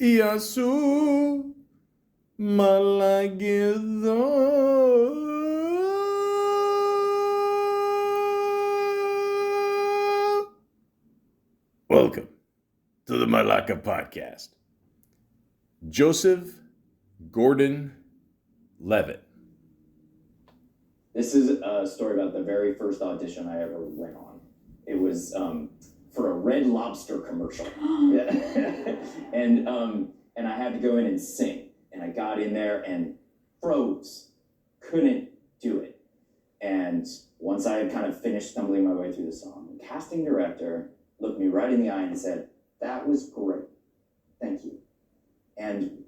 Iasu Malagido. Welcome to the Malaka podcast. Joseph Gordan-Levitt. This is a story about the very first audition I ever went on. It was for a Red Lobster commercial. and I had to go in and sing. And I got in there and froze. Couldn't do it. And once I had kind of finished stumbling my way through the song, the casting director looked me right in the eye and said, "That was great. Thank you." And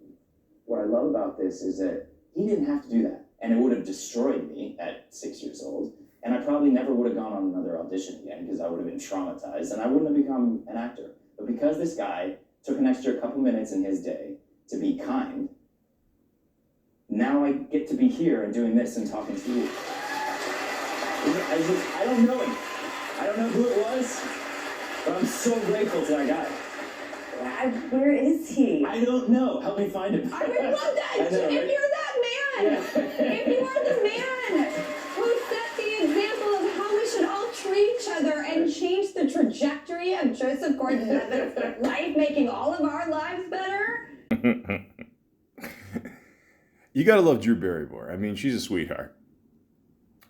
what I love about this is that he didn't have to do that. And it would have destroyed me at 6 years old. And I probably never would have gone on another audition again because I would have been traumatized and I wouldn't have become an actor. But because this guy took an extra couple minutes in his day to be kind, now I get to be here and doing this and talking to you. I don't know him. I don't know who it was, but I'm so grateful to that guy. Where is he? I don't know. Help me find him. I would love that. I know, if right? you're that man, if you are the man who set the example of how we should all treat each other and change the trajectory of Joseph Gordan-Levitt's life, making all of our lives better. You gotta love Drew Barrymore. I mean, she's a sweetheart.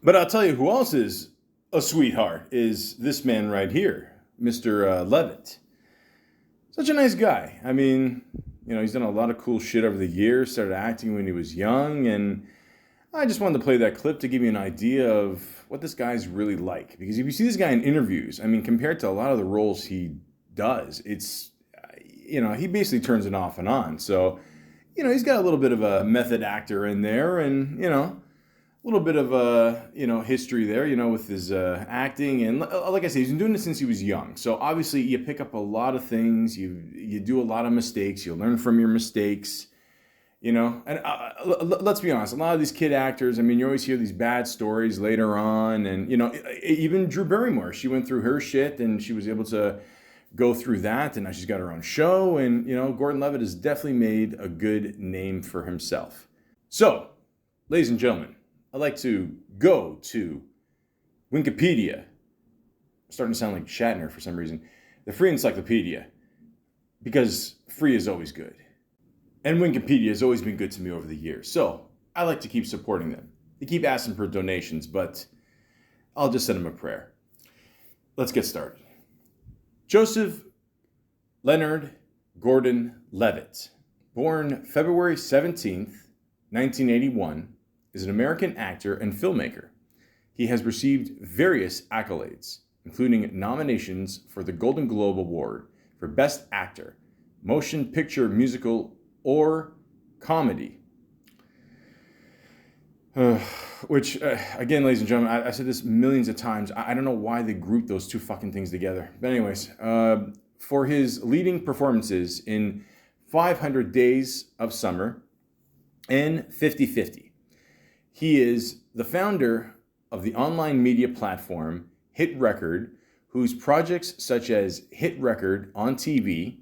But I'll tell you who else is a sweetheart is this man right here, Mr. Levitt. Such a nice guy. I mean, you know, he's done a lot of cool shit over the years, started acting when he was young, and I just wanted to play that clip to give you an idea of what this guy's really like. Because if you see this guy in interviews, I mean, compared to a lot of the roles he does, it's, you know, he basically turns it off and on. So, you know, he's got a little bit of a method actor in there and, you know, a little bit of a, you know, history there, you know, with his acting. And like I said, he's been doing this since he was young. So obviously you pick up a lot of things. You do a lot of mistakes. You learn from your mistakes, you know. And let's be honest, a lot of these kid actors, I mean, you always hear these bad stories later on. And, you know, even Drew Barrymore, she went through her shit and she was able to go through that. And now she's got her own show. And, you know, Gordan-Levitt has definitely made a good name for himself. So, ladies and gentlemen, I'd like to go to Wikipedia. I'm starting to sound like Shatner for some reason. The free encyclopedia. Because free is always good. And Wikipedia has always been good to me over the years. So I like to keep supporting them. They keep asking for donations, but I'll just send them a prayer. Let's get started. Joseph Leonard Gordan-Levitt, born February 17th, 1981, is an American actor and filmmaker. He has received various accolades, including nominations for the Golden Globe Award for Best Actor, Motion Picture Musical or Comedy. Which, again, ladies and gentlemen, I said this millions of times. I don't know why they group those two fucking things together. But anyways, for his leading performances in 500 Days of Summer and 50/50. He is the founder of the online media platform Hit Record, whose projects such as Hit Record on TV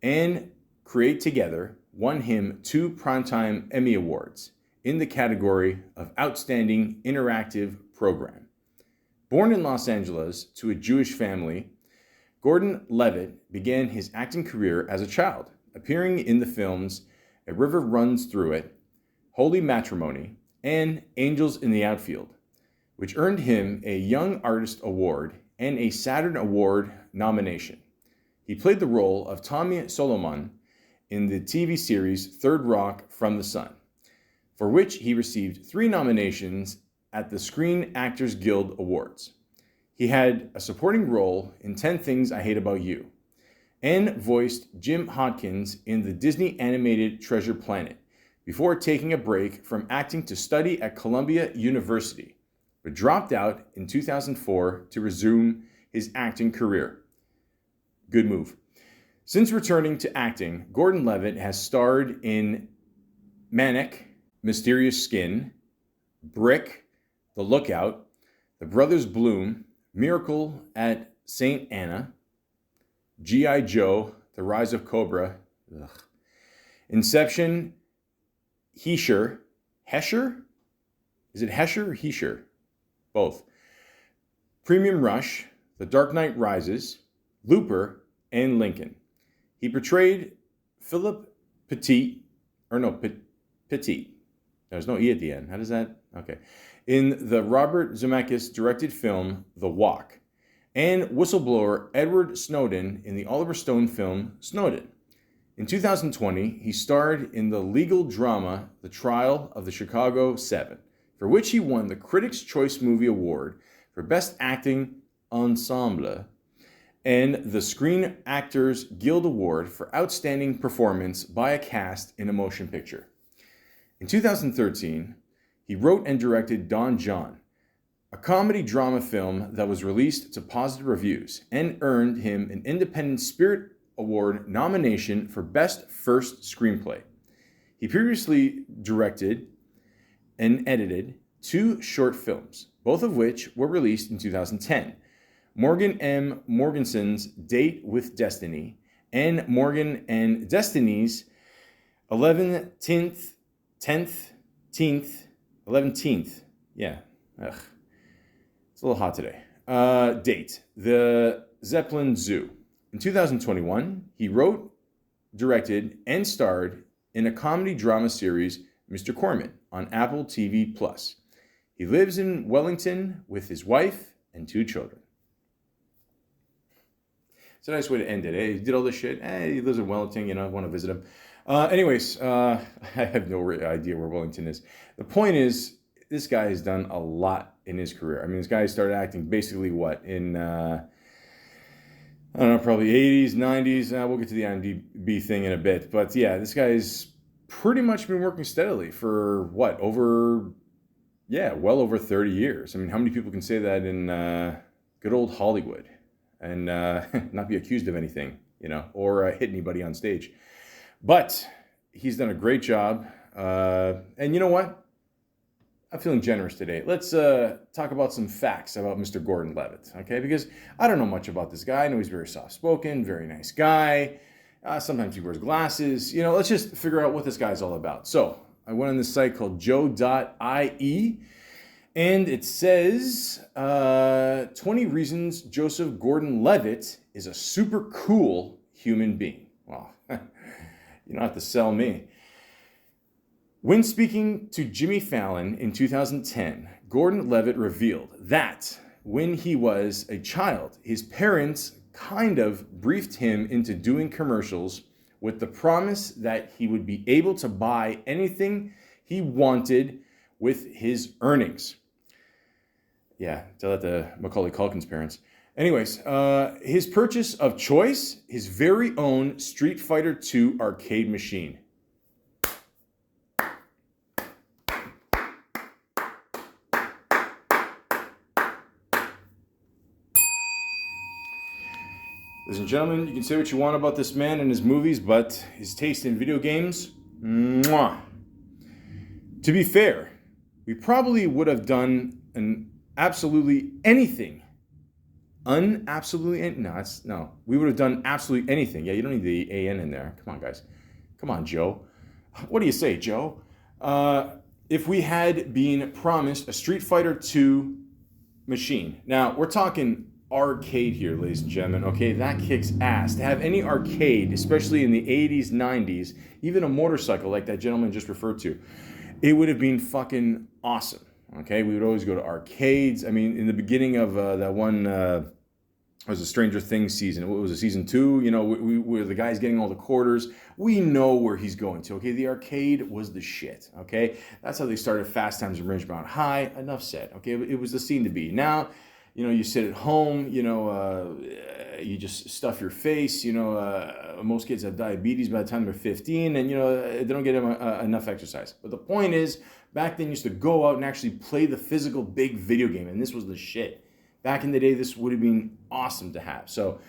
and Create Together won him 2 Primetime Emmy Awards in the category of Outstanding Interactive Program. Born in Los Angeles to a Jewish family, Gordan-Levitt began his acting career as a child, appearing in the films A River Runs Through It, Holy Matrimony, and Angels in the Outfield, which earned him a Young Artist Award and a Saturn Award nomination. He played the role of Tommy Solomon in the TV series Third Rock from the Sun, for which he received 3 nominations at the Screen Actors Guild Awards. He had a supporting role in 10 Things I Hate About You, and voiced Jim Hodkins in the Disney animated Treasure Planet, before taking a break from acting to study at Columbia University, but dropped out in 2004 to resume his acting career. Good move. Since returning to acting, Gordan-Levitt has starred in Manic, Mysterious Skin, Brick, The Lookout, The Brothers Bloom, Miracle at St. Anna, G.I. Joe, The Rise of Cobra, Inception, Hesher. Is it Hesher or Hesher? Both. Premium Rush, The Dark Knight Rises, Looper, and Lincoln. He portrayed Philip Petit. There's no E at the end. How does that? Okay. In the Robert Zemeckis directed film, The Walk. And whistleblower Edward Snowden in the Oliver Stone film, Snowden. In 2020, he starred in the legal drama, The Trial of the Chicago 7, for which he won the Critics' Choice Movie Award for Best Acting Ensemble and the Screen Actors Guild Award for Outstanding Performance by a Cast in a Motion Picture. In 2013, he wrote and directed Don John, a comedy drama film that was released to positive reviews and earned him an Independent Spirit Award nomination for Best First Screenplay. He previously directed and edited 2 short films, both of which were released in 2010. Morgan M. Morgensen's Date with Destiny and Morgan and Destiny's 11th. Yeah. Ugh. It's a little hot today. Date. The Zeppelin Zoo. In 2021, he wrote, directed, and starred in a comedy drama series, Mr. Corman, on Apple TV+. He lives in Wellington with his wife and 2 children. It's a nice way to end it. Hey, he did all this shit. Hey, he lives in Wellington. I want to visit him. Anyways, I have no idea where Wellington is. The point is, this guy has done a lot in his career. I mean, this guy started acting basically in, I don't know, probably 80s, 90s. We'll get to the IMDb thing in a bit. But yeah, this guy's pretty much been working steadily for what? Well over 30 years. I mean, how many people can say that in good old Hollywood and not be accused of anything, or hit anybody on stage? But he's done a great job. And you know what? I'm feeling generous today. Let's talk about some facts about Mr. Gordan-Levitt, okay? Because I don't know much about this guy. I know he's very soft-spoken, very nice guy. Sometimes he wears glasses. Let's just figure out what this guy's all about. So I went on this site called joe.ie, and it says 20 reasons Joseph Gordon-Levitt is a super cool human being. Well, you don't have to sell me. When speaking to Jimmy Fallon in 2010, Gordon-Levitt revealed that when he was a child, his parents kind of briefed him into doing commercials with the promise that he would be able to buy anything he wanted with his earnings. Yeah, tell that to Macaulay Culkin's parents. Anyways, his purchase of choice, his very own Street Fighter II arcade machine. Ladies and gentlemen, you can say what you want about this man and his movies, but his taste in video games, mwah. To be fair, we probably would have done absolutely anything. We would have done absolutely anything. Yeah, you don't need the AN in there. Come on, guys. Come on, Joe. What do you say, Joe? If we had been promised a Street Fighter II machine. Now, we're talking arcade here, ladies and gentlemen, okay? That kicks ass. To have any arcade, especially in the 80s, 90s, even a motorcycle like that gentleman just referred to, it would have been fucking awesome, okay? We would always go to arcades. I mean, in the beginning of that one, it was a Stranger Things season. What was it, season 2? Where the guy's getting all the quarters. We know where he's going to, okay? The arcade was the shit, okay? That's how they started Fast Times at Ridgemont High. Enough said, okay? It was the scene to be. Now, you sit at home, you just stuff your face, most kids have diabetes by the time they're 15 and, they don't get enough exercise. But the point is, back then you used to go out and actually play the physical big video game, and this was the shit. Back in the day, this would have been awesome to have. So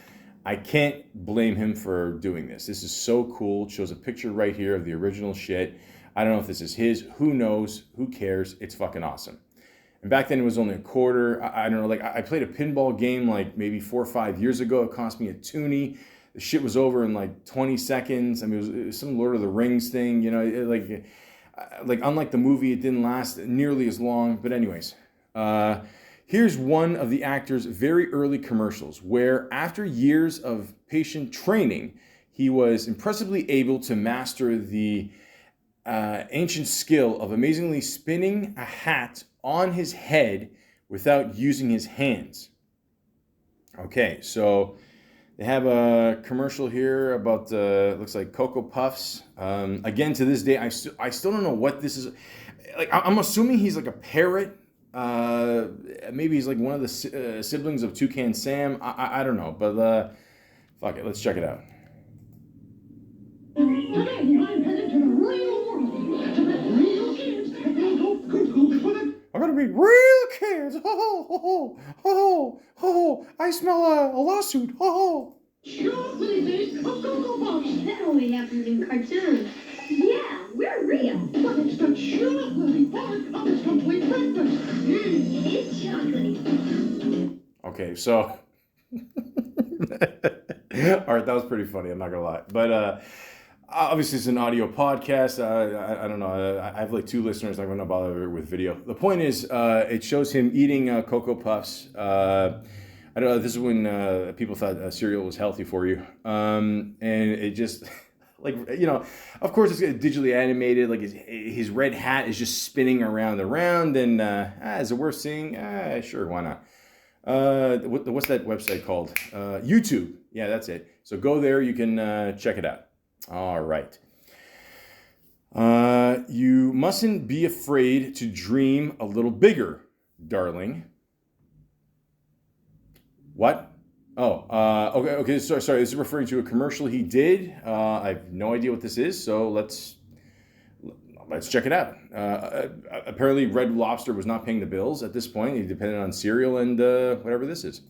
I can't blame him for doing this. This is so cool. It shows a picture right here of the original shit. I don't know if this is his. Who knows? Who cares? It's fucking awesome. And back then it was only a quarter. I don't know, I played a pinball game maybe 4 or 5 years ago. It cost me a toonie. the shit was over in like 20 seconds. I mean, it was some Lord of the Rings thing, you know, like unlike the movie, it didn't last nearly as long. But anyways, here's one of the actor's very early commercials where, after years of patient training, he was impressively able to master the ancient skill of amazingly spinning a hat on his head without using his hands. Okay, so they have a commercial here about, looks like Cocoa Puffs. Again, to this day, I still don't know what this is. Like, I'm assuming he's like a parrot. Maybe he's like one of the siblings of Toucan Sam. I don't know, but fuck it, let's check it out. Today, we got headed to the real world to let real kids go with it. I'm gonna be real kids. Ho ho ho ho ho ho. I smell a lawsuit. Ho ho. Chocolatey face of Cocoa Puffs. That only happens in cartoons. Yeah, we're real. But it's the chocolatey part of its complete breakfast. It's chocolatey. Okay, so all right, that was pretty funny. I'm not gonna lie, but obviously it's an audio podcast. I don't know. I have like 2 listeners. I'm gonna bother with video. The point is, it shows him eating Cocoa Puffs. I don't know. This is when people thought cereal was healthy for you, and it just like, you know, of course it's digitally animated. Like his red hat is just spinning around and around. And is it worth seeing? Sure, why not? What's that website called? YouTube. Yeah, that's it. So go there. You can check it out. All right. You mustn't be afraid to dream a little bigger, darling. What? Oh, okay. Sorry. This is referring to a commercial he did. I have no idea what this is, so let's check it out. Apparently, Red Lobster was not paying the bills at this point. He depended on cereal and whatever this is.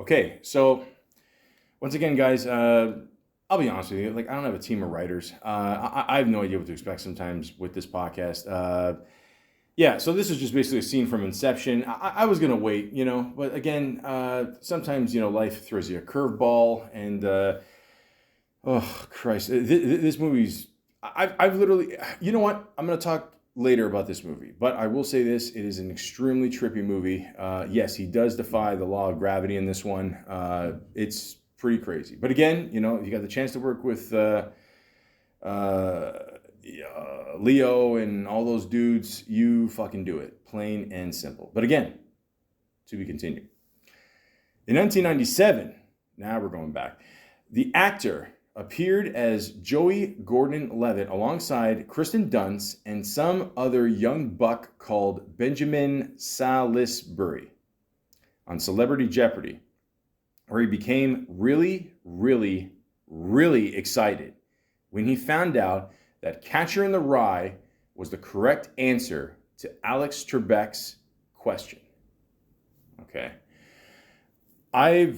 Okay, so once again, guys, I'll be honest with you. Like, I don't have a team of writers. I have no idea what to expect sometimes with this podcast. Yeah, so this is just basically a scene from Inception. I was going to wait, you know, but again, sometimes, you know, life throws you a curveball, and oh, Christ, this movie's, I've literally, you know what? I'm going to talk later about this movie, but I will say this, it is an extremely trippy movie. Yes, he does defy the law of gravity in this one. It's pretty crazy. But again, you know, if you got the chance to work with Leo and all those dudes, you fucking do it. Plain and simple. But again, to be continued. In 1997, now we're going back, the actor appeared as Joey Gordan-Levitt alongside Kristen Dunst and some other young buck called Benjamin Salisbury on Celebrity Jeopardy, where he became really, really, really excited when he found out that Catcher in the Rye was the correct answer to Alex Trebek's question. Okay. I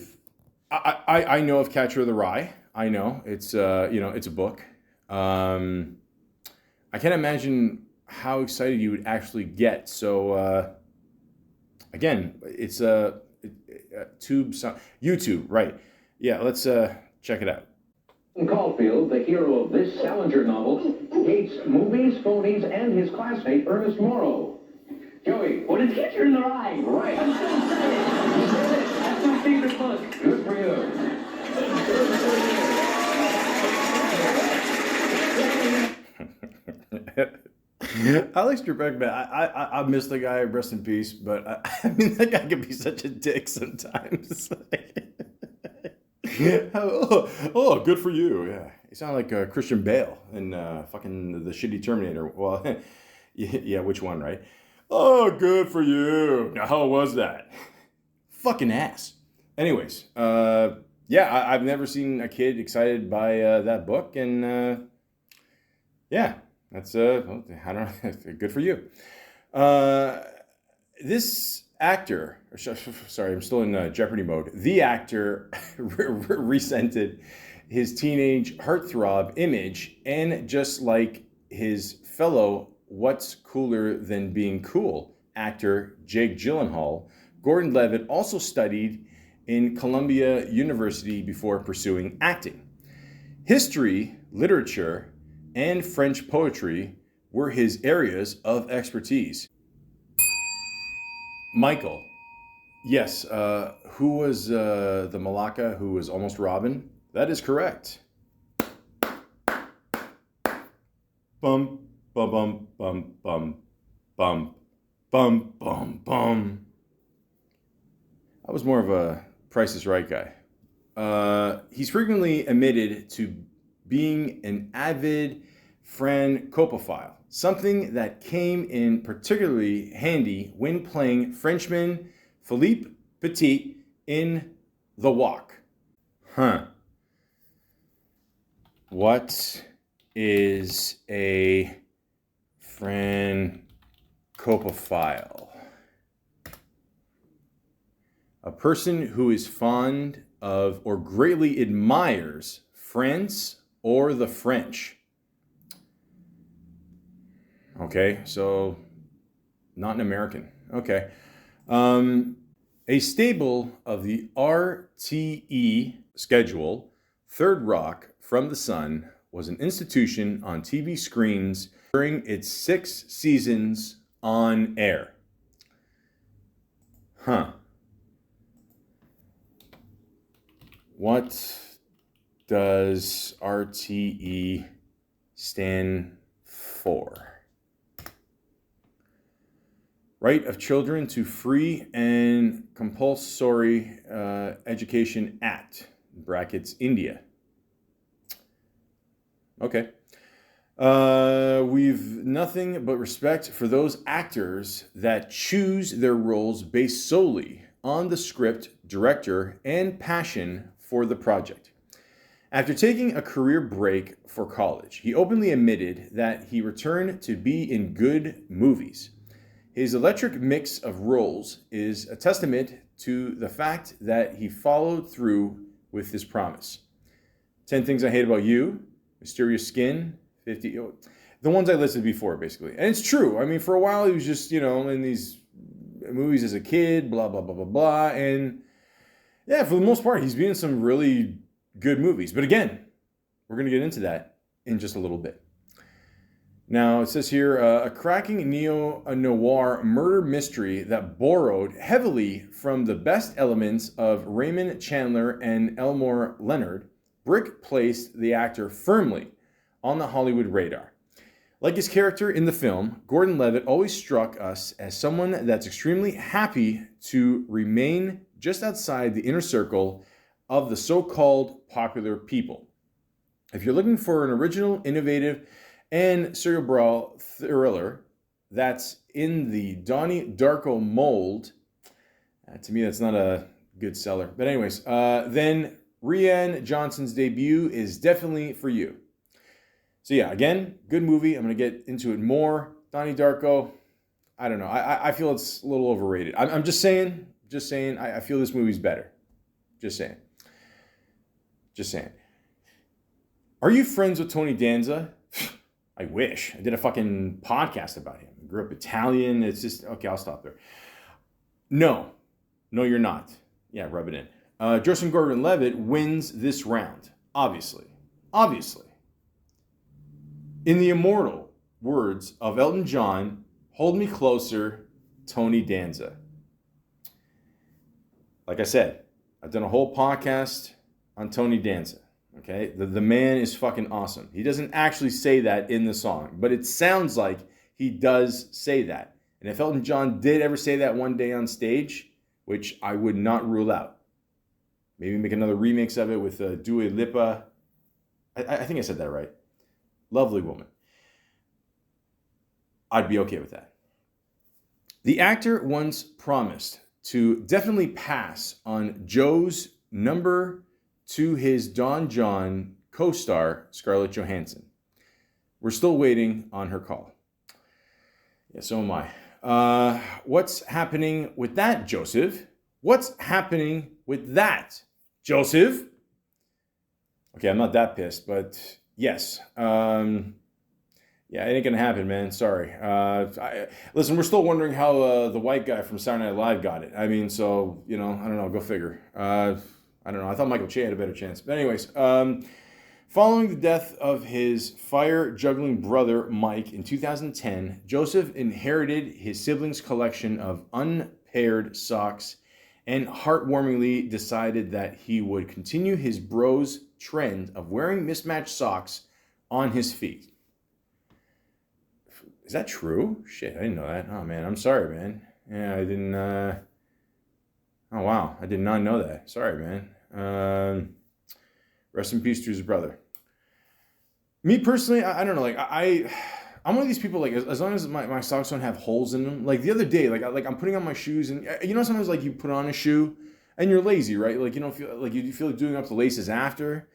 know of Catcher in the Rye. I know it's it's a book. I can't imagine how excited you would actually get. So again, it's YouTube, right? Yeah, let's check it out. Caulfield, the hero of this Salinger novel, hates movies, phonies, and his classmate Ernest Morrow. Joey, what is Catcher in the Rye? Right. That's my favorite book. Good for you. Alex Trebek, man, I miss the guy, rest in peace, but I mean, that guy can be such a dick sometimes. Oh, good for you. Yeah, you sound like Christian Bale in fucking the shitty Terminator. Well, yeah, which one, right? Oh, good for you. Now, how was that? Fucking ass. Anyways, yeah, I've never seen a kid excited by that book, and yeah, that's I don't know. Good for you. This actor, sorry, I'm still in Jeopardy mode. The actor resented his teenage heartthrob image, and just like his fellow What's Cooler Than Being Cool actor Jake Gyllenhaal, Gordan-Levitt also studied in Columbia University before pursuing acting. History, literature, and French poetry were his areas of expertise. Michael. Yes, who was the Malaka who was almost Robin? That is correct. Bum, bum, bum, bum, bum, bum, bum, bum, bum. I was more of a Price is Right guy. He's frequently admitted to being an avid francophile, something that came in particularly handy when playing Frenchman Philippe Petit in The Walk. What is a francophile? A person who is fond of or greatly admires France or the French. Okay, so not an American. Okay. A staple of the RTE schedule, Third Rock from the Sun, was an institution on TV screens during its 6 seasons on air. What does RTE stand for? Right of Children to Free and Compulsory Education Act, brackets India. Okay. We've nothing but respect for those actors that choose their roles based solely on the script, director, and passion for the project. After taking a career break for college, he openly admitted that he returned to be in good movies. His electric mix of roles is a testament to the fact that he followed through with his promise. 10 Things I Hate About You, Mysterious Skin, 50... The ones I listed before, basically. And it's true. I mean, for a while, he was just, in these movies as a kid, blah, blah, blah, blah, blah. And yeah, for the most part, he's been in some really good movies. But again, we're going to get into that in just a little bit. Now, it says here, a cracking neo-noir murder mystery that borrowed heavily from the best elements of Raymond Chandler and Elmore Leonard, Brick placed the actor firmly on the Hollywood radar. Like his character in the film, Gordan-Levitt always struck us as someone that's extremely happy to remain just outside the inner circle of the so-called popular people. If you're looking for an original, innovative, and cerebral thriller that's in the Donnie Darko mold, to me that's not a good seller. But anyways, then Rian Johnson's debut is definitely for you. So yeah, again, good movie. I'm going to get into it more. Donnie Darko, I don't know. I feel it's a little overrated. I'm just saying, I feel this movie's better. Just saying. Are you friends with Tony Danza? I wish. I did a fucking podcast about him. I grew up Italian. It's just, okay, I'll stop there. No, you're not. Yeah, rub it in. Joseph Gordon-Levitt wins this round. Obviously. In the immortal words of Elton John, hold me closer, Tony Danza. Like I said, I've done a whole podcast on Tony Danza. Okay, the man is fucking awesome. He doesn't actually say that in the song, but it sounds like he does say that. And if Elton John did ever say that one day on stage, which I would not rule out, maybe make another remix of it with Dua Lipa. I think I said that right. Lovely woman. I'd be okay with that. The actor once promised to definitely pass on Joe's number to his Don John co-star, Scarlett Johansson. We're still waiting on her call. Yeah, so am I. What's happening with that, Joseph? What's happening with that, Joseph? Okay, I'm not that pissed, but yes. Yeah, it ain't gonna happen, man. Sorry. Listen, we're still wondering how the white guy from Saturday Night Live got it. I mean, so I don't know. Go figure. I don't know. I thought Michael Che had a better chance. But anyways, following the death of his fire juggling brother Mike in 2010, Joseph inherited his siblings' collection of unpaired socks, and heartwarmingly decided that he would continue his bros trend of wearing mismatched socks on his feet. Is that true? Shit, I didn't know that. Oh, man, I'm sorry, man. Yeah, I didn't, oh, wow, I did not know that. Sorry, man. Rest in peace to his brother. Me, personally, I don't know, like, I'm one of these people, like, as long as my socks don't have holes in them. Like, the other day, like I'm putting on my shoes, and, sometimes, like, you put on a shoe, and you're lazy, right? Like, you don't feel, like, you feel like doing up the laces after.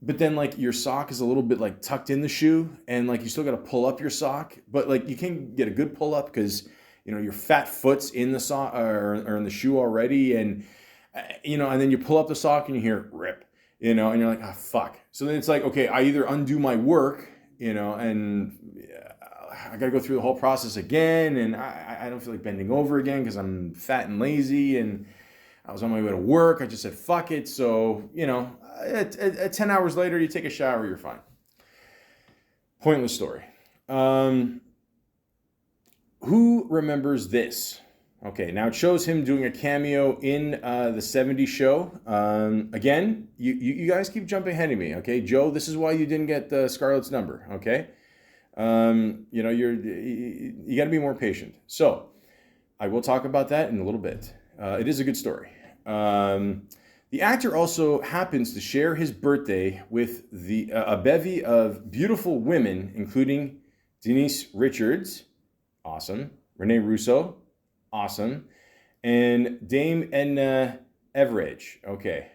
But then, like, your sock is a little bit, like, tucked in the shoe, and, like, you still got to pull up your sock. But, like, you can't get a good pull up because, your fat foot's in the sock or in the shoe already. And, and then you pull up the sock and you hear rip, and you're like, oh, fuck. So then it's like, okay, I either undo my work, and I got to go through the whole process again. And I don't feel like bending over again because I'm fat and lazy. And I was on my way to work. I just said, fuck it. So, 10 hours later, you take a shower, you're fine. Pointless story. Who remembers this? Okay, now it shows him doing a cameo in the 70s show. Again, you guys keep jumping ahead of me, okay? Joe, this is why you didn't get Scarlett's number, okay? You got to be more patient. So, I will talk about that in a little bit. It is a good story. The actor also happens to share his birthday with a bevy of beautiful women, including Denise Richards, awesome, Renee Russo, awesome, and Dame Edna Everage. Okay,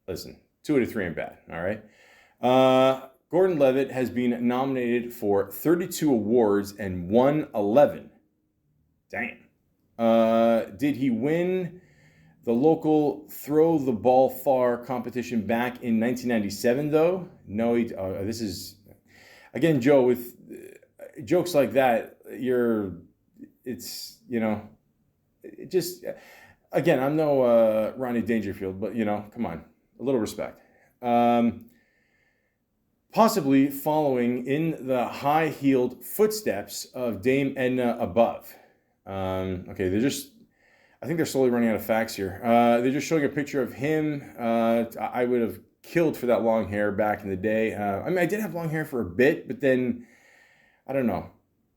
listen, 2 out of 3 ain't bad, all right? Gordan-Levitt has been nominated for 32 awards and won 11. Damn. Did he win the local throw the ball far competition back in 1997, though? No, this is, again, Joe, with jokes like that, again, I'm no Ronnie Dangerfield, but, come on, a little respect. Possibly following in the high-heeled footsteps of Dame Edna above. Okay, I think they're slowly running out of facts here. They're just showing a picture of him. I would have killed for that long hair back in the day. I did have long hair for a bit, but then, I don't know.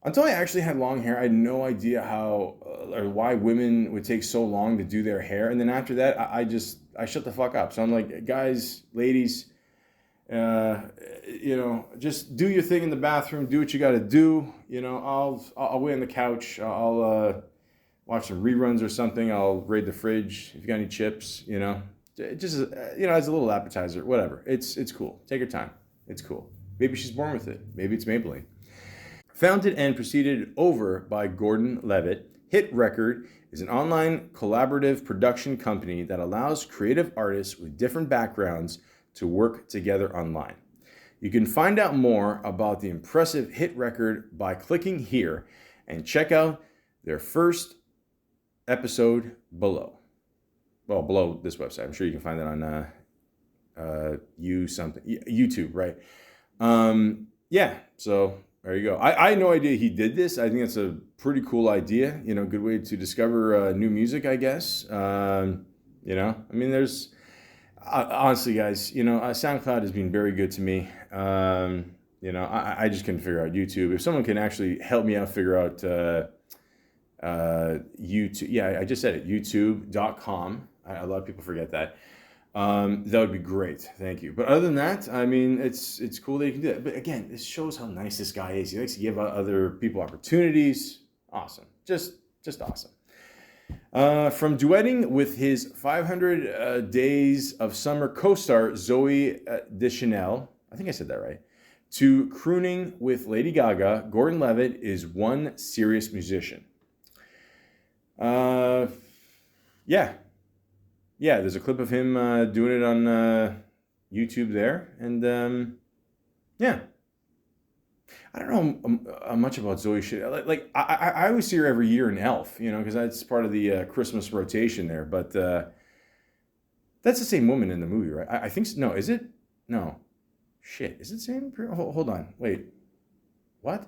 Until I actually had long hair, I had no idea how or why women would take so long to do their hair. And then after that, I shut the fuck up. So I'm like, guys, ladies, just do your thing in the bathroom. Do what you got to do. I'll wait on the couch. I'll watch some reruns or something. I'll raid the fridge if you got any chips. Just as a little appetizer. Whatever. It's cool. Take your time. It's cool. Maybe she's born with it. Maybe it's Maybelline. Founded and preceded over by Gordan-Levitt, Hit Record is an online collaborative production company that allows creative artists with different backgrounds to work together online. You can find out more about the impressive Hit Record by clicking here and check out their first episode below. Well, below this website. I'm sure you can find that on YouTube, right? So there you go. I had no idea he did this. I think that's a pretty cool idea. Good way to discover new music, I guess. There's honestly, guys, SoundCloud has been very good to me. I just couldn't figure out YouTube. If someone can actually help me out figure out YouTube, I just said it, youtube.com. A lot of people forget that. That would be great. Thank you. But other than that, it's cool that you can do that. But again, this shows how nice this guy is. He likes to give other people opportunities. Awesome. Just awesome. From duetting with his 500 Days of Summer co-star Zoe Deschanel, I think I said that right, to crooning with Lady Gaga, Gordan-Levitt is one serious musician. Yeah, there's a clip of him doing it on YouTube there. And, I don't know much about Zoe. Like I always see her every year in Elf, you know, because that's part of the Christmas rotation there. But that's the same woman in the movie, right? I think so. No, is it? No. Shit, is it the same? Hold on, wait. What?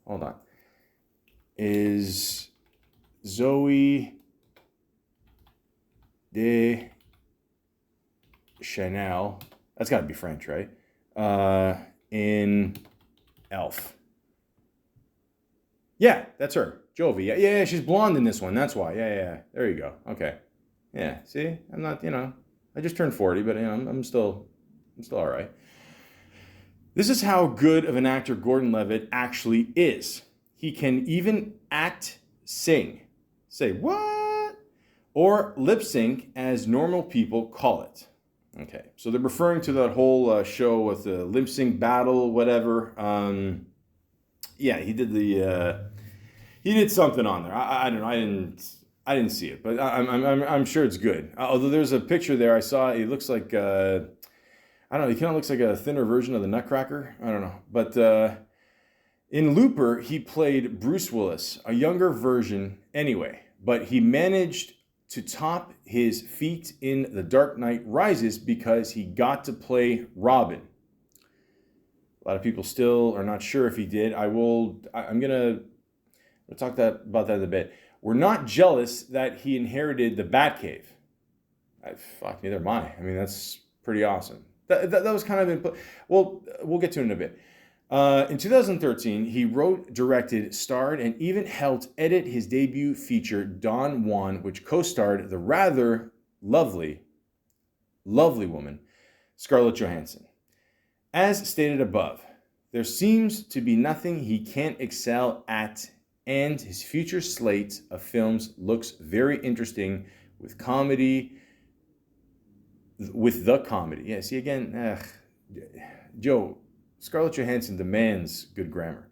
Hold on. Is Zoe de Chanel? That's got to be French, right? In Elf. Yeah, that's her. Jovi. Yeah, she's blonde in this one. That's why. Yeah. There you go. Okay. Yeah, see? I'm not, I just turned 40, but I'm still all right. This is how good of an actor Gordan-Levitt actually is. He can even act, sing. Say, what? Or lip sync, as normal people call it. Okay, so they're referring to that whole show with the lip sync battle, whatever. Yeah, he did something on there. I don't know. I didn't see it, but I'm sure it's good. Although there's a picture there I saw. It looks like I don't know. He kind of looks like a thinner version of the Nutcracker. I don't know, but in Looper he played Bruce Willis, a younger version anyway. But he managed to top his feat in The Dark Knight Rises because he got to play Robin. A lot of people still are not sure if he did. I'm gonna talk about that in a bit. We're not jealous that he inherited the Batcave. Fuck, neither am I. I mean, that's pretty awesome. That was kind of well, we'll get to it in a bit. In 2013, he wrote, directed, starred, and even helped edit his debut feature, Don Juan, which co-starred the rather lovely woman, Scarlett Johansson. As stated above, there seems to be nothing he can't excel at, and his future slate of films looks very interesting with the comedy. Yeah, see again, Joe, Scarlett Johansson demands good grammar.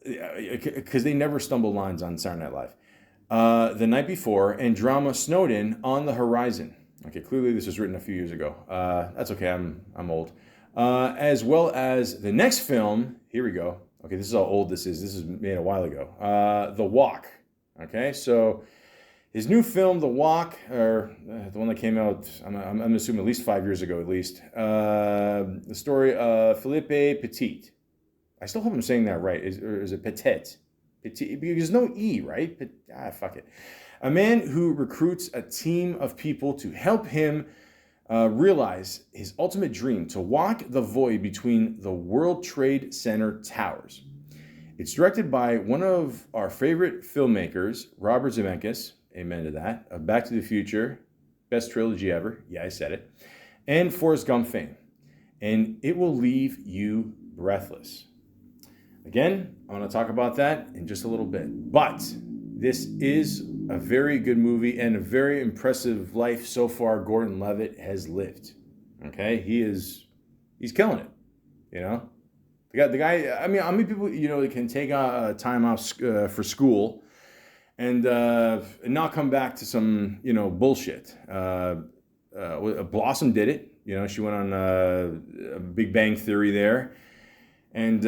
Because they never stumble lines on Saturday Night Live. The Night Before and drama Snowden on the horizon. Okay, clearly this was written a few years ago. That's okay, I'm old. As well as the next film, here we go. Okay, this is how old this is. This is made a while ago. The Walk. Okay, so his new film, The Walk, or the one that came out, I'm assuming at least 5 years ago, at least. The story of Philippe Petit. I still hope I'm saying that right. Or is it Petit? Petit, because there's no E, right? Fuck it. A man who recruits a team of people to help him realize his ultimate dream, to walk the void between the World Trade Center towers. It's directed by one of our favorite filmmakers, Robert Zemeckis. Amen to that. Of Back to the Future, best trilogy ever. Yeah, I said it. And Forrest Gump fame. And it will leave you breathless. Again, I want to talk about that in just a little bit. But this is a very good movie and a very impressive life so far Gordan-Levitt has lived. Okay? He's killing it. You know? The guy, I mean, how many people, can take time off for school and not come back to some, bullshit. Blossom did it. She went on a Big Bang Theory there. And,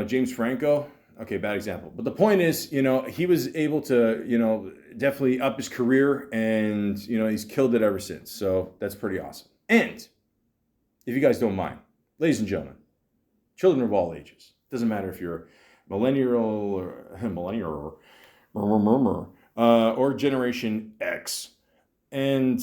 James Franco, okay, bad example. But the point is, he was able to, definitely up his career and, he's killed it ever since. So that's pretty awesome. And if you guys don't mind, ladies and gentlemen, children of all ages, doesn't matter if you're millennial or Generation X, and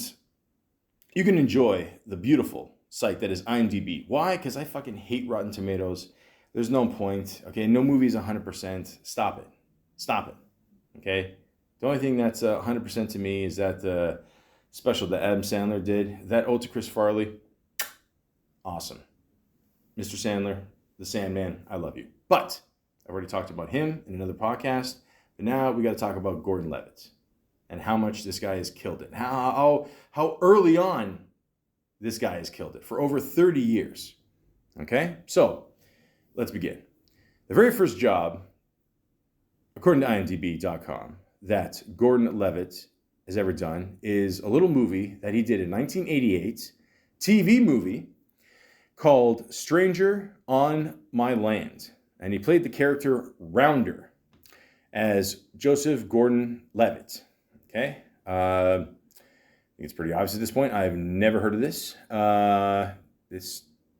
you can enjoy the beautiful site that is IMDb. Why? Because I fucking hate Rotten Tomatoes. There's no point. Okay, no movie is 100%. Stop it. Okay? The only thing that's 100% to me is that special that Adam Sandler did. That ode to Chris Farley, awesome. Mr. Sandler, the Sandman, I love you. But I've already talked about him in another podcast. But now we got to talk about Gordan-Levitt and how much this guy has killed it. How early on this guy has killed it for over 30 years. Okay? So, let's begin. The very first job, according to IMDb.com, that Gordan-Levitt has ever done is a little movie that he did in 1988, TV movie called Stranger on My Land. And he played the character Rounder as Joseph Gordon-Levitt. Okay? I think it's pretty obvious at this point. I've never heard of this.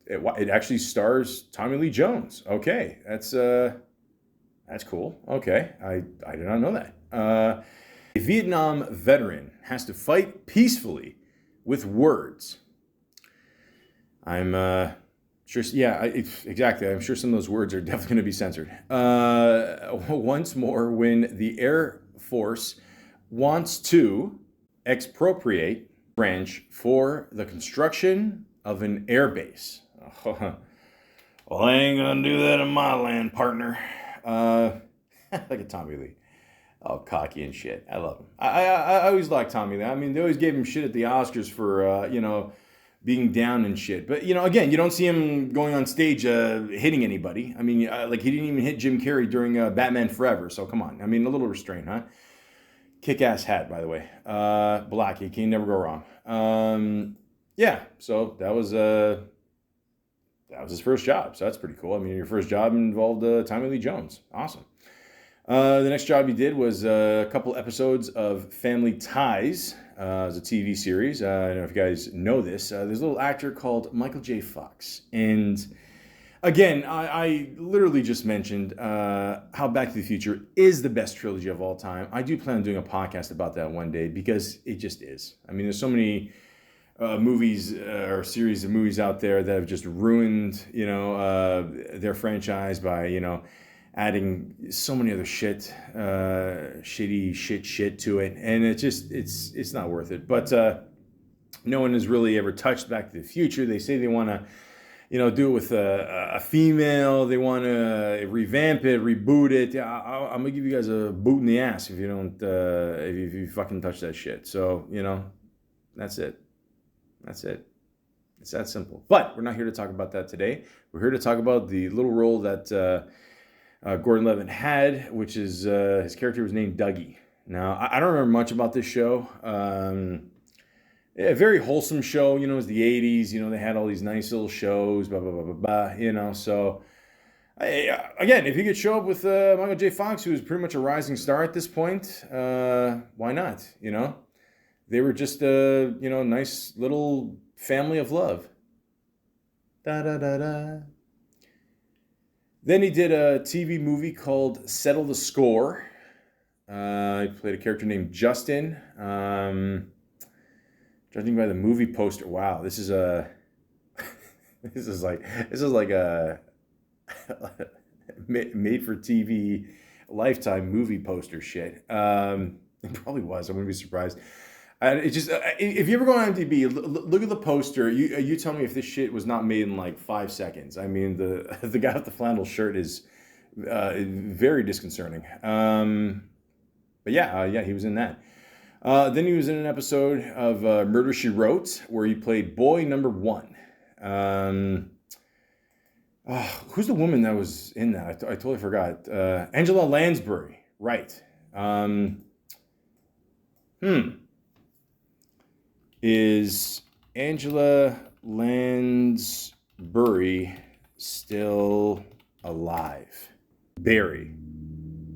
It actually stars Tommy Lee Jones. Okay, that's cool. Okay, I did not know that. A Vietnam veteran has to fight peacefully with words. I'm sure. Yeah, exactly. I'm sure some of those words are definitely going to be censored. Once more, when the Air Force wants to expropriate branch for the construction of an air base. Well, I ain't gonna do that in my land, partner. Like a Tommy Lee. Oh, cocky and shit. I love him. I always liked Tommy Lee. I mean, they always gave him shit at the Oscars for, being down and shit. But, again, you don't see him going on stage hitting anybody. I mean, like, he didn't even hit Jim Carrey during Batman Forever. So, come on. I mean, a little restraint, huh? Kick-ass hat, by the way. Black. You can never go wrong. Yeah, so that was his first job. So that's pretty cool. I mean, your first job involved Tommy Lee Jones. Awesome. The next job he did was a couple episodes of Family Ties. As a TV series. I don't know if you guys know this. There's a little actor called Michael J. Fox. And again, I literally just mentioned how Back to the Future is the best trilogy of all time. I do plan on doing a podcast about that one day because it just is. I mean, there's so many movies or series of movies out there that have just ruined, their franchise by, adding so many other shitty shit to it, and it's not worth it. But no one has really ever touched Back to the Future. They say they want to, do it with a female. They want to revamp it, reboot it. I'm gonna give you guys a boot in the ass if you don't, if you fucking touch that shit. So that's it. That's it. It's that simple. But we're not here to talk about that today. We're here to talk about the little role that Gordon-Levitt had, which is his character was named Dougie. Now, I don't remember much about this show. A very wholesome show, it was the 80s, they had all these nice little shows, blah, blah, blah, blah, blah, so, again, if you could show up with Michael J. Fox, who was pretty much a rising star at this point, why not, They were just a, nice little family of love. Da-da-da-da. Then he did a TV movie called Settle the Score. He played a character named Justin. Judging by the movie poster, wow, this is like a made for TV Lifetime movie poster shit. It probably was. I wouldn't be surprised. It just if you ever go on IMDb, look at the poster. You tell me if this shit was not made in like 5 seconds. I mean, the guy with the flannel shirt is very disconcerting. But yeah, he was in that. Then he was in an episode of Murder, She Wrote, where he played boy number 1. Who's the woman that was in that? I totally forgot. Angela Lansbury, right? Is Angela Lansbury still alive? Barry.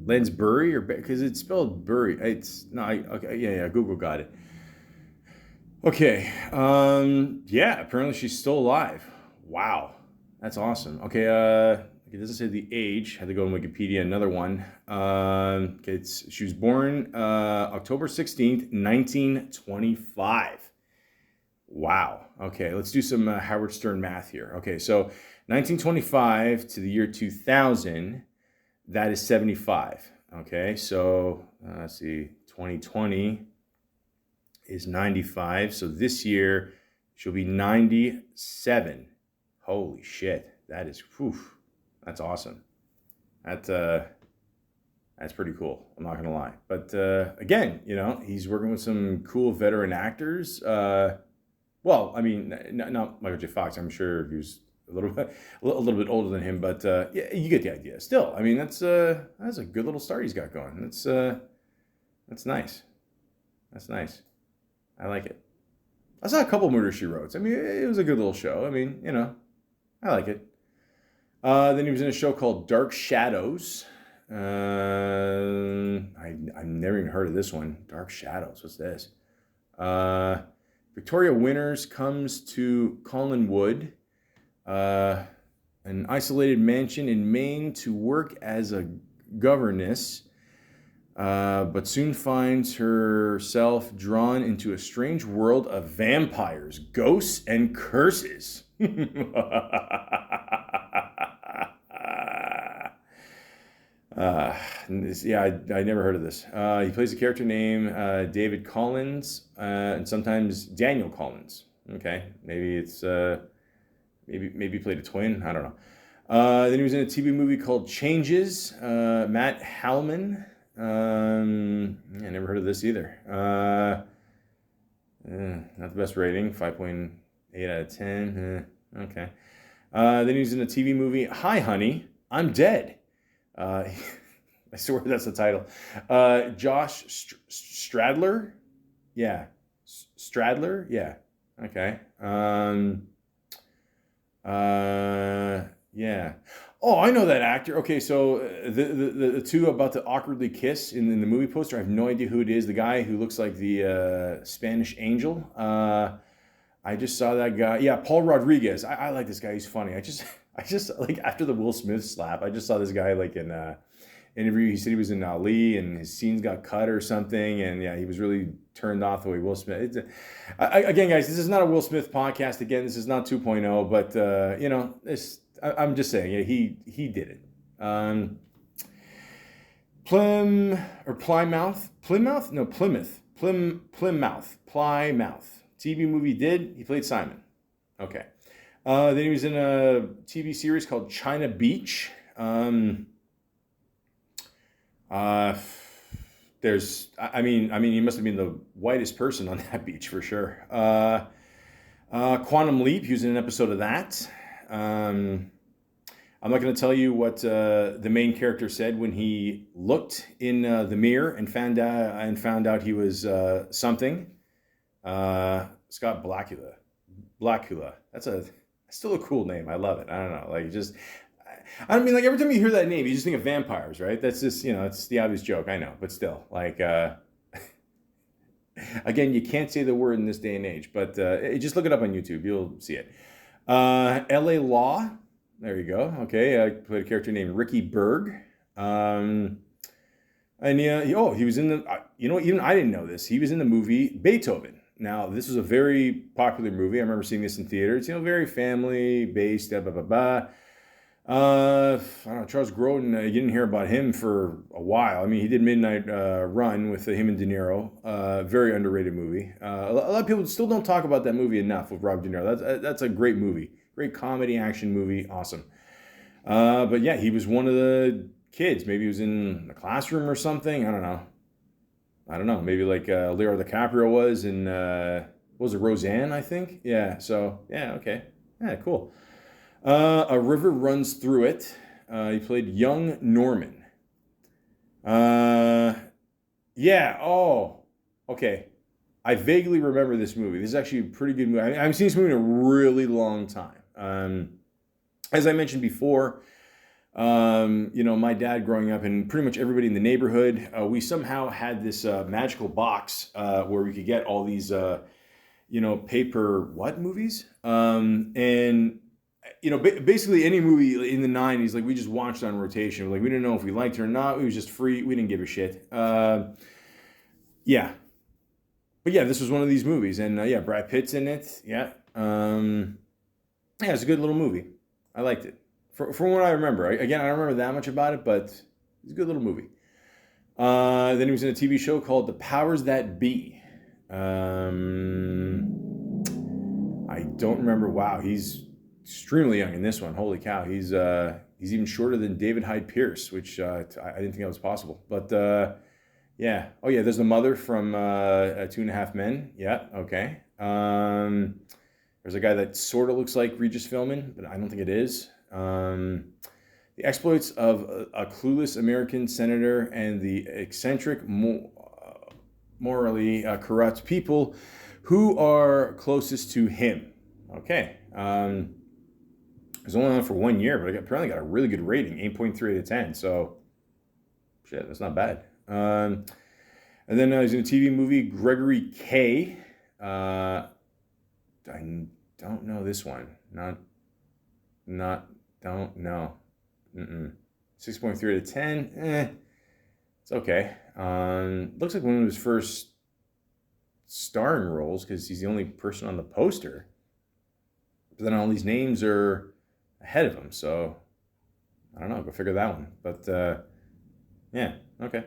Lansbury or because it's spelled Bury. It's no. Okay. Yeah. Google got it. Okay. Yeah. Apparently she's still alive. Wow. That's awesome. Okay. It doesn't say the age. Had to go on Wikipedia. Another one. She was born October 16th, 1925. Wow. Okay, let's do some Howard Stern math here. Okay, so 1925 to the year 2000, that is 75. Okay, so let's see, 2020 is 95. So this year she'll be 97. Holy shit, that is, that's awesome. That's pretty cool. I'm not gonna lie. But again, he's working with some cool veteran actors. Well, I mean, not Michael J. Fox. I'm sure he was a little bit older than him, but yeah, you get the idea. Still, I mean, that's a good little start he's got going. That's nice. That's nice. I like it. I saw a couple Murder, She Wrote. I mean, it was a good little show. I mean, I like it. Then he was in a show called Dark Shadows. I've never even heard of this one. Dark Shadows. What's this? Victoria Winters comes to Collinwood, an isolated mansion in Maine, to work as a governess, but soon finds herself drawn into a strange world of vampires, ghosts, and curses. I never heard of this. He plays a character named David Collins, and sometimes Daniel Collins. Okay, maybe it's maybe he played a twin. I don't know. Then he was in a TV movie called Changes. Matt Hallman. I never heard of this either. Not the best rating. 5.8 out of 10. Okay. Then he was in a TV movie. Hi, Honey, I'm Dead. I swear that's the title. Josh Stradler? Yeah. Stradler? Yeah. Okay. Yeah. Oh, I know that actor. Okay, so the two about to awkwardly kiss in the movie poster, I have no idea who it is. The guy who looks like the Spanish angel. I just saw that guy. Yeah, Paul Rodriguez. I like this guy. He's funny. I just like after the Will Smith slap, I just saw this guy like in interview. He said he was in Ali and his scenes got cut or something, and yeah, he was really turned off the way Will Smith. Again, guys, this is not a Will Smith podcast. Again, this is not 2.0, but you know, I'm just saying, yeah, he did it. Plymouth. TV movie did. He played Simon. Okay. Then he was in a TV series called China Beach. He must have been the whitest person on that beach for sure. Quantum Leap, he was in an episode of that. I'm not going to tell you what the main character said when he looked in the mirror and found out he was something. Scott Blackula. That's still a cool name. I love it. I don't know. Like like every time you hear that name, you just think of vampires, right? That's just, it's the obvious joke. I know, but still, like, again, you can't say the word in this day and age, but just look it up on YouTube. You'll see it. L.A. Law. There you go. Okay. I played a character named Ricky Berg. And he was in the, even I didn't know this. He was in the movie Beethoven. Now, this was a very popular movie. I remember seeing this in theaters. Very family-based, I don't know, Charles Grodin, you didn't hear about him for a while. I mean, he did Midnight Run with him and De Niro. Very underrated movie. A lot of people still don't talk about that movie enough with Rob De Niro. That's a great movie. Great comedy action movie. Awesome. But yeah, he was one of the kids. Maybe he was in the classroom or something. I don't know. Maybe like Leonardo DiCaprio was in, what was it, Roseanne, I think? Yeah, so, yeah, okay. Yeah, cool. A River Runs Through It. He played young Norman. Yeah, oh, okay. I vaguely remember this movie. This is actually a pretty good movie. I haven't seen this movie in a really long time. As I mentioned before, my dad growing up and pretty much everybody in the neighborhood, we somehow had this magical box where we could get all these, paper movies? Basically any movie in the 90s, like we just watched on rotation. Like we didn't know if we liked it or not. It was just free. We didn't give a shit. Yeah. But yeah, this was one of these movies. And Brad Pitt's in it. Yeah. It's a good little movie. I liked it. From what I remember. Again, I don't remember that much about it, but it's a good little movie. Then he was in a TV show called The Powers That Be. I don't remember. Wow, he's extremely young in this one. Holy cow, he's even shorter than David Hyde Pierce, which I didn't think that was possible. But yeah. Oh yeah, there's the mother from 2.5 Men. Yeah, okay. There's a guy that sort of looks like Regis Philbin, but I don't think it is. The exploits of a clueless American senator and the eccentric, morally corrupt people who are closest to him. Okay. It was only on for 1 year, but apparently got a really good rating, 8.3 out of 10. So, shit, that's not bad. And then he's in a TV movie, Gregory K. I don't know this one. Don't know. 6.3 out of 10. It's okay. Looks like one of his first starring roles because he's the only person on the poster. But then all these names are ahead of him, so I don't know. Go figure that one. But yeah, okay.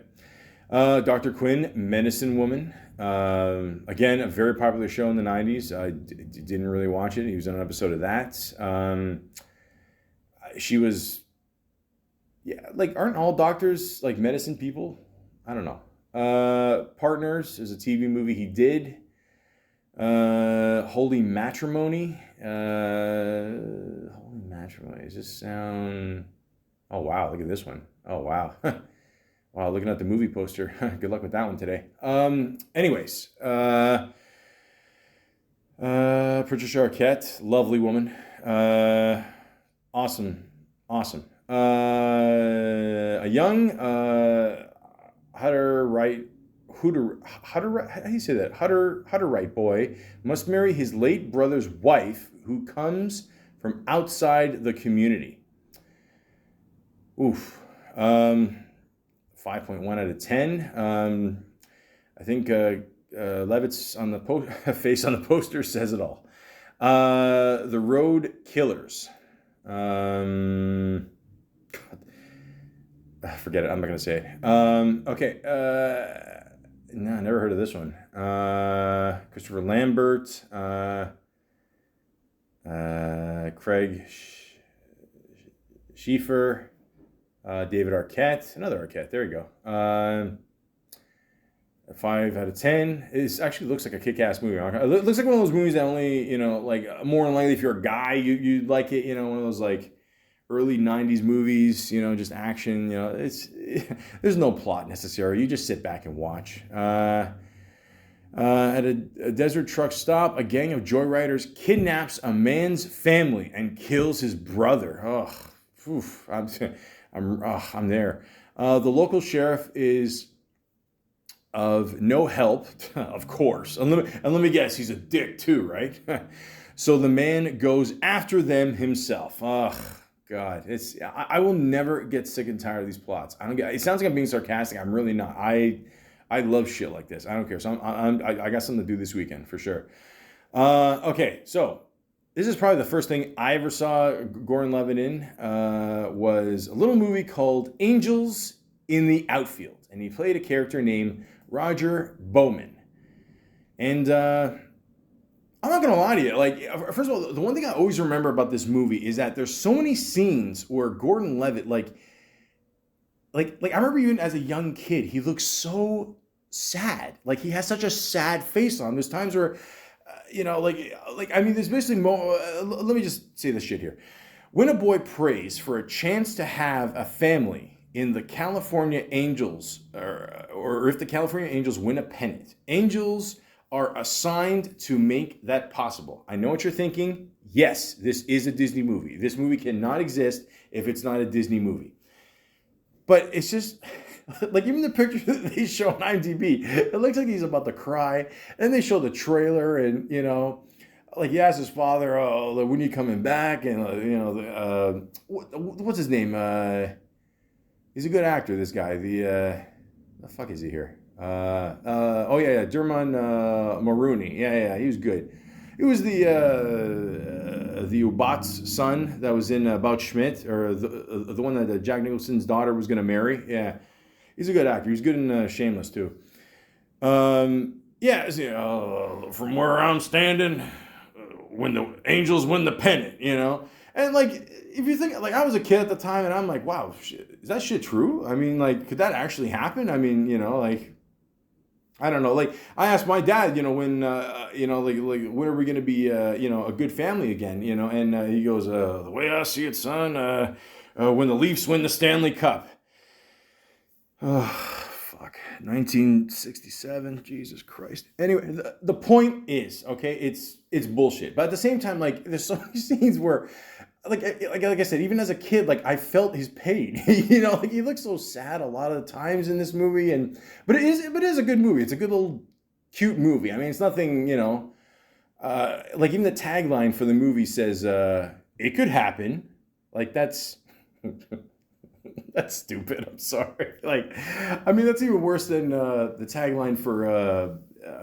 Dr. Quinn, Medicine Woman. Again, a very popular show in the 90s. I didn't really watch it. He was on an episode of that. She was, yeah, like, aren't all doctors like medicine people? I don't know. Partners is a TV movie he did. Holy Matrimony. Holy Matrimony. Does this sound... Oh, wow. Look at this one. Oh, wow. Wow, looking at the movie poster. Good luck with that one today. Anyways. Patricia Arquette. Lovely woman. Awesome. A young Hutterite boy must marry his late brother's wife, who comes from outside the community. Oof. 5.1 out of 10. I think Levitt's on the face on the poster says it all. The Road Killers. God. Forget it. I'm not going to say it. Okay. No, I never heard of this one. Christopher Lambert. Craig Schieffer. David Arquette. Another Arquette. There you go. 5 out of 10. It actually looks like a kick-ass movie. It looks like one of those movies that only, like, more than likely if you're a guy, you'd like it, one of those, like, early 90s movies, just action, there's no plot necessary. You just sit back and watch. At a desert truck stop, a gang of joyriders kidnaps a man's family and kills his brother. Oh, oof, I'm there. The local sheriff is of no help, of course. And let me guess, he's a dick too, right? So the man goes after them himself. Ugh. God, I will never get sick and tired of these plots. It sounds like I'm being sarcastic. I'm really not. I love shit like this. I don't care. So I got something to do this weekend for sure. Okay, so this is probably the first thing I ever saw Gordan-Levitt in. Was a little movie called Angels in the Outfield, and he played a character named Roger Bowman. And I'm not gonna lie to you. Like, first of all, the one thing I always remember about this movie is that there's so many scenes where Gordan-Levitt, like I remember even as a young kid, he looks so sad. Like, he has such a sad face on. There's times where, there's basically let me just say this shit here. When a boy prays for a chance to have a family in the California Angels, or if the California Angels win a pennant, angels are assigned to make that possible. I know what you're thinking. Yes, this is a Disney movie. This movie cannot exist if it's not a Disney movie. But it's just, like, even the picture that they show on IMDb, it looks like he's about to cry. And they show the trailer and, like, he asks his father, oh, when are you coming back? And, what's his name? He's a good actor, this guy. The fuck is he here? Dermot Mulroney. Yeah, he was good. It was the Ubat's son that was in About Schmidt, or the one that Jack Nicholson's daughter was going to marry. Yeah, he's a good actor. He's good in Shameless too. From where I'm standing, when the Angels win the pennant, and like, if you think, like, I was a kid at the time, and I'm like, wow, shit, is that shit true? I mean, like, could that actually happen? I mean, I don't know. Like, I asked my dad, when, when are we going to be, a good family again, and he goes, the way I see it, son, when the Leafs win the Stanley Cup. Oh, fuck. 1967. Jesus Christ. Anyway, the point is, okay, it's bullshit. But at the same time, like, there's so many scenes where like I said, even as a kid, like I felt his pain. You know, like he looks so sad a lot of the times in this movie, but it is a good movie. It's a good little cute movie. I mean, it's nothing, you know, like even the tagline for the movie says, "It could happen." Like that's that's stupid. I'm sorry. Like, I mean, that's even worse than the tagline for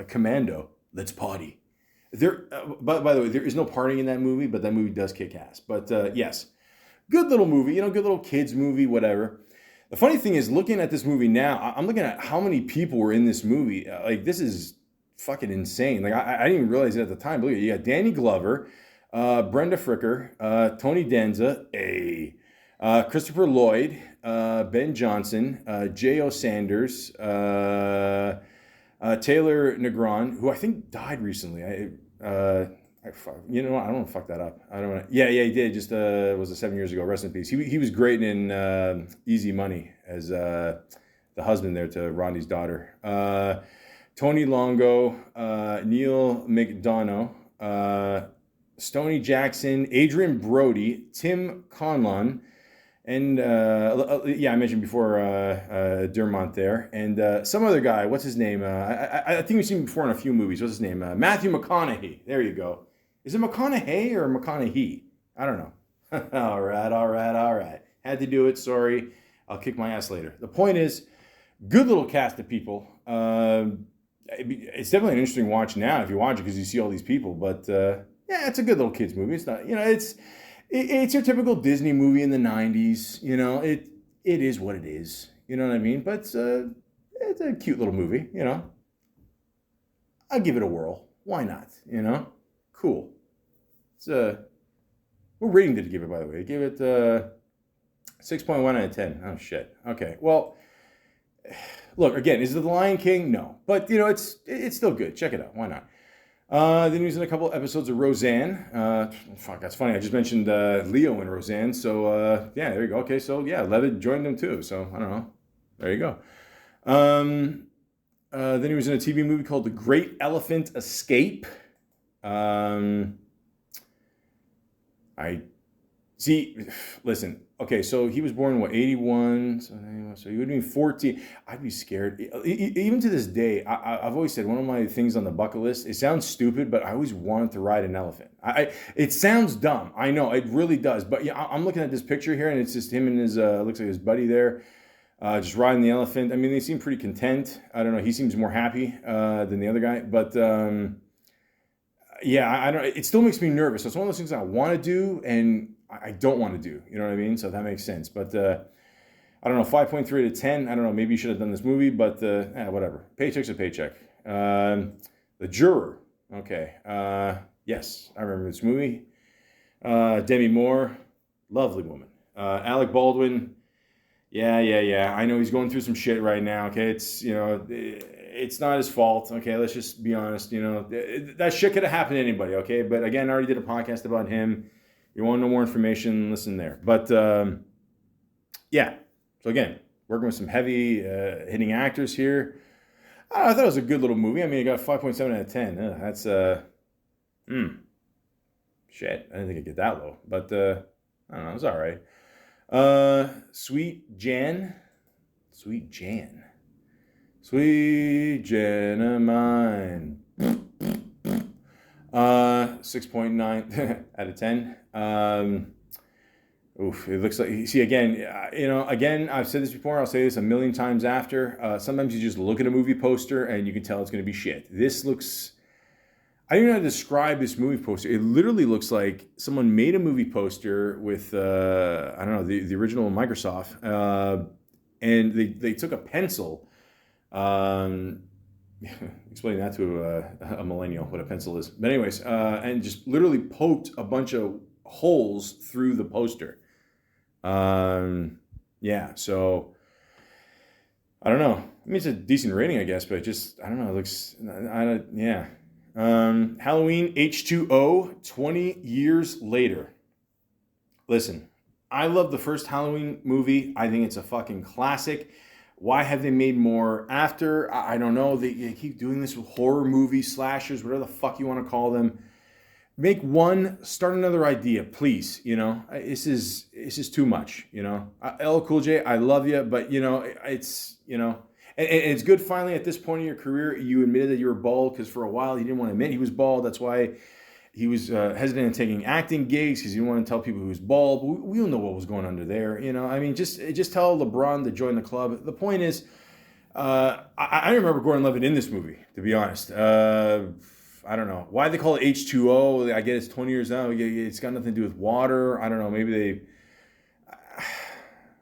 Commando. Let's party. There, by the way, there is no partying in that movie, but that movie does kick ass. But yes, good little movie, you know, good little kids movie, whatever. The funny thing is, looking at this movie now, I'm looking at how many people were in this movie. Like, this is fucking insane. Like, I didn't even realize it at the time. But look, you got Danny Glover, Brenda Fricker, Tony Danza, Christopher Lloyd, Ben Johnson, J.O. Sanders, Taylor Negron, who I think died recently. You know what? I don't want to fuck that up. I don't want to. Yeah, he did. Just was it 7 years ago? Rest in peace. He was great in Easy Money as the husband there to Rondi's daughter. Tony Longo, Neil McDonough, Stoney Jackson, Adrian Brody, Tim Conlon, and I mentioned before Dermont there, and some other guy. What's his name? I think we've seen him before in a few movies. What's his name? Matthew McConaughey. There you go. Is it McConaughey or McConaughey? I don't know. All right. Had to do it. Sorry. I'll kick my ass later. The point is, good little cast of people. It's definitely an interesting watch now if you watch it because you see all these people. But yeah, it's a good little kids movie. It's not, you know, it's your typical Disney movie in the 90s. You know, it is what it is. You know what I mean? But it's a cute little movie, you know. I'll give it a whirl. Why not? You know? Cool. It's what rating did it give it, by the way? It gave it 6.1 out of 10. Oh, shit. Okay. Well, look, again, is it The Lion King? No. But, you know, it's still good. Check it out. Why not? Then he was in a couple episodes of Roseanne. Fuck, that's funny. I just mentioned Leo in Roseanne. So, yeah, there you go. Okay, so, yeah, Levitt joined them too. So, I don't know. There you go. Then he was in a TV movie called The Great Elephant Escape. Listen, okay, so he was born, 81? So he would be 14. I'd be scared. Even to this day, I've always said one of my things on the bucket list, it sounds stupid, but I always wanted to ride an elephant. It sounds dumb. I know, it really does. But yeah, I'm looking at this picture here, and it's just him and his, looks like his buddy there, just riding the elephant. I mean, they seem pretty content. I don't know, he seems more happy than the other guy. But yeah, I don't. It still makes me nervous. So it's one of those things I want to do and I don't want to do. You know what I mean? So that makes sense. But I don't know. 5.3 out of 10. I don't know. Maybe you should have done this movie, but whatever. Paycheck's a paycheck. The Juror. Okay. Yes, I remember this movie. Demi Moore, lovely woman. Alec Baldwin. Yeah. I know he's going through some shit right now. Okay, it's, you know, it's not his fault. Okay, let's just be honest. You know, that shit could have happened to anybody. Okay, but again, I already did a podcast about him. You want to know more information? Listen there. But yeah. So again, working with some heavy hitting actors here. I thought it was a good little movie. I mean, it got 5.7 out of 10. That's shit. I didn't think I'd get that low, but I don't know. It was all right. Sweet Jan of mine. 6.9 out of 10. It looks like, see, again, I've said this before, I'll say this a million times after. Sometimes you just look at a movie poster and you can tell it's going to be shit. This looks, I don't even know how to describe this movie poster. It literally looks like someone made a movie poster with, I don't know, the original Microsoft, and they took a pencil, explain that to a millennial, what a pencil is. But anyways, and just literally poked a bunch of holes through the poster. Yeah, so I don't know. I mean, it's a decent rating, I guess, but just, I don't know, it looks, yeah. Halloween H2O, 20 years later. Listen, I love the first Halloween movie. I think it's a fucking classic. Why have they made more after? I don't know. They keep doing this with horror movies, slashers, whatever the fuck you want to call them. make one, start another idea, please. You know, this is too much. You know, LL Cool J, I love you, but you know, it's, you know, and it's good finally at this point in your career you admitted that you were bald, because for a while he didn't want to admit he was bald. That's why he was hesitant in taking acting gigs, because he didn't want to tell people he was bald. But we all know what was going under there. You know, I mean, just tell LeBron to join the club. The point is, I remember Gordan-Levitt in this movie, to be honest. I don't know why they call it H2O. I guess it's 20 years now. It's got nothing to do with water. I don't know. Maybe they.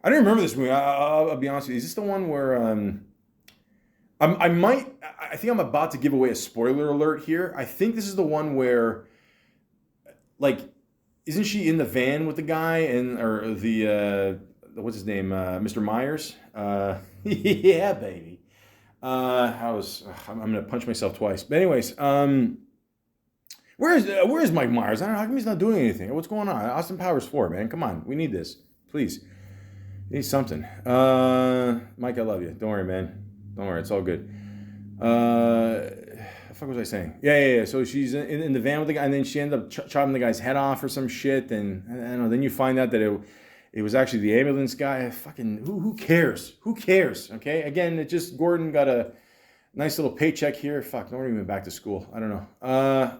I don't remember this movie. I'll be honest with you. Is this the one where I think I'm about to give away a spoiler alert here. I think this is the one where, like, isn't she in the van with the guy or the what's his name, Mr. Myers? Yeah, baby. I'm gonna punch myself twice. But anyways, where's Mike Myers? I don't know. How come he's not doing anything? What's going on? Austin Powers 4, man. Come on, we need this, please. We need something. Mike, I love you. Don't worry, man. Don't worry, it's all good. The fuck was I saying? Yeah. So she's in the van with the guy, and then she ended up chopping the guy's head off or some shit. And I don't know. Then you find out that it was actually the ambulance guy. Fucking who cares? Who cares? Okay. Again, it just Gordon got a nice little paycheck here. Fuck, don't even back to school. I don't know.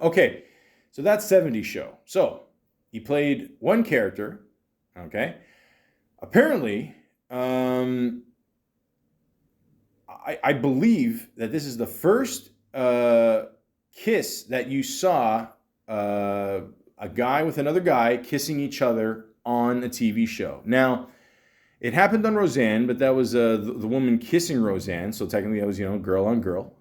Okay. So that's 70s show. So he played one character. Okay. Apparently, I believe that this is the first kiss that you saw a guy with another guy kissing each other on a TV show. Now, it happened on Roseanne, but that was the woman kissing Roseanne, so technically that was, you know, girl on girl.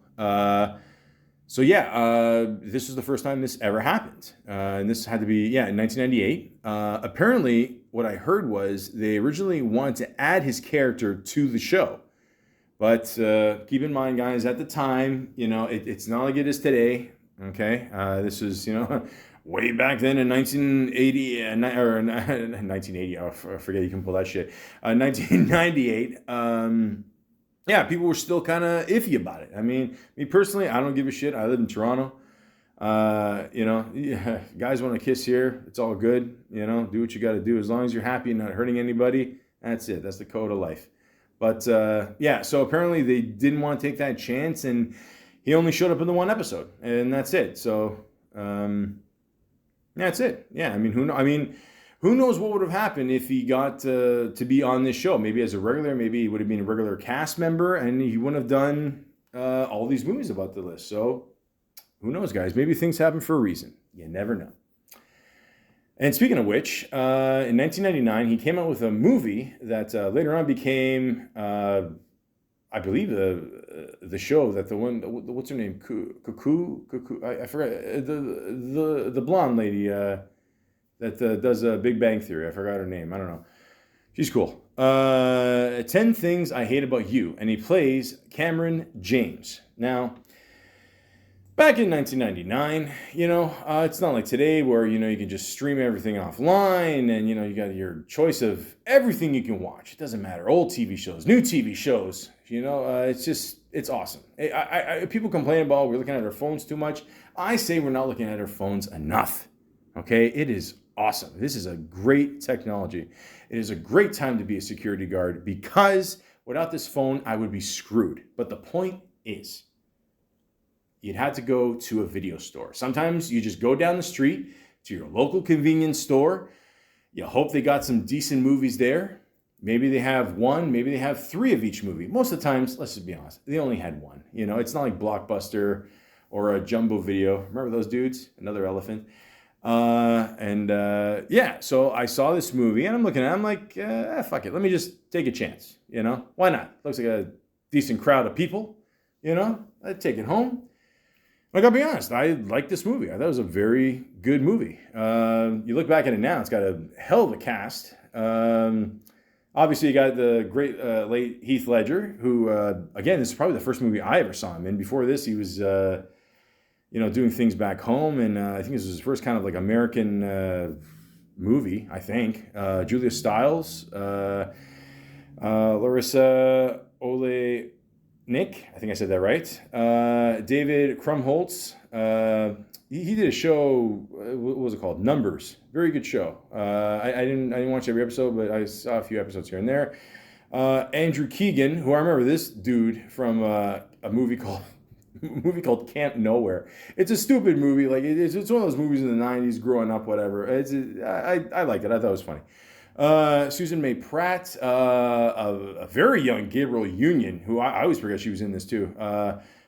This was the first time this ever happened. And this had to be, in 1998. Apparently, what I heard was they originally wanted to add his character to the show. But keep in mind, guys, at the time, you know, it's not like it is today, okay? This was, you know, way back then in 1980, or 1980, I forget you can pull that shit. 1998, people were still kind of iffy about it. I mean, me personally, I don't give a shit. I live in Toronto. Guys want to kiss here, it's all good. You know, do what you got to do. As long as you're happy and not hurting anybody, that's it. That's the code of life. But, so apparently they didn't want to take that chance, and he only showed up in the one episode, and that's it. So, that's it. Yeah, I mean, who knows what would have happened if he got to be on this show? Maybe as a regular, maybe he would have been a regular cast member, and he wouldn't have done all these movies about the list. So, who knows, guys? Maybe things happen for a reason. You never know. And speaking of which, in 1999, he came out with a movie that later on became, I believe, the show that the one, what's her name? Cuckoo? I forgot. The blonde lady that does Big Bang Theory. I forgot her name. I don't know. She's cool. 10 Things I Hate About You. And he plays Cameron James. Now, back in 1999, you know, it's not like today where, you know, you can just stream everything offline and, you know, you got your choice of everything you can watch. It doesn't matter. Old TV shows, new TV shows, you know, it's awesome. People complain about we're looking at our phones too much. I say we're not looking at our phones enough. Okay. It is awesome. This is a great technology. It is a great time to be a security guard, because without this phone, I would be screwed. But the point is, you'd have to go to a video store. Sometimes you just go down the street to your local convenience store. You hope they got some decent movies there. Maybe they have one, maybe they have 3 of each movie. Most of the times, let's just be honest, they only had one. You know, it's not like Blockbuster or a Jumbo Video. Remember those dudes? Another elephant. So I saw this movie and I'm looking at it, I'm like, fuck it. Let me just take a chance. You know, why not? Looks like a decent crowd of people. You know, I'd take it home. I gotta be honest, I like this movie. I thought it was a very good movie. You look back at it now, it's got a hell of a cast. Obviously, you got the great late Heath Ledger, who, again, this is probably the first movie I ever saw him in. Before this, he was, doing things back home, and I think this was his first kind of like American movie, I think. Julia Stiles, Larissa Nick, I think I said that right. David Krumholtz. He did a show. What was it called? Numbers. Very good show. I didn't watch every episode, but I saw a few episodes here and there. Andrew Keegan, who I remember this dude from a movie called Camp Nowhere. It's a stupid movie. Like it's one of those movies in the '90s, growing up, whatever. I liked it. I thought it was funny. Susan May Pratt, a very young Gabriel Union, who I always forget she was in this too.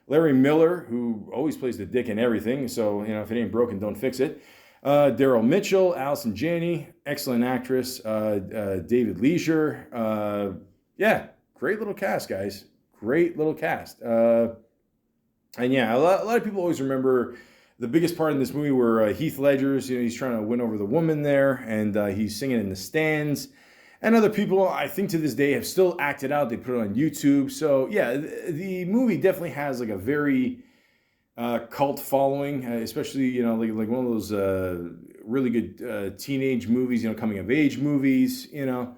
Larry Miller, who always plays the dick in everything, so if it ain't broken, don't fix it. Daryl Mitchell, Allison Janney, excellent actress. David Leisure, yeah, great little cast, guys. Great little cast. And yeah, a lot of people always remember the biggest part in this movie where Heath Ledger's, he's trying to win over the woman there, and he's singing in the stands. And other people, I think to this day, have still acted out. They put it on YouTube. So yeah, the movie definitely has like a very cult following, especially like one of those really good teenage movies, coming of age movies. Yeah,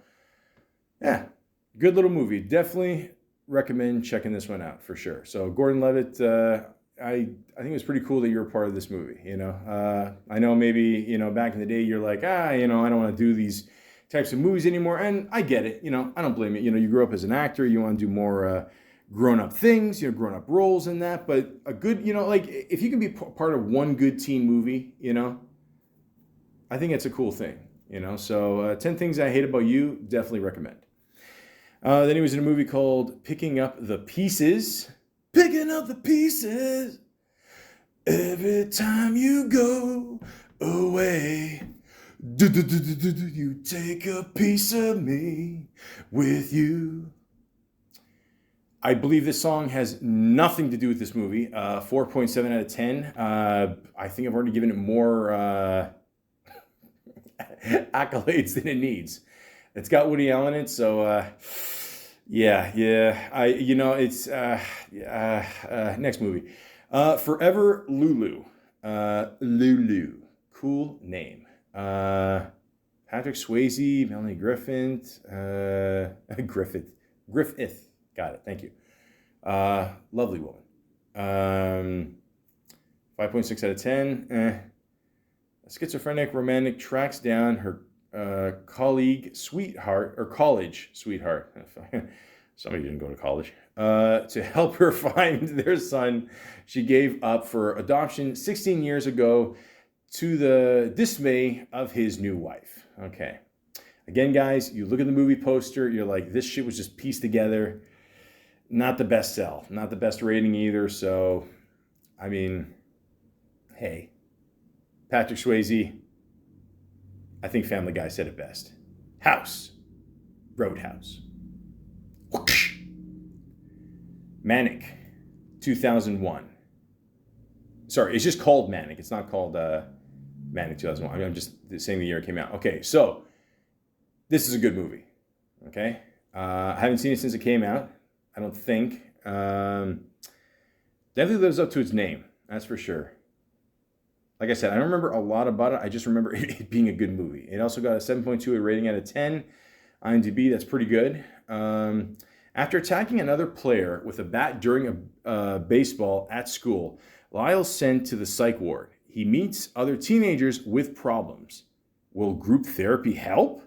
good little movie. Definitely recommend checking this one out for sure. So Gordan-Levitt, I think it was pretty cool that you're a part of this movie. I know maybe back in the day you're like I don't want to do these types of movies anymore, and I get it. I don't blame it. You grew up as an actor, you want to do more grown-up things, grown-up roles in that. But a good, like if you can be part of one good teen movie, I think it's a cool thing. So 10 Things I Hate About You, definitely recommend. Then he was in a movie called Picking Up the Pieces. Picking up the pieces every time you go away. You take a piece of me with you. I believe this song has nothing to do with this movie. 4.7 out of 10. I think I've already given it more accolades than it needs. It's got Woody Allen in it, so yeah. It's next movie. Forever Lulu. Lulu. Cool name. Patrick Swayze, Melanie Griffith. Griffith. Got it. Thank you. Lovely woman. 5.6 out of 10. A schizophrenic romantic tracks down her college sweetheart. Somebody didn't go to college. To help her find their son she gave up for adoption 16 years ago, to the dismay of his new wife. Okay. Again, guys, you look at the movie poster, you're like, this shit was just pieced together. Not the best sell. Not the best rating either. So, I mean, hey, Patrick Swayze, I think Family Guy said it best. House. Roadhouse. Whoosh. Manic. 2001. Sorry, it's just called Manic. It's not called Manic 2001. I'm just saying the year it came out. Okay, so this is a good movie. Okay, I haven't seen it since it came out. I don't think. Definitely lives up to its name. That's for sure. Like I said, I don't remember a lot about it. I just remember it being a good movie. It also got a 7.2 rating out of 10. IMDb, that's pretty good. After attacking another player with a bat during a baseball at school, Lyle's sent to the psych ward. He meets other teenagers with problems. Will group therapy help?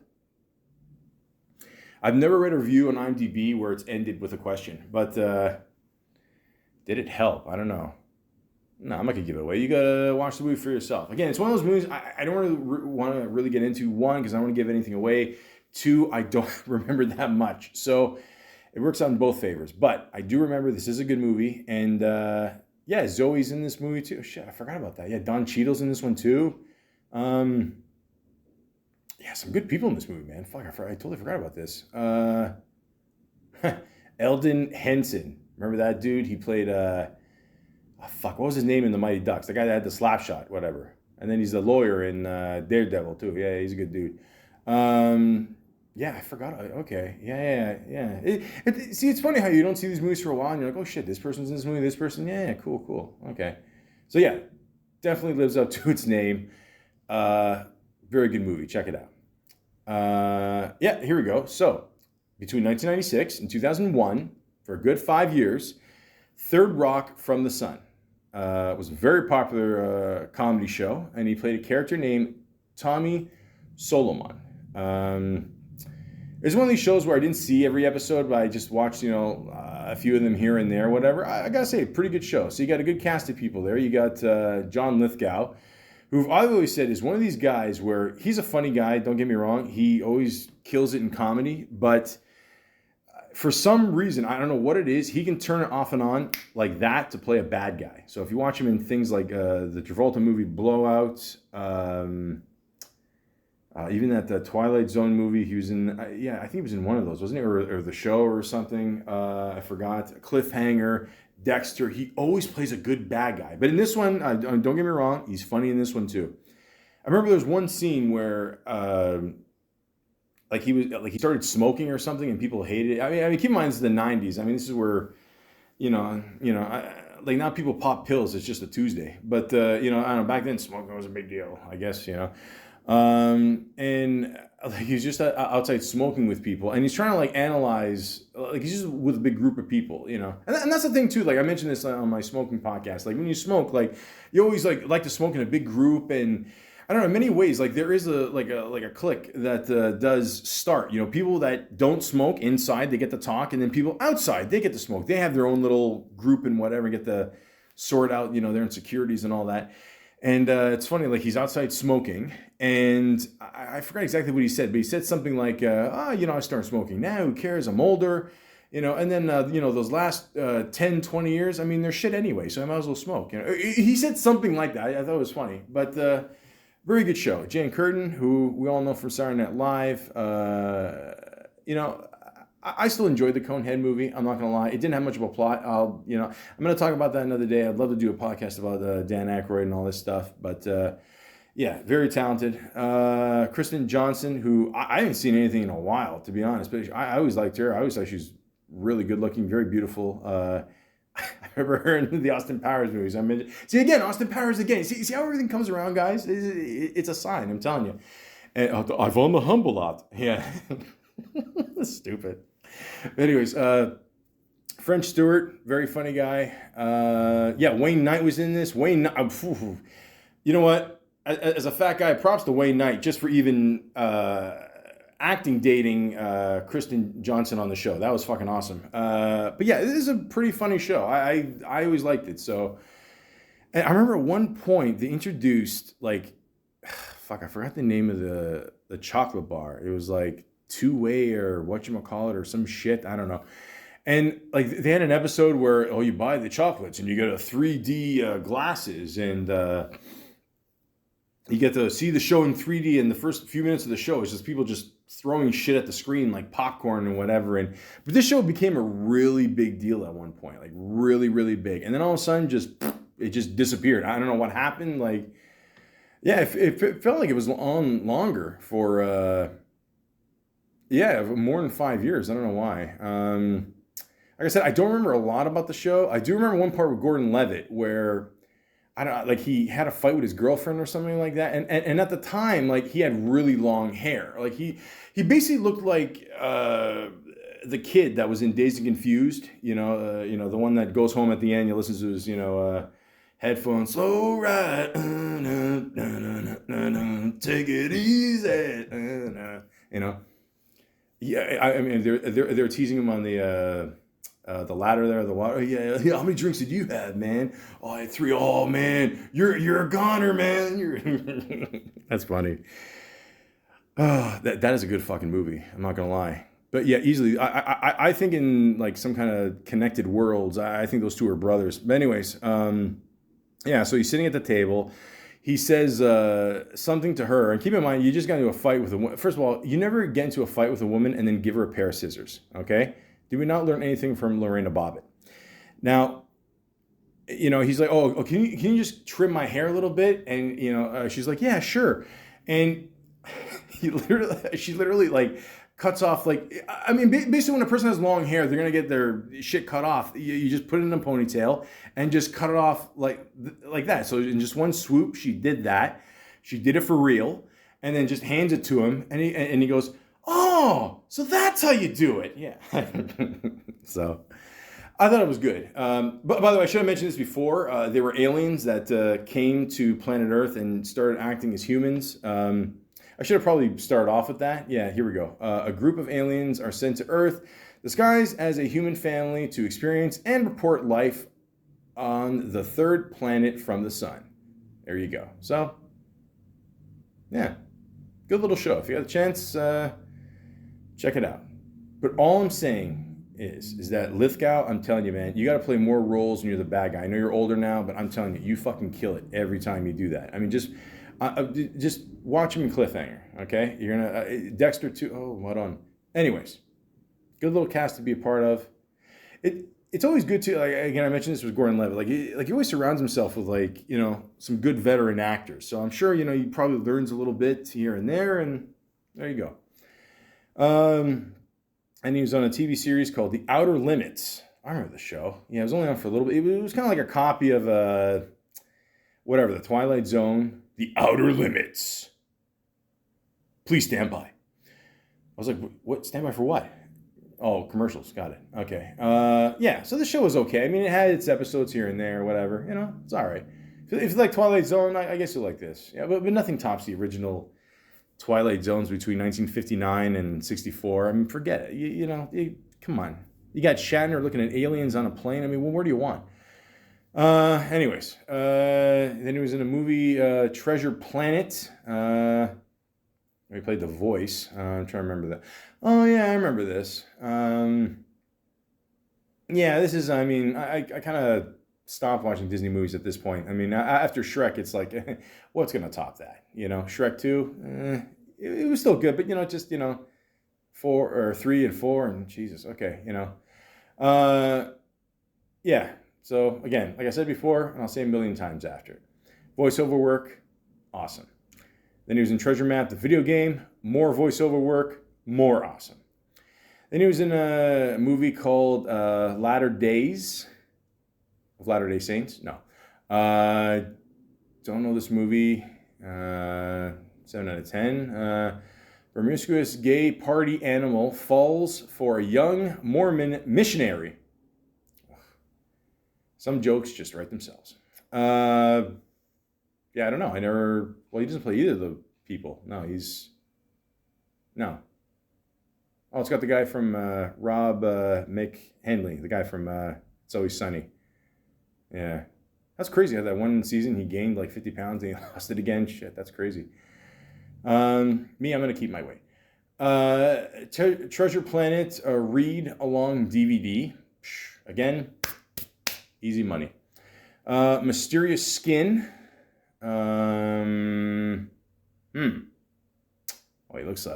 I've never read a review on IMDb where it's ended with a question, but did it help? I don't know. No, I'm not going to give it away. You got to watch the movie for yourself. Again, it's one of those movies I don't really want to really get into. One, because I don't want to give anything away. Two, I don't remember that much. So it works out in both favors. But I do remember this is a good movie. And yeah, Zoe's in this movie too. Shit, I forgot about that. Yeah, Don Cheadle's in this one too. Yeah, some good people in this movie, man. Fuck, I totally forgot about this. Eldon Henson. Remember that dude? He played, what was his name in The Mighty Ducks? The guy that had the slap shot, whatever. And then he's the lawyer in Daredevil too. Yeah, he's a good dude. Yeah, I forgot. Okay. Yeah. See, it's funny how you don't see these movies for a while and you're like, oh shit, this person's in this movie, this person. Yeah, cool. Okay. So yeah, definitely lives up to its name. Very good movie. Check it out. Yeah, here we go. So between 1996 and 2001, for a good 5 years. Third Rock from the Sun. It was a very popular comedy show, and he played a character named Tommy Solomon. It's one of these shows where I didn't see every episode, but I just watched, a few of them here and there, whatever. I gotta say, pretty good show. So you got a good cast of people there. You got John Lithgow, who I've always said is one of these guys where he's a funny guy, don't get me wrong. He always kills it in comedy, but for some reason, I don't know what it is, he can turn it off and on like that to play a bad guy. So if you watch him in things like the Travolta movie Blowout, even that Twilight Zone movie, he was in, I think he was in one of those, wasn't he? Or The Show or something, I forgot. Cliffhanger, Dexter, he always plays a good bad guy. But in this one, don't get me wrong, he's funny in this one too. I remember there was one scene where he started smoking or something and people hated it. I mean, keep in mind, this is the 90s. I mean, this is where, now people pop pills. It's just a Tuesday. But, I don't know, back then smoking was a big deal, I guess, and he's just outside smoking with people, and he's trying to analyze, he's just with a big group of people, and that's the thing too. I mentioned this on my smoking podcast. When you smoke, you always like to smoke in a big group, and I don't know, in many ways, there is a clique that does start. People that don't smoke inside, they get to talk, and then people outside, they get to smoke. They have their own little group and whatever, get to sort out, their insecurities and all that. And it's funny, he's outside smoking, and I forgot exactly what he said, but he said something like, I started smoking now, who cares, I'm older, and then, those last 10, 20 years, I mean, they're shit anyway, so I might as well smoke. He said something like that. I thought it was funny, but very good show. Jane Curtin, who we all know from Saturday Night Live, I still enjoyed the Conehead movie. I'm not going to lie. It didn't have much of a plot. I'm going to talk about that another day. I'd love to do a podcast about Dan Aykroyd and all this stuff. But, very talented. Kristen Johnson, who I haven't seen anything in a while, to be honest. But I always liked her. I always thought she was really good looking, very beautiful. I remember her in the Austin Powers movies. See, again, Austin Powers again. See how everything comes around, guys? It's a sign, I'm telling you. And I've on the humble lot. Yeah. Stupid. Anyways, French Stewart, very funny guy. Wayne Knight was in this. Wayne Knight, you know what? As a fat guy, props to Wayne Knight just for even dating Kristen Johnson on the show. That was fucking awesome. But yeah, this is a pretty funny show. I always liked it. So, and I remember at one point they introduced I forgot the name of the chocolate bar. It was two-way or whatchamacallit or some shit. I don't know. And they had an episode where, you buy the chocolates and you get a 3D glasses and you get to see the show in 3D, and the first few minutes of the show is just people just throwing shit at the screen like popcorn and whatever. But this show became a really big deal at one point, really, really big. And then all of a sudden it just disappeared. I don't know what happened. It felt like it was on longer for... more than 5 years. I don't know why. Like I said, I don't remember a lot about the show. I do remember one part with Gordan-Levitt where, I don't know, he had a fight with his girlfriend or something like that. And at the time, he had really long hair. He basically looked like the kid that was in Dazed and Confused. The one that goes home at the end, you listen to his, headphones. Slow ride, take it easy, Yeah, I mean, they're teasing him on the ladder there, the water. Yeah, how many drinks did you have, man? Oh, I had 3. Oh, man, you're a goner, man. That's funny. That is a good fucking movie. I'm not gonna lie. But yeah, easily. I think in some kind of connected worlds, I think those two are brothers. But anyways, so he's sitting at the table. He says something to her, and keep in mind, you just got into a fight with a woman. First of all, you never get into a fight with a woman and then give her a pair of scissors, okay? Did we not learn anything from Lorena Bobbitt? Now, he's like, can you just trim my hair a little bit? And, she's like, yeah, sure. And she literally cuts off, basically when a person has long hair, they're going to get their shit cut off. You just put it in a ponytail and just cut it off like that. So in just one swoop, she did that. She did it for real, and then just hands it to him, and he goes, oh, so that's how you do it. Yeah. So, I thought it was good. But by the way, I should have mentioned this before. There were aliens that came to planet Earth and started acting as humans. I should have probably started off with that. Yeah, here we go. A group of aliens are sent to Earth, disguised as a human family, to experience and report life on the third planet from the sun. There you go. So, yeah, good little show. If you got a chance, check it out. But all I'm saying is that Lithgow, I'm telling you, man, you got to play more roles when you're the bad guy. I know you're older now, but I'm telling you, you fucking kill it every time you do that. I mean, just watch him in Cliffhanger, okay? You're gonna Dexter too. Oh, hold on. Anyways, good little cast to be a part of. It's always good to, like, again, I mentioned this with Gordan-Levitt. He always surrounds himself with, like, you know, some good veteran actors. So I'm sure, you know, he probably learns a little bit here and there, and there you go. And he was on a TV series called The Outer Limits. I remember the show. Yeah, it was only on for a little bit. It was kind of like a copy of, The Twilight Zone, The Outer Limits. Please stand by. I was like, what? Stand by for what? Oh, commercials. Got it. Okay. Yeah, so the show was okay. I mean, it had its episodes here and there, whatever. You know, it's all right. If you like Twilight Zone, I guess you'll like this. Yeah, but nothing tops the original Twilight Zones between 1959 and 64. I mean, forget it. You know, come on. You got Shatner looking at aliens on a plane. I mean, what more do you want? Anyways, then he was in a movie, Treasure Planet. He played the voice. I'm trying to remember that. Oh, yeah, I remember this. Yeah, this is, I mean, I kind of stopped watching Disney movies at this point. I mean, after Shrek, it's like, what's going to top that? You know, Shrek 2, it was still good, but, you know, just, you know, 3 and 4, and Jesus, okay, you know. Yeah, so, again, like I said before, and I'll say a million times after, voiceover work, awesome. Then he was in Treasure Map, the video game, more voiceover work, more awesome. Then he was in a movie called Latter-day Saints. No. Don't know this movie. 7 out of 10. Promiscuous gay party animal falls for a young Mormon missionary. Some jokes just write themselves. Yeah, I don't know. He doesn't play either of the people. No. Oh, it's got the guy from Rob McHenley, the guy from It's Always Sunny. Yeah. That's crazy how that one season he gained like 50 pounds and he lost it again. Shit, that's crazy. Me, I'm going to keep my weight. Treasure Planet, read along DVD. Again, easy money. Mysterious Skin. Oh, he looks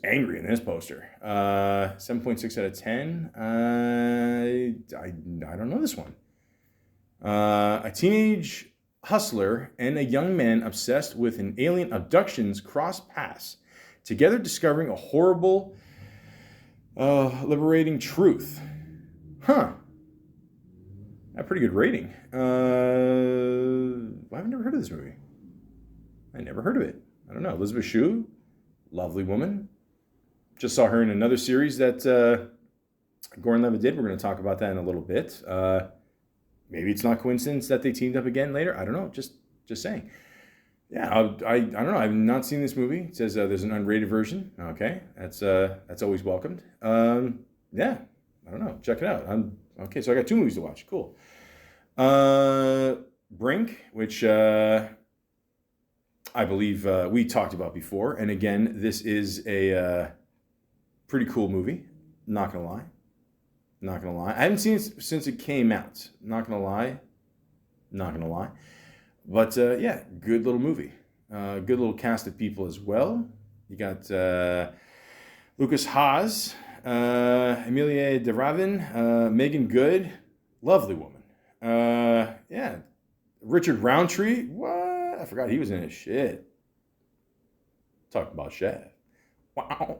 angry in this poster. 7.6 out of 10. I don't know this one. A teenage hustler and a young man obsessed with an alien abductions cross paths, together discovering a horrible, liberating truth. Huh. A pretty good rating. I've never heard of this movie. I never heard of it. I don't know. Elizabeth Shue, lovely woman. Just saw her in another series that Gordan-Levitt did. We're going to talk about that in a little bit. Maybe it's not coincidence that they teamed up again later. I don't know. Just saying. Yeah, I don't know. I've not seen this movie. It says there's an unrated version. Okay, that's always welcomed. Yeah, I don't know. Check it out. Okay, so I got 2 movies to watch. Cool. Brink, which I believe we talked about before. And again, this is a pretty cool movie. Not going to lie. I haven't seen it since it came out. Not going to lie. But yeah, good little movie. Good little cast of people as well. You got Lucas Haas, Emilia de Ravin, Megan Good, lovely woman. Yeah, Richard Roundtree. What? I forgot he was in it. Shit. Talking about Chef. Wow.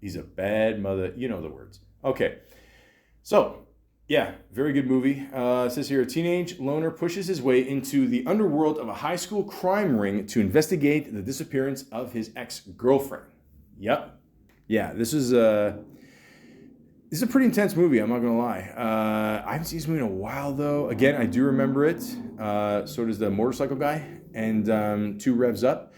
He's a bad mother. You know the words. Okay. So, yeah, very good movie. It says here, a teenage loner pushes his way into the underworld of a high school crime ring to investigate the disappearance of his ex-girlfriend. Yep. Yeah, this is a pretty intense movie. I'm not gonna lie. I haven't seen this movie in a while though. Again, I do remember it. So does the motorcycle guy and 2 Revs Up.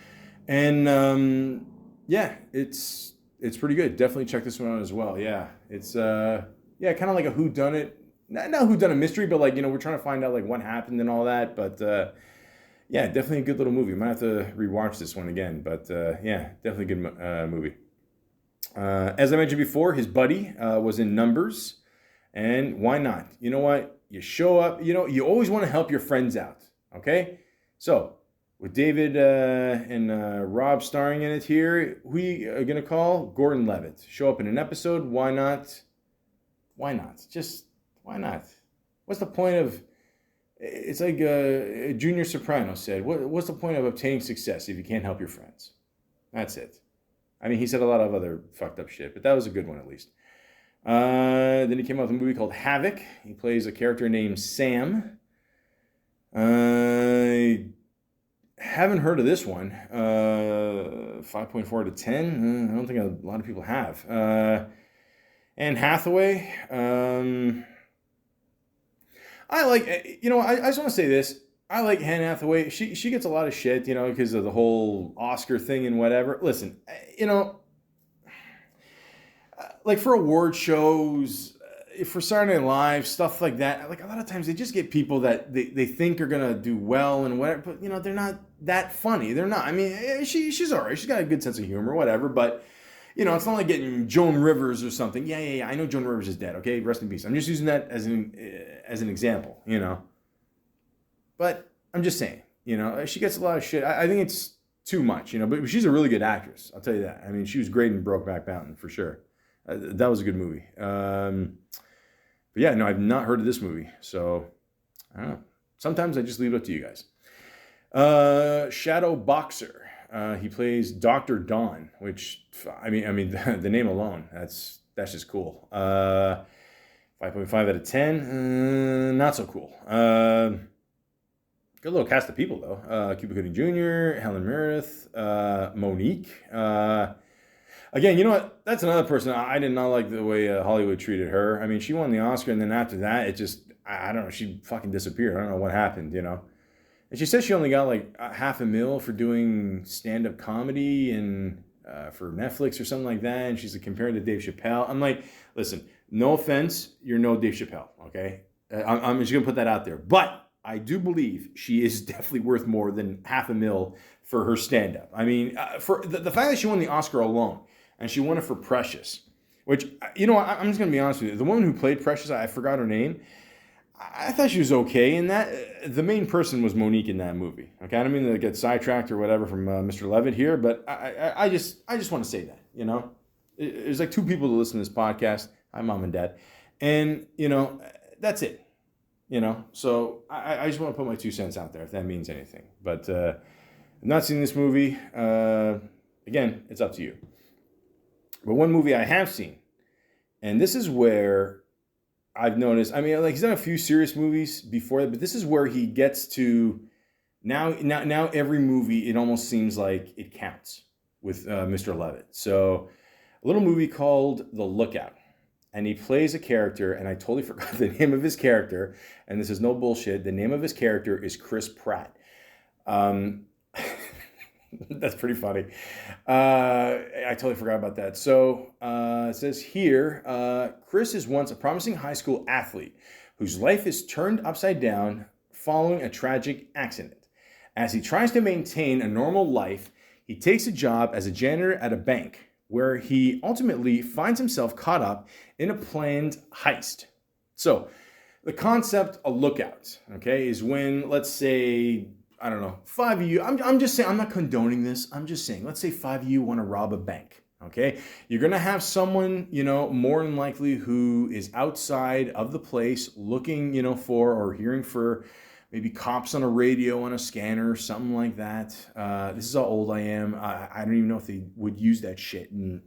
And yeah, it's pretty good. Definitely check this one out as well. Yeah, it's kind of like a whodunit. Not whodunit mystery, but like, we're trying to find out like what happened and all that. But yeah, definitely a good little movie. Might have to rewatch this one again. But yeah, definitely a good movie. As I mentioned before, his buddy was in Numbers, and why not? You know what? You show up. You always want to help your friends out. Okay, so with David and Rob starring in it here, we are gonna call Gordan-Levitt. Show up in an episode. Why not? Why not? Just why not? What's the point of? It's like Junior Soprano said. What's the point of obtaining success if you can't help your friends? That's it. I mean, he said a lot of other fucked up shit, but that was a good one at least. Then he came out with a movie called Havoc. He plays a character named Sam. I haven't heard of this one. 5.4 out of 10. I don't think a lot of people have. Anne Hathaway. I like, I just want to say this. I like Anne Hathaway. She gets a lot of shit, because of the whole Oscar thing and whatever. Listen, like for award shows, for Saturday Night Live, stuff like that, like a lot of times they just get people that they think are going to do well and whatever, but, they're not that funny. They're not. I mean, she's all right. She's got a good sense of humor, whatever, but, it's not like getting Joan Rivers or something. Yeah. I know Joan Rivers is dead, okay? Rest in peace. I'm just using that as an example, But I'm just saying, she gets a lot of shit. I think it's too much, but she's a really good actress. I'll tell you that. I mean, she was great in Brokeback Mountain for sure. That was a good movie. But yeah, no, I've not heard of this movie. So I don't know. Sometimes I just leave it up to you guys. Shadow Boxer. He plays Dr. Dawn, which, I mean, the name alone, that's just cool. 5.5 out of 10. Not so cool. Good little cast of people, though. Cuba Gooding Jr., Helen Meredith, Monique. Again, you know what? That's another person. I did not like the way Hollywood treated her. I mean, she won the Oscar, and then after that, it just, I don't know, she fucking disappeared. I don't know what happened, And she said she only got like $500,000 for doing stand-up comedy and for Netflix or something like that. And she's like, compared to Dave Chappelle. I'm like, listen, no offense, you're no Dave Chappelle, okay? I'm just going to put that out there. But I do believe she is definitely worth more than $500,000 for her stand-up. I mean, for the fact that she won the Oscar alone, and she won it for Precious, which, I'm just going to be honest with you. The woman who played Precious, I forgot her name. I thought she was okay in that. The main person was Monique in that movie. Okay, I don't mean to get sidetracked or whatever from Mr. Levitt here, but I just want to say that, There's like 2 people that listen to this podcast. Hi, Mom and Dad. And, that's it. So I just want to put my 2 cents out there, if that means anything. But I've not seen this movie. Again, it's up to you. But one movie I have seen, and this is where I've noticed, I mean, like he's done a few serious movies before that, but this is where he gets to, now every movie, it almost seems like it counts with Mr. Levitt. So a little movie called The Lookout. And he plays a character, and I totally forgot the name of his character, and this is no bullshit. The name of his character is Chris Pratt. That's pretty funny. I totally forgot about that. So it says here, Chris is once a promising high school athlete whose life is turned upside down following a tragic accident. As he tries to maintain a normal life, he takes a job as a janitor at a bank, where he ultimately finds himself caught up in a planned heist. So the concept, a lookout, okay, is when, let's say, I don't know, 5 of you, I'm just saying, I'm not condoning this, I'm just saying, let's say 5 of you want to rob a bank, okay? You're going to have someone, more than likely who is outside of the place looking, for or hearing for maybe cops on a radio, on a scanner, something like that. This is how old I am. I don't even know if they would use that shit in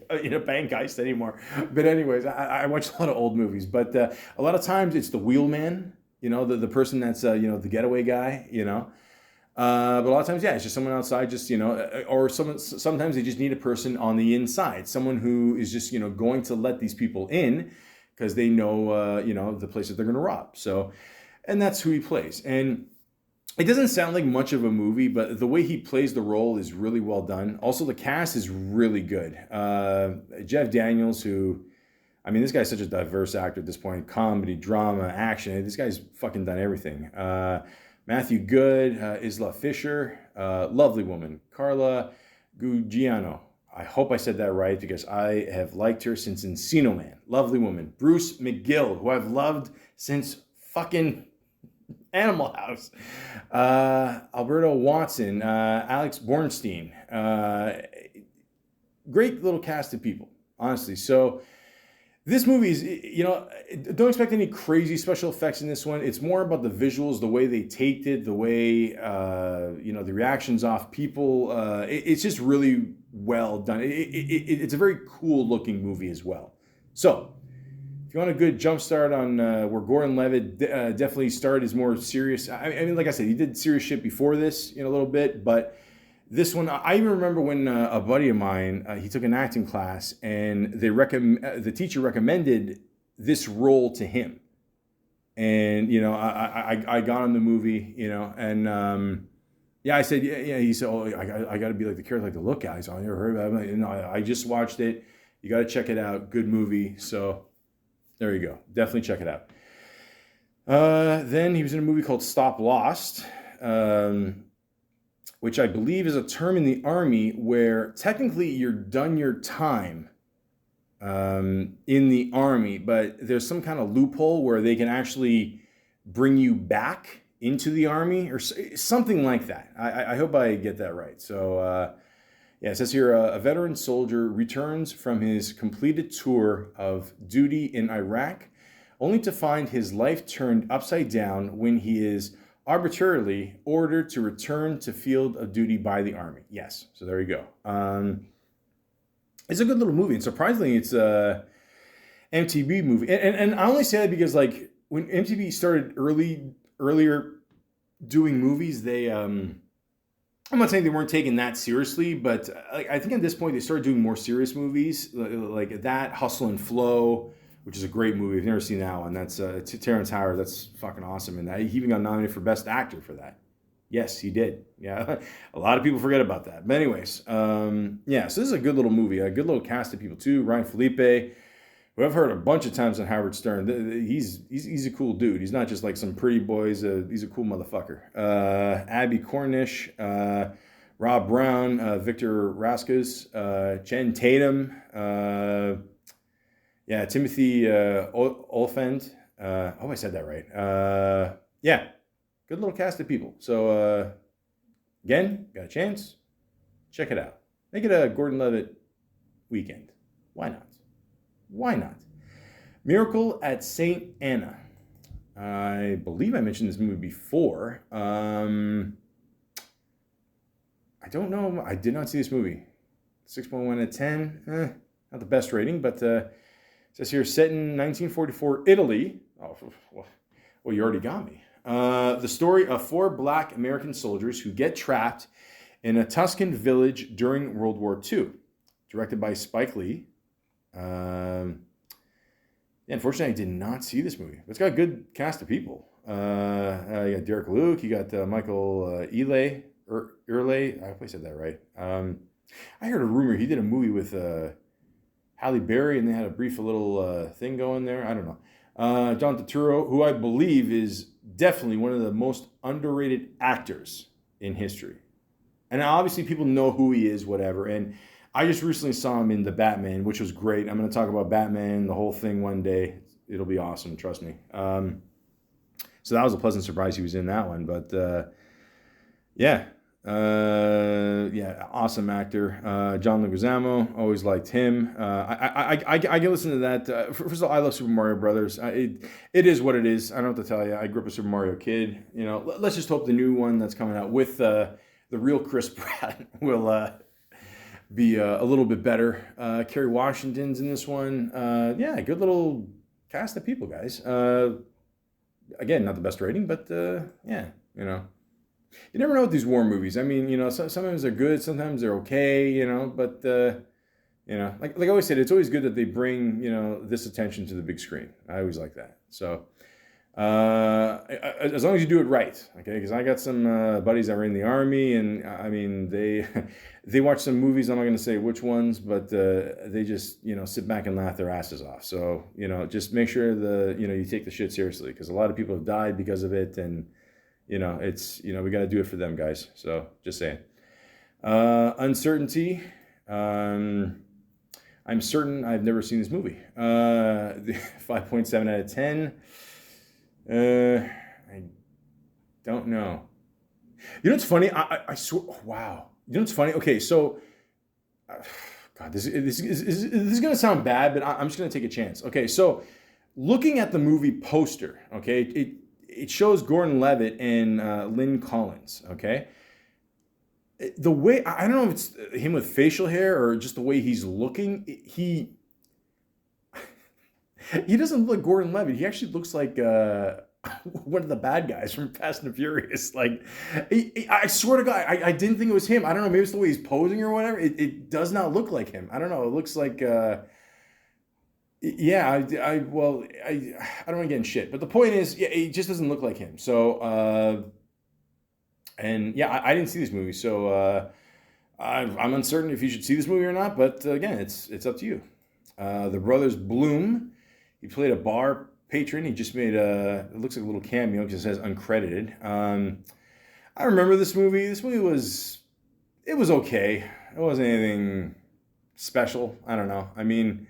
a bank heist anymore. But anyways, I watch a lot of old movies. But a lot of times it's the wheelman, the person that's, the getaway guy, But a lot of times, yeah, it's just someone outside, just, or sometimes they just need a person on the inside, someone who is just, going to let these people in because they know, the place that they're going to rob. So, and that's who he plays. And it doesn't sound like much of a movie, but the way he plays the role is really well done. Also, the cast is really good. Jeff Daniels, this guy's such a diverse actor at this point. Comedy, drama, action. This guy's fucking done everything. Matthew Good, Isla Fisher, lovely woman. Carla Gugino. I hope I said that right because I have liked her since Encino Man. Lovely woman. Bruce McGill, who I've loved since fucking Animal House. Alberto Watson, Alex Bornstein. Great little cast of people, honestly. So this movie is, don't expect any crazy special effects in this one. It's more about the visuals, the way they taped it, the way, the reactions off people. It's just really well done. It's a very cool looking movie as well. So if you want a good jump start on where Gordan-Levitt definitely started his more serious, like I said, he did serious shit before this, a little bit, but this one, I even remember when a buddy of mine, he took an acting class and the teacher recommended this role to him. And, I got on the movie, and I said, yeah, he said, I got to be like the character, like the look guy. So I never heard about it. I just watched it. You got to check it out. Good movie. So there you go. Definitely check it out. Then he was in a movie called Stop Lost, which I believe is a term in the Army where technically you're done your time in the Army, but there's some kind of loophole where they can actually bring you back into the Army or something like that. I hope I get that right. So, it says here, a veteran soldier returns from his completed tour of duty in Iraq, only to find his life turned upside down when he is arbitrarily ordered to return to field of duty by the Army. Yes, so there you go. It's a good little movie, and surprisingly, it's a MTV movie. And I only say that because, like, when MTV started earlier doing movies, they I'm not saying they weren't taken that seriously, but I think at this point they started doing more serious movies like that, Hustle and Flow, which is a great movie. If you've never seen that one, that's Terrence Howard. That's fucking awesome. And he even got nominated for Best Actor for that. Yes, he did. Yeah, a lot of people forget about that. But anyways, so this is a good little movie. A good little cast of people too. Ryan Felipe, who I've heard a bunch of times on Howard Stern. He's a cool dude. He's not just like some pretty boy. He's a cool motherfucker. Abby Cornish, Rob Brown, Victor Raskus, Chen Tatum, Timothy Olyphant. I said that right. Good little cast of people. So again, got a chance, check it out. Make it a Gordan-Levitt weekend. Why not? Why not? Miracle at St. Anna. I believe I mentioned this movie before. I don't know. I did not see this movie. 6.1 out of 10. Not the best rating, but it says here, set in 1944 Italy. Oh, well, you already got me. The story of 4 black American soldiers who get trapped in a Tuscan village during World War II. Directed by Spike Lee. Unfortunately, I did not see this movie. It's got a good cast of people. You got Derek Luke. You got Michael Ealy. I hope I said that right. I heard a rumor he did a movie with Halle Berry, and they had a brief little thing going there. I don't know. John Turturro, who I believe is definitely one of the most underrated actors in history. And obviously people know who he is, whatever. And I just recently saw him in The Batman, which was great. I'm going to talk about Batman, the whole thing one day. It'll be awesome, trust me. So that was a pleasant surprise he was in that one. But awesome actor. John Leguizamo, always liked him. I can listen to that. First of all, I love Super Mario Brothers. It is what it is. I don't know what to tell you. I grew up a Super Mario kid. Let's just hope the new one that's coming out with the real Chris Pratt will be a little bit better. Kerry Washington's in this one. Good little cast of people, guys. Again, not the best rating, but you never know with these war movies. I mean, sometimes they're good, sometimes they're okay, but like I always said, it's always good that they bring, this attention to the big screen. I always like that. So, as long as you do it right, okay? Because I got some buddies that were in the army, and I mean, they watch some movies. I'm not going to say which ones, but they just, sit back and laugh their asses off. So, just make sure you take the shit seriously, because a lot of people have died because of it, and it's, we got to do it for them, guys. So, just saying. Uncertainty. I'm certain I've never seen this movie. 5.7 out of 10. I don't know. You know what's funny? I swear. Wow. You know what's funny? Okay, so, God, this is gonna sound bad, but I'm just gonna take a chance. Okay, so looking at the movie poster, okay, it shows Gordan-Levitt and Lynn Collins. Okay, the way, I don't know if it's him with facial hair or just the way he's looking. He doesn't look like Gordan-Levitt. He actually looks like one of the bad guys from Fast and Furious. Like, I swear to God, I didn't think it was him. I don't know, maybe it's the way he's posing or whatever. It does not look like him. I don't know. It looks like, yeah, I don't want to get in shit. But the point is, yeah, it just doesn't look like him. So, and yeah, I didn't see this movie. So I'm uncertain if you should see this movie or not. But again, it's up to you. The Brothers Bloom. He played a bar patron. He just made it looks like a little cameo because it says uncredited. I remember this movie. This movie was okay. It wasn't anything special. I don't know. I mean,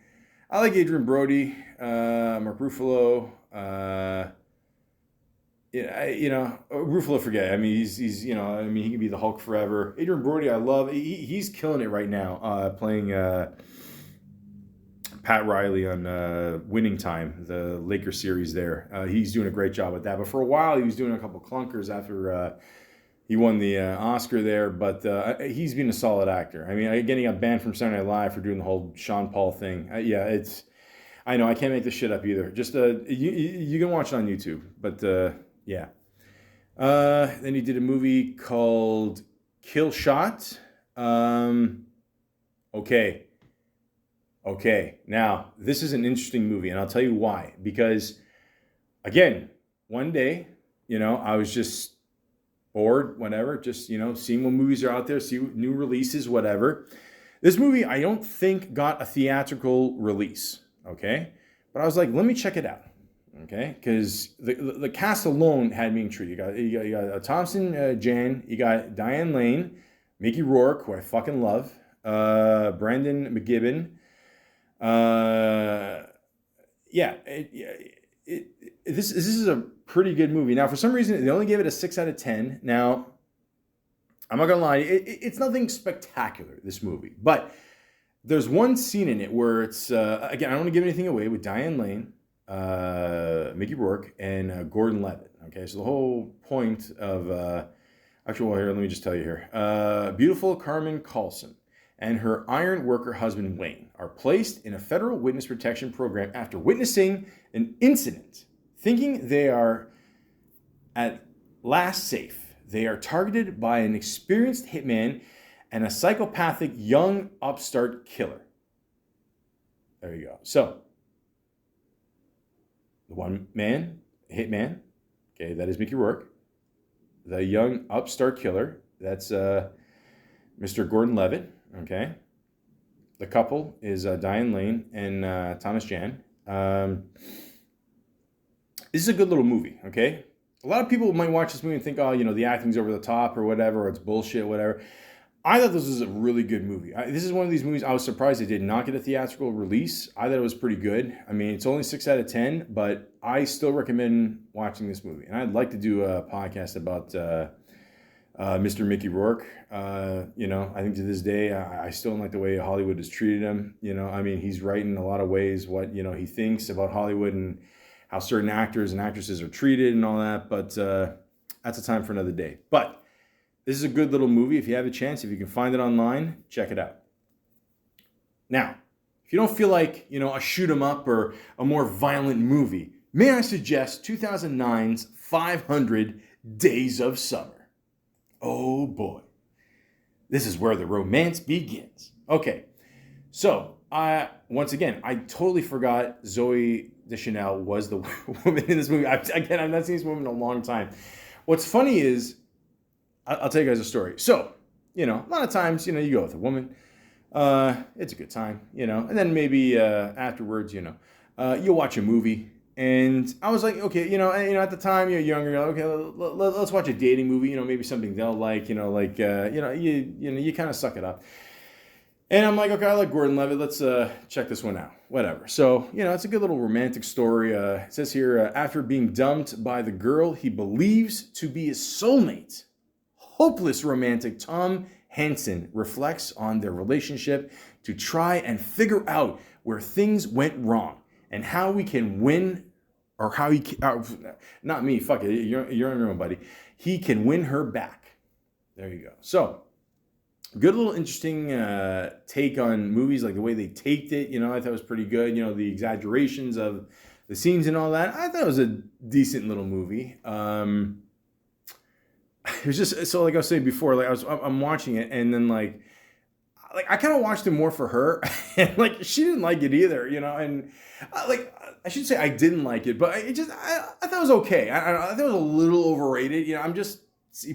I like Adrian Brody, Mark Ruffalo. Ruffalo, forget. I mean, he's he can be the Hulk forever. Adrian Brody, I love. He's killing it right now, playing Pat Riley on Winning Time, the Lakers series there. He's doing a great job with that. But for a while, he was doing a couple clunkers after he won the Oscar there. But he's been a solid actor. I mean, again, he got banned from Saturday Night Live for doing the whole Sean Paul thing. I know, I can't make this shit up either. Just you can watch it on YouTube. But yeah. Then he did a movie called Kill Shot. Okay, now, this is an interesting movie, and I'll tell you why. Because, again, one day, I was just bored, whatever, just, seeing what movies are out there, see new releases, whatever. This movie, I don't think, got a theatrical release, okay? But I was like, let me check it out, okay? Because the cast alone had me intrigued. You got Thompson Jane, you got Diane Lane, Mickey Rourke, who I fucking love, Brandon McGibbon. This is a pretty good movie. Now, for some reason, they only gave it a 6 out of 10. Now, I'm not gonna lie, it's nothing spectacular, this movie, but there's one scene in it where it's again, I don't want to give anything away, with Diane Lane, Mickey Rourke, and Gordan-Levitt. Okay, so the whole point of actually, well, here, let me just tell you here. Beautiful Carmen Carlson and her iron worker husband Wayne are placed in a federal witness protection program after witnessing an incident. Thinking they are at last safe, they are targeted by an experienced hitman and a psychopathic young upstart killer. There you go. So, the one man, hitman, okay, that is Mickey Rourke. The young upstart killer, that's Mr. Gordan-Levitt. Okay, the couple is Diane Lane and Thomas Jan. This is a good little movie. Okay, a lot of people might watch this movie and think, oh, the acting's over the top or whatever, or it's bullshit, or whatever. I thought this was a really good movie. This is one of these movies I was surprised it did not get a theatrical release. I thought it was pretty good. I mean, it's only 6 out of 10, but I still recommend watching this movie. And I'd like to do a podcast about Mr. Mickey Rourke. I think to this day, I still don't like the way Hollywood has treated him. I mean, he's right in a lot of ways what, he thinks about Hollywood and how certain actors and actresses are treated and all that. But that's a time for another day. But this is a good little movie. If you have a chance, if you can find it online, check it out. Now, if you don't feel like, a shoot 'em up or a more violent movie, may I suggest 2009's 500 Days of Summer. Oh boy. This is where the romance begins. Okay. So, once again, I totally forgot Zoe Deschanel was the woman in this movie. I've not seen this woman in a long time. What's funny is, I'll tell you guys a story. So, a lot of times, you go with a woman. It's a good time, and then maybe afterwards, you'll watch a movie. And I was like, okay, at the time you're younger, you're like, okay, let's watch a dating movie, maybe something they'll like, you kind of suck it up. And I'm like, okay, I like Gordan-Levitt. Let's check this one out. Whatever. So, it's a good little romantic story. It says here, after being dumped by the girl he believes to be his soulmate, hopeless romantic Tom Hansen reflects on their relationship to try and figure out where things went wrong and how we can win, or how he can, not me, fuck it, you're on your own, buddy. He can win her back. There you go. So, good little interesting take on movies, like the way they taped it, I thought it was pretty good. The exaggerations of the scenes and all that. I thought it was a decent little movie. It was just, so like I was saying before, like I'm watching it, and then like I kind of watched it more for her, and like she didn't like it either, and I should say I didn't like it, but I thought it was okay. I thought it was a little overrated. I'm just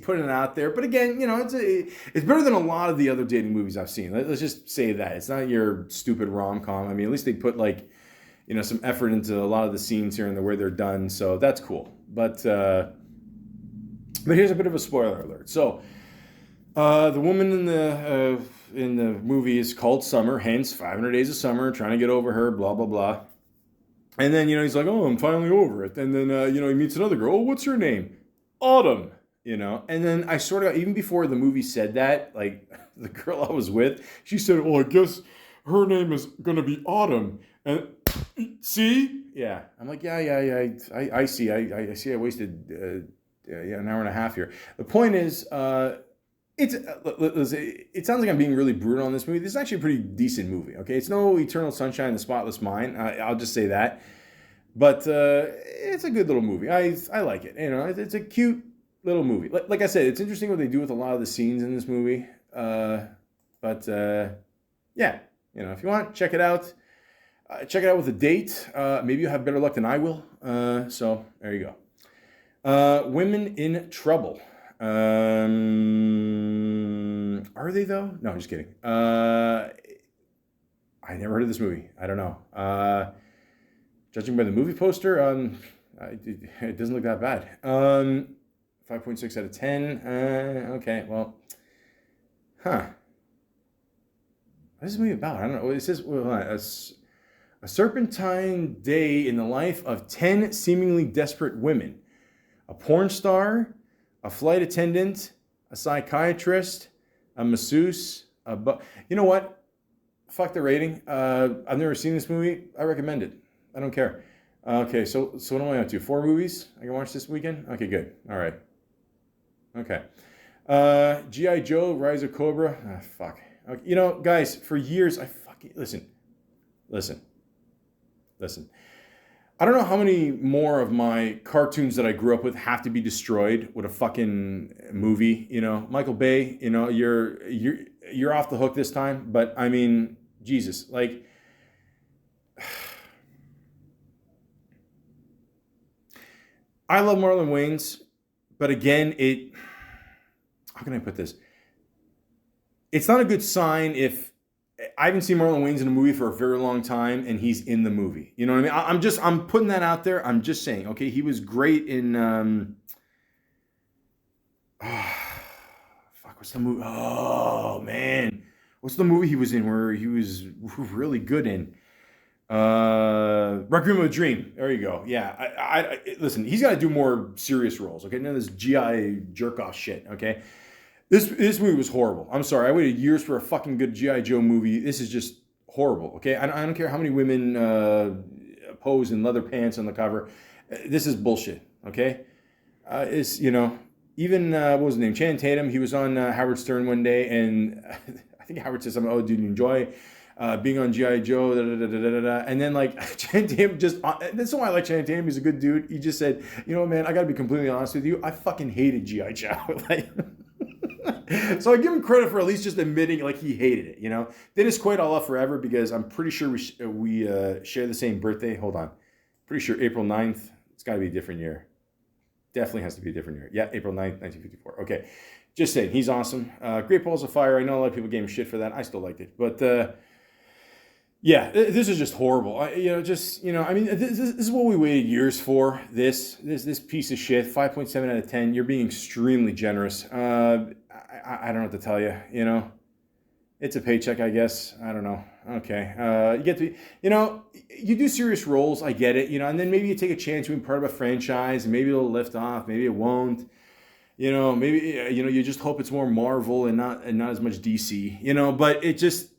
putting it out there, but again, it's better than a lot of the other dating movies I've seen. Let's just say that it's not your stupid rom-com. I mean, at least they put like some effort into a lot of the scenes here and the way they're done, so that's cool. But here's a bit of a spoiler alert. So, the woman in the movie is called Summer, hence 500 Days of Summer, trying to get over her, blah, blah, blah. And then, he's like, oh, I'm finally over it. And then, he meets another girl. Oh, what's her name? Autumn, And then I sort of, even before the movie said that, like, the girl I was with, she said, well, I guess her name is going to be Autumn. And, see? Yeah. I'm like, yeah, I see. I see I wasted an hour and a half here. The point is, it sounds like I'm being really brutal on this movie. This is actually a pretty decent movie, okay? It's no Eternal Sunshine of the Spotless Mind. I'll just say that. But it's a good little movie. I like it. It's a cute little movie. Like I said, it's interesting what they do with a lot of the scenes in this movie. But yeah, if you want, check it out. Check it out with a date. Maybe you'll have better luck than I will. So there you go. Women in Trouble. Are they though? No, I'm just kidding. I never heard of this movie. I don't know. Judging by the movie poster, it doesn't look that bad. 5.6 out of 10. Okay, well, what is this movie about? I don't know. It says a serpentine day in the life of 10 seemingly desperate women. A porn star, a flight attendant, a psychiatrist, a masseuse, you know what? Fuck the rating. I've never seen this movie. I recommend it. I don't care. Okay, so what am I up to? 4 movies I can watch this weekend? Okay, good. All right. Okay. G.I. Joe, Rise of Cobra. Fuck. Okay. Guys, for years, I fucking... Listen. I don't know how many more of my cartoons that I grew up with have to be destroyed with a fucking movie. Michael Bay, you're off the hook this time. But I mean, Jesus, like, I love Marlon Wayans, but again, how can I put this? It's not a good sign if I haven't seen Marlon Wayans in a movie for a very long time, and he's in the movie. You know what I mean? I'm putting that out there. I'm just saying, okay, he was great in, what's the movie? Oh, man. What's the movie he was in where he was really good in? Requiem of a Dream. There you go. Yeah. I listen, he's got to do more serious roles, okay? None of this GI jerk-off shit, okay? This movie was horrible. I'm sorry. I waited years for a fucking good G.I. Joe movie. This is just horrible, okay? I don't care how many women pose in leather pants on the cover. This is bullshit, okay? Even, what was his name? Channing Tatum, he was on Howard Stern one day, and I think Howard said something, oh, did you enjoy being on G.I. Joe, and then like Channing Tatum that's why I like Channing Tatum. He's a good dude. He just said, man, I gotta be completely honest with you. I fucking hated G.I. Joe. Like, So I give him credit for at least just admitting like he hated it, you know. Dennis Quaid I'll love forever because I'm pretty sure we share the same birthday. Hold on. Pretty sure April 9th. It's got to be a different year. Definitely has to be a different year. Yeah, April 9th, 1954. Okay. Just saying, he's awesome. Great Balls of Fire. I know a lot of people gave him shit for that. I still liked it. But yeah, this is just horrible. I mean, this is what we waited years for. This piece of shit. 5.7 out of 10. You're being extremely generous. I don't know what to tell you. You know, it's a paycheck, I guess. I don't know. Okay, you get to, you do serious roles. I get it. And then maybe you take a chance being part of a franchise, and maybe it'll lift off. Maybe it won't. Maybe you just hope it's more Marvel and not as much DC. But it is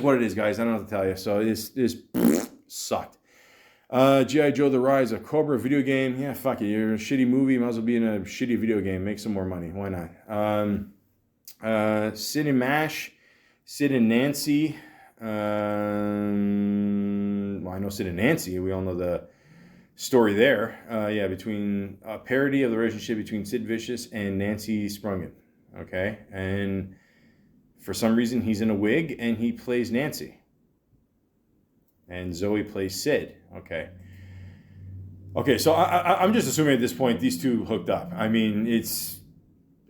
what it is, guys. I don't know what to tell you. So this sucked. G.I. Joe: The Rise of Cobra video game. Yeah, fuck it. You're a shitty movie. Might as well be in a shitty video game. Make some more money. Why not? Sid and Mash. Sid and Nancy. Well, I know Sid and Nancy. We all know the story there. Between a parody of the relationship between Sid Vicious and Nancy Sprungen. Okay. And for some reason, he's in a wig and he plays Nancy. And Zoe plays Sid. Okay. So I'm just assuming at this point these two hooked up. I mean,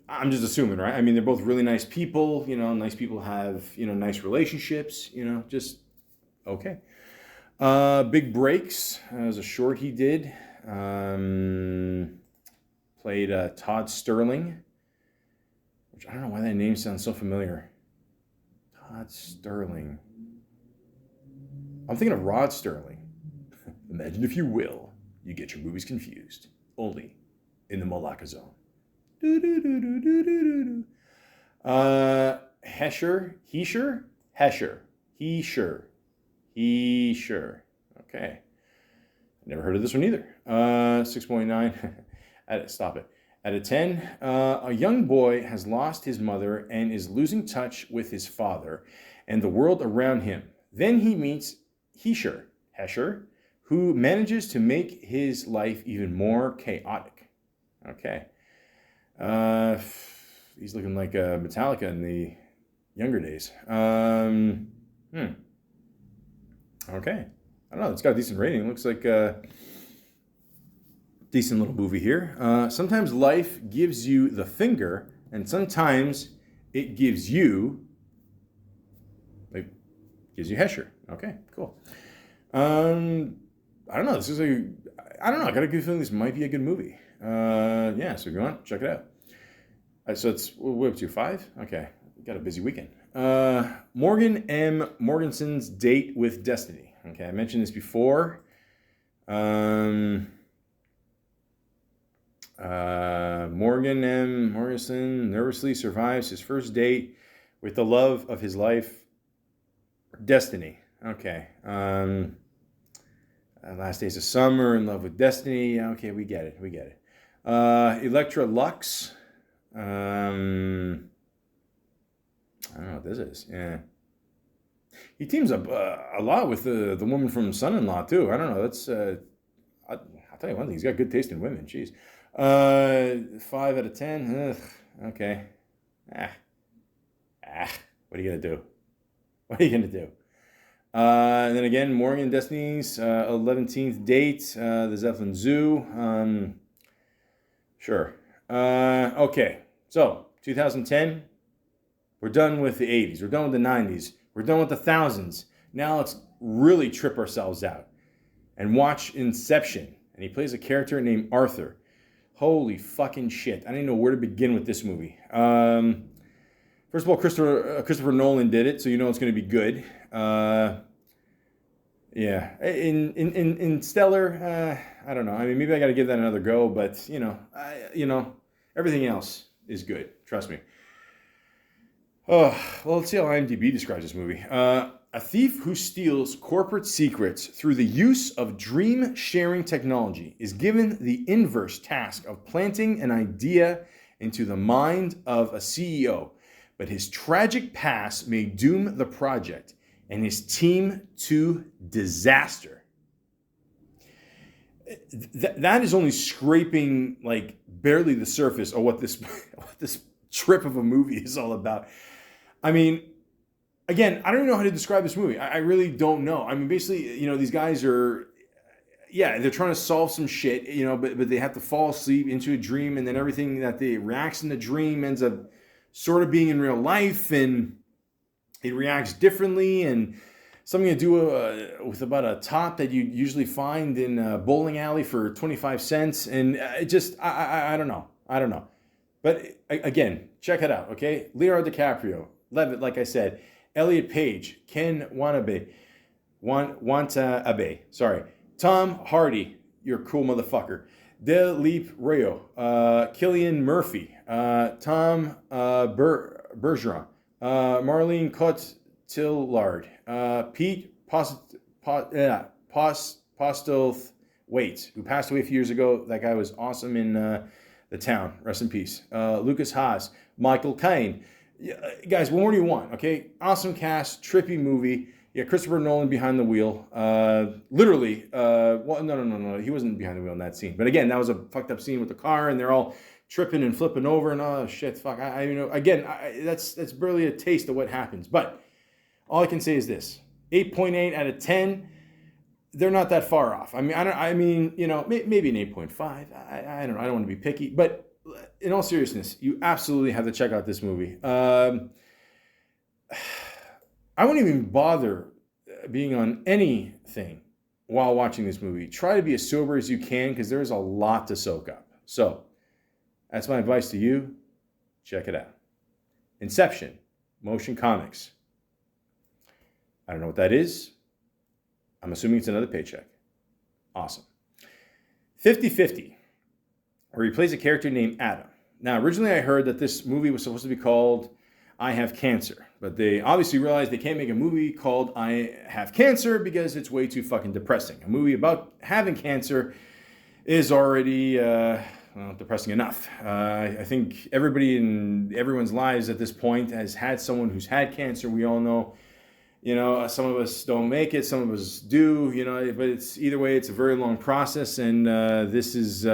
I'm just assuming, right? I mean, they're both really nice people. Nice people have, nice relationships. Just okay. Big Breaks. Was a short he did. Played Todd Sterling. Which I don't know why that name sounds so familiar. Todd Sterling. I'm thinking of Rod Sterling. Imagine if you will, you get your movies confused. Only in the Malaka zone. Hesher. Okay. Never heard of this one either. 6.9. Stop it. Out of 10, a young boy has lost his mother and is losing touch with his father and the world around him. Then he meets Hesher, who manages to make his life even more chaotic. Okay. He's looking like Metallica in the younger days. Okay. I don't know. It's got a decent rating. Looks like a decent little movie here. Sometimes life gives you the finger, and sometimes it gives you Hesher. Okay, cool. I don't know. I don't know. I got a good feeling this might be a good movie. So if you want, check it out. So we're up to 5? Okay. Got a busy weekend. Morgan M. Morgensen's Date with Destiny. Okay, I mentioned this before. Morgan M. Morgensen nervously survives his first date with the love of his life, Destiny. Okay. Last Days of Summer, In Love with Destiny. Okay, we get it. Electra Lux. I don't know what this is. Yeah. He teams up a lot with the woman from Son-in-Law, too. I don't know. That's I'll tell you one thing. He's got good taste in women. Jeez. 5 out of 10. Ugh. Okay. What are you going to do? And then again, Morgan Destiny's 11th date, the Zeppelin Zoo. Sure. Okay. So, 2010, we're done with the 80s. We're done with the 90s. We're done with the thousands. Now let's really trip ourselves out and watch Inception. And he plays a character named Arthur. Holy fucking shit. I don't even know where to begin with this movie. First of all, Christopher Nolan did it, so you know it's going to be good. In Stellar, I don't know. I mean, maybe I got to give that another go, but everything else is good. Trust me. Well, let's see how IMDb describes this movie. A thief who steals corporate secrets through the use of dream-sharing technology is given the inverse task of planting an idea into the mind of a CEO, but his tragic past may doom the project and his team to disaster. That is only scraping like barely the surface of what this trip of a movie is all about. I mean, again, I don't even know how to describe this movie. I really don't know. I mean, basically, these guys are, they're trying to solve some shit, but they have to fall asleep into a dream, and then everything that they reacts in the dream ends up sort of being in real life, and it reacts differently, and something to do with about a top that you usually find in a bowling alley for 25 cents, and it just, I don't know. But again, check it out, okay? Leonardo DiCaprio, Levitt, like I said, Elliot Page, Ken Watanabe, sorry. Tom Hardy, you're a cool motherfucker. Delip Rayo, Cillian Murphy, Tom Bergeron, Marlene Cotillard, Pete Postlethwaite, who passed away a few years ago. That guy was awesome in The Town. Rest in peace. Lucas Haas, Michael Caine. Guys, what more do you want? Okay, awesome cast, trippy movie. Yeah, Christopher Nolan behind the wheel. Literally, no. He wasn't behind the wheel in that scene. But again, that was a fucked up scene with the car, and they're all tripping and flipping over, and oh shit, fuck. That's barely a taste of what happens. But all I can say is this: 8.8 out of 10. They're not that far off. Maybe an 8.5. I don't know. I don't want to be picky, but in all seriousness, you absolutely have to check out this movie. I won't even bother being on anything while watching this movie. Try to be as sober as you can, because there's a lot to soak up. So, that's my advice to you. Check it out. Inception, Motion Comics. I don't know what that is. I'm assuming it's another paycheck. Awesome. 50-50, where he plays a character named Adam. Now, originally I heard that this movie was supposed to be called I Have Cancer, but they obviously realized they can't make a movie called I Have Cancer because it's way too fucking depressing. A movie about having cancer is already depressing enough. I think everybody in everyone's lives at this point has had someone who's had cancer. We all know, some of us don't make it, some of us do, but it's either way, it's a very long process, and this is...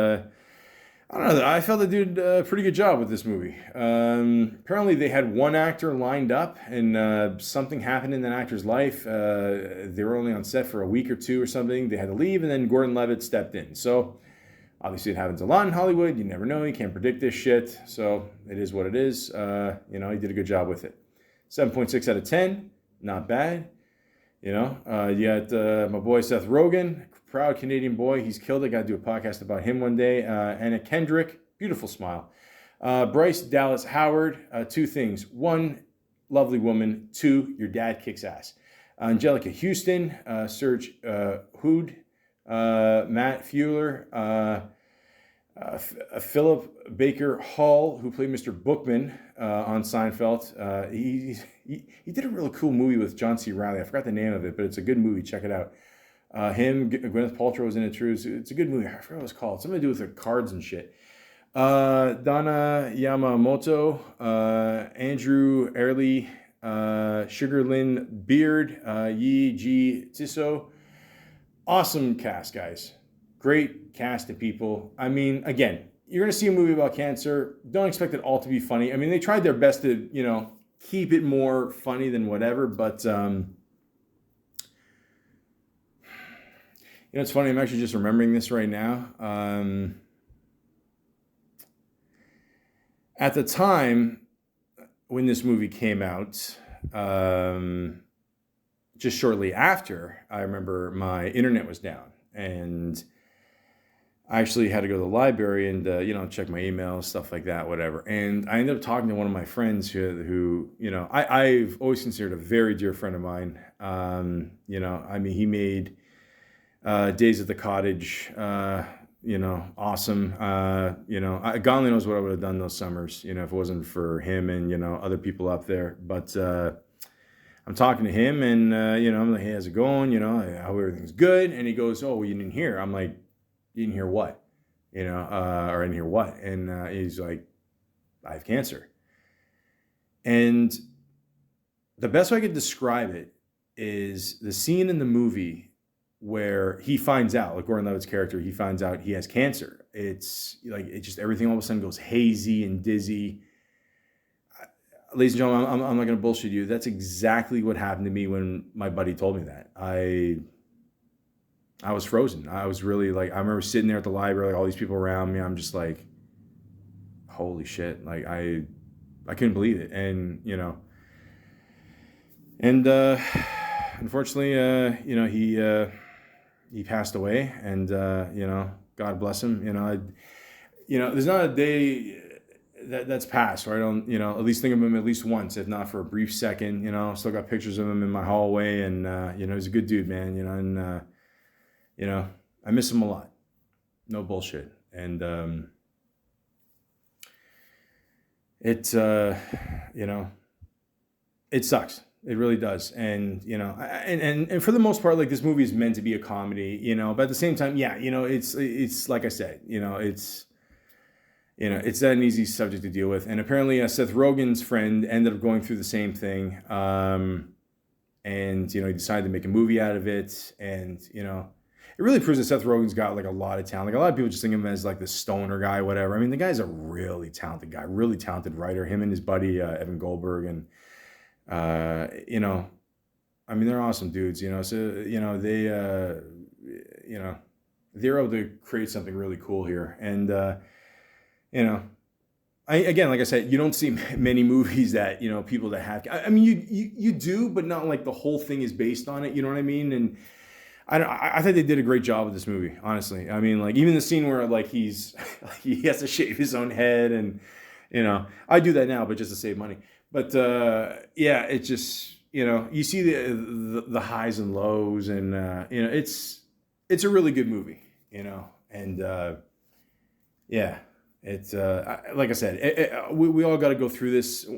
I don't know. I felt they did a pretty good job with this movie. Apparently, they had one actor lined up, and something happened in that actor's life. They were only on set for a week or two or something. They had to leave, and then Gordan-Levitt stepped in. So, obviously, it happens a lot in Hollywood. You never know. You can't predict this shit. So, it is what it is. He did a good job with it. 7.6 out of 10. Not bad. You got my boy Seth Rogen, proud Canadian boy. He's killed it. Got to do a podcast about him one day. Anna Kendrick, beautiful smile. Bryce Dallas Howard, two things. One, lovely woman. Two, your dad kicks ass. Angelica Houston, Serge Hood, Matt Fuller, Philip Baker Hall, who played Mr. Bookman on Seinfeld. He did a really cool movie with John C. Reilly. I forgot the name of it, but it's a good movie. Check it out. Gwyneth Paltrow was in it too. It's a good movie. I forgot what it's called. Something to do with the cards and shit. Donna Yamamoto, Andrew Early, Sugar Lynn Beard, Yi Ji Tiso. Awesome cast, guys. Great cast of people. Again, you're going to see a movie about cancer. Don't expect it all to be funny. They tried their best to, keep it more funny than whatever, but, it's funny. I'm actually just remembering this right now. At the time when this movie came out, just shortly after, I remember my internet was down, and I actually had to go to the library and, check my emails, stuff like that, whatever. And I ended up talking to one of my friends who I've always considered a very dear friend of mine. He made Days at the Cottage, awesome. God only knows what I would have done those summers, if it wasn't for him and, other people up there. But I'm talking to him and, I'm like, hey, how's it going? I hope everything's good. And he goes, oh, well, you didn't hear. I'm like, you didn't hear what? Or I didn't hear what? And he's like, I have cancer. And the best way I could describe it is the scene in the movie where he finds out, like Gordan-Levitt's character, he finds out he has cancer. It's like, it just, everything all of a sudden goes hazy and dizzy. ladies and gentlemen, I'm not going to bullshit you. That's exactly what happened to me when my buddy told me that. I was frozen. I was really like, I remember sitting there at the library, like all these people around me. I'm just like, holy shit. Like I couldn't believe it. And, you know, and unfortunately, you know, he passed away, and, you know, God bless him. You know, there's not a day that's passed where I don't, you know, at least think of him at least once, if not for a brief second. You know, still got pictures of him in my hallway, and, you know, he's a good dude, man, you know, and, you know, I miss him a lot. No bullshit. And you know, it sucks. It really does. And, you know, and for the most part, like, this movie is meant to be a comedy, you know, but at the same time, yeah, you know, it's like I said, you know, it's not an easy subject to deal with. And apparently Seth Rogen's friend ended up going through the same thing. And, you know, he decided to make a movie out of it. And, you know, it really proves that Seth Rogen's got like a lot of talent. Like, a lot of people just think of him as like the stoner guy, whatever. I mean, the guy's a really talented guy, really talented writer. Him and his buddy, Evan Goldberg. And, you know, I mean, they're awesome dudes, you know, so, you know, you know, they're able to create something really cool here. And, you know, again, like I said, you don't see many movies that, you know, people that have, I mean, you do, but not like the whole thing is based on it. You know what I mean? And I think they did a great job with this movie, honestly. I mean, like, even the scene where like he has to shave his own head, and, you know, I do that now, but just to save money. But yeah, it just, you know, you see the highs and lows, and you know, it's a really good movie, you know, and yeah, it's like I said, we all got to go through this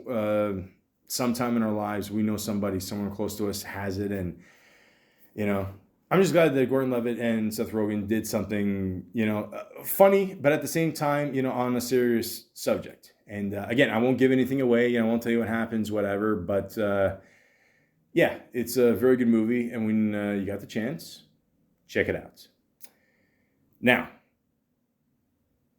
sometime in our lives. We know someone close to us has it, and, you know, I'm just glad that Gordan-Levitt and Seth Rogen did something, you know, funny, but at the same time, you know, on a serious subject. And again, I won't give anything away. You know, I won't tell you what happens, whatever. But yeah, it's a very good movie. And when you got the chance, check it out. Now,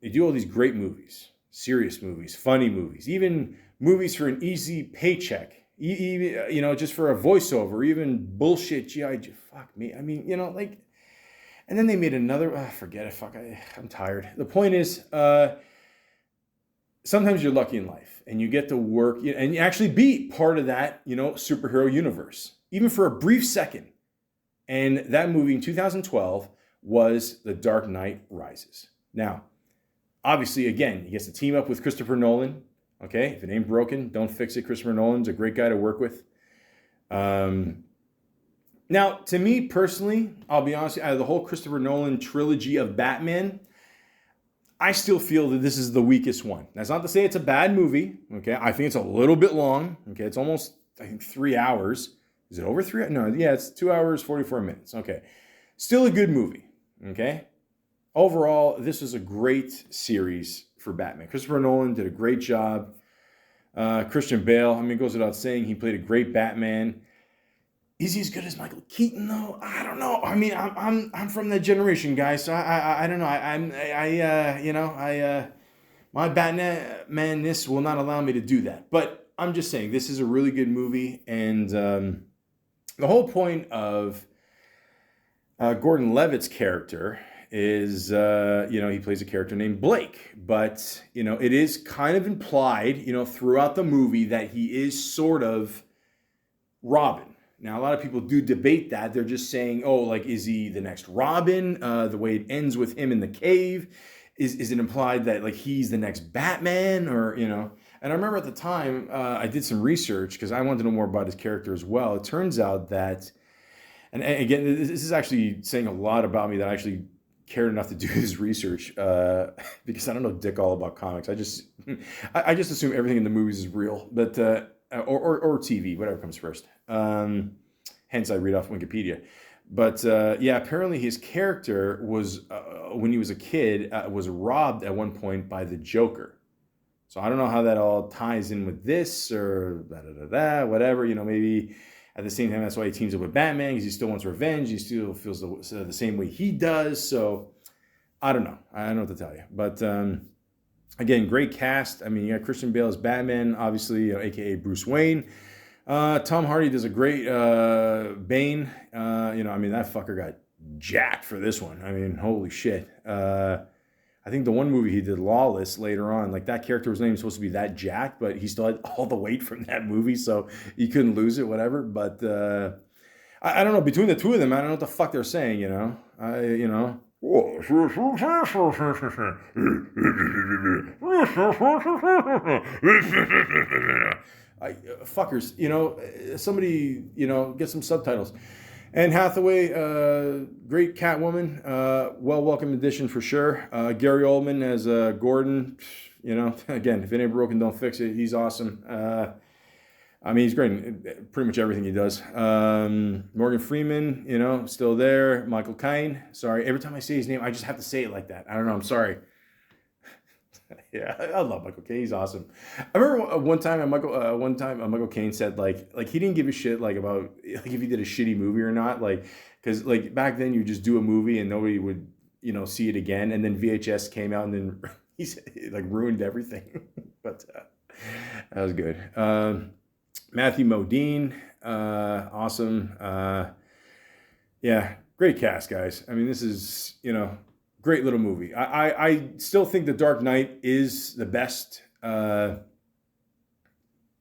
they do all these great movies, serious movies, funny movies, even movies for an easy paycheck. Even, you know, just for a voiceover, even bullshit G.I. Joe. Fuck me. I mean, you know, like, and then they made another, forget it. Fuck, I'm tired. The point is, sometimes you're lucky in life and you get to work and you actually be part of that, you know, superhero universe, even for a brief second. And that movie in 2012 was The Dark Knight Rises. Now, obviously, again, he gets to team up with Christopher Nolan. Okay, if it ain't broken, don't fix it. Christopher Nolan's a great guy to work with. Now, to me personally, I'll be honest, out of the whole Christopher Nolan trilogy of Batman, I still feel that this is the weakest one. That's not to say it's a bad movie. Okay, I think it's a little bit long. Okay, it's almost, I think, 3 hours. Is it over 3 hours? No, yeah, it's 2 hours, 44 minutes. Okay, still a good movie. Okay, overall, this is a great series for Batman. Christopher Nolan did a great job. Christian Bale, I mean, it goes without saying, he played a great Batman. Is he as good as Michael Keaton though? I don't know. I mean, I'm from that generation, guys. So I don't know. My Batman-ness will not allow me to do that. But I'm just saying, this is a really good movie, and the whole point of Gordan-Levitt's character is, he plays a character named Blake. But, it is kind of implied, throughout the movie that he is sort of Robin. Now, a lot of people do debate that. They're just saying, is he the next Robin? The way it ends with him in the cave. Is it implied that, he's the next Batman? Or, And I remember at the time, I did some research because I wanted to know more about his character as well. It turns out that, and again, this is actually saying a lot about me that I actually cared enough to do this research because I don't know dick all about comics. I just assume everything in the movies is real, but or TV, whatever comes first. Hence, I read off Wikipedia. But apparently his character was, when he was a kid, was robbed at one point by the Joker. So I don't know how that all ties in with this or whatever. Maybe at the same time, that's why he teams up with Batman, because he still wants revenge. He still feels the same way he does. So I don't know. I don't know what to tell you. But Again, great cast. I mean, you got Christian Bale as Batman, obviously, aka Bruce Wayne. Tom Hardy does a great Bane. I mean, that fucker got jacked for this one. I mean, holy shit. I think the one movie he did, Lawless, later on, like that character was not even supposed to be that jacked, but he still had all the weight from that movie, so he couldn't lose it, whatever. But I don't know. Between the two of them, I don't know what the fuck they're saying, fuckers, somebody, get some subtitles. Anne Hathaway, great Catwoman, welcome addition for sure. Gary Oldman as Gordon, again, if it ain't broken, don't fix it. He's awesome. I mean, he's great in pretty much everything he does. Morgan Freeman, still there. Michael Caine, sorry. Every time I say his name, I just have to say it like that. I don't know, I'm sorry. Yeah, I love Michael Caine. He's awesome. I remember one time Michael Caine said like he didn't give a shit about if he did a shitty movie or not, because back then you just do a movie and nobody would see it again, and then VHS came out and then he said, ruined everything. But that was good. Matthew Modine, awesome. Yeah, great cast, guys. I mean, this is great little movie. I still think The Dark Knight is the best,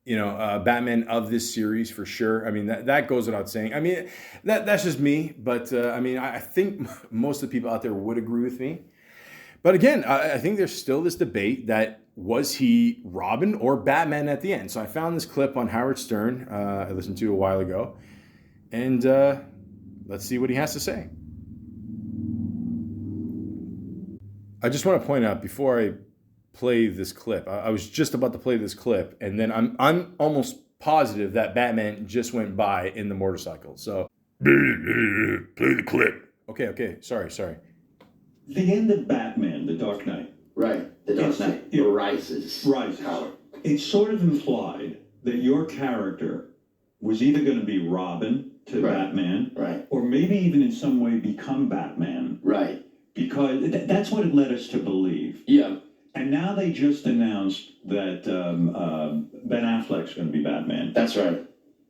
Batman of this series for sure. I mean, that goes without saying. I mean, that's just me, but I think most of the people out there would agree with me. But again, I think there's still this debate that was he Robin or Batman at the end? So I found this clip on Howard Stern I listened to a while ago, and let's see what he has to say. I just want to point out before I play this clip, I was just about to play this clip, and then I'm almost positive that Batman just went by in the motorcycle. So play the clip. Okay. Sorry. The end of Batman, The Dark Knight. Right. The Dark Knight rises. Howard. It's sort of implied that your character was either going to be Robin to Batman, right, or maybe even in some way become Batman. Right. Because that's what it led us to believe. Yeah. And now they just announced that Ben Affleck's going to be Batman. That's right.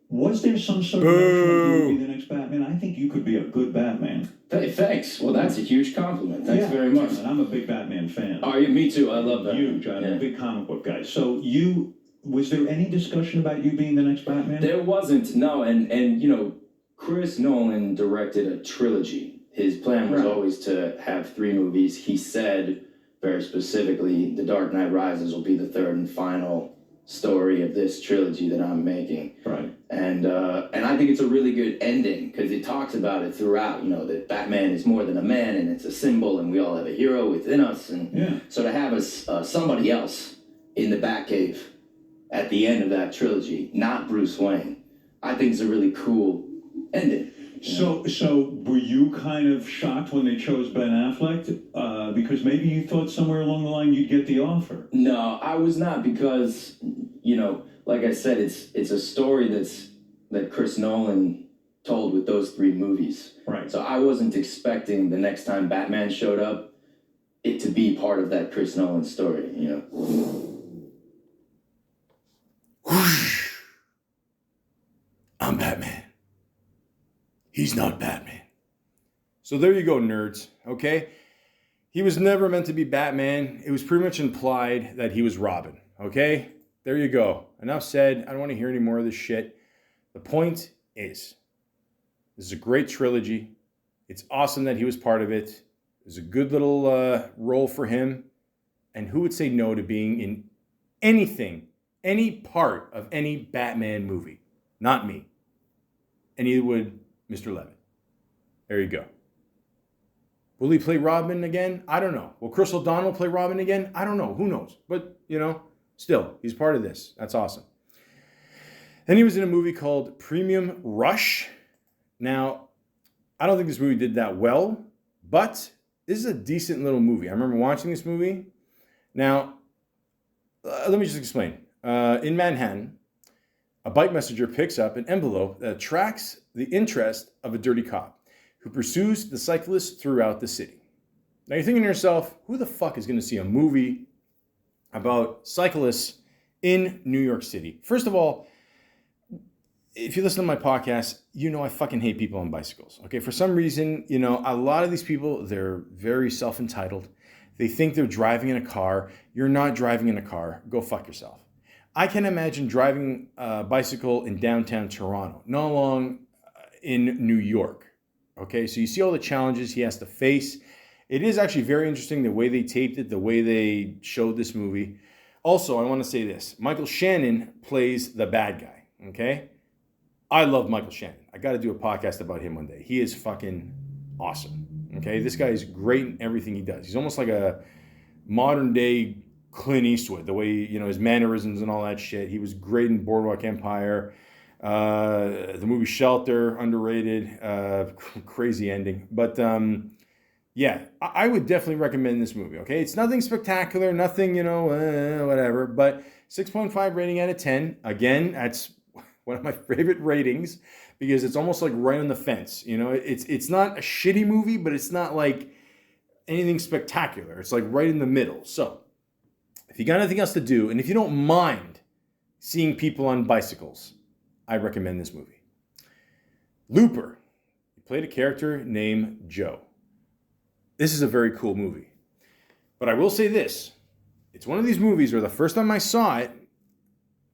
Was there some sort of notion that you would be the next Batman? I think you could be a good Batman. Thanks. Well, that's a huge compliment. Thanks very much. And I'm a big Batman fan. Oh, me too. I love that. Huge. I'm a big comic book guy. So was there any discussion about you being the next Batman? There wasn't. No. And Chris Nolan directed a trilogy. His plan was always to have 3 movies. He said very specifically, The Dark Knight Rises will be the 3rd and final story of this trilogy that I'm making. Right. And I think it's a really good ending because it talks about it throughout, that Batman is more than a man and it's a symbol and we all have a hero within us. And so to have somebody else in the Batcave at the end of that trilogy, not Bruce Wayne, I think is a really cool ending. So were you kind of shocked when they chose Ben Affleck? Because maybe you thought somewhere along the line you'd get the offer. No, I was not because, like I said, it's a story that Chris Nolan told with those 3 movies. Right. So I wasn't expecting the next time Batman showed up, it to be part of that Chris Nolan story, I'm Batman. He's not Batman. So there you go, nerds, okay? He was never meant to be Batman. It was pretty much implied that he was Robin, okay? There you go. Enough said. I don't want to hear any more of this shit. The point is, this is a great trilogy. It's awesome that he was part of it. It was a good little role for him. And who would say no to being in anything, any part of any Batman movie? Not me. And neither would Mr. Levitt. There you go. Will he play Robin again? I don't know. Will Chris O'Donnell play Robin again? I don't know. Who knows? But, still, he's part of this. That's awesome. Then he was in a movie called Premium Rush. Now, I don't think this movie did that well, but this is a decent little movie. I remember watching this movie. Now, let me just explain. In Manhattan, a bike messenger picks up an envelope that attracts the interest of a dirty cop who pursues the cyclists throughout the city. Now you're thinking to yourself, who the fuck is going to see a movie about cyclists in New York City. First of all, if you listen to my podcast, you know I fucking hate people on bicycles. Okay, for some reason, you know, a lot of these people, they're very self-entitled. They think they're driving in a car. You're not driving in a car. Go fuck yourself. I can imagine driving a bicycle in downtown Toronto, not long in New York. Okay, so you see all the challenges he has to face. It is actually very interesting the way they taped it, the way they showed this movie. Also, I want to say this. Michael Shannon plays the bad guy, okay? I love Michael Shannon. I got to do a podcast about him one day. He is fucking awesome, okay? This guy is great in everything he does. He's almost like a modern day Clint Eastwood, the way, you know, his mannerisms and all that shit. He was great in Boardwalk Empire. The movie Shelter, underrated, crazy ending. But yeah, I would definitely recommend this movie, okay? It's nothing spectacular, nothing, you know, whatever, but 6.5 rating out of 10. Again, that's one of my favorite ratings because it's almost like right on the fence. You know, it's not a shitty movie, but it's not like anything spectacular. It's like right in the middle. So if you got nothing else to do, and if you don't mind seeing people on bicycles, I recommend this movie. Looper. He played a character named Joe. This is a very cool movie. But I will say this. It's one of these movies where the first time I saw it,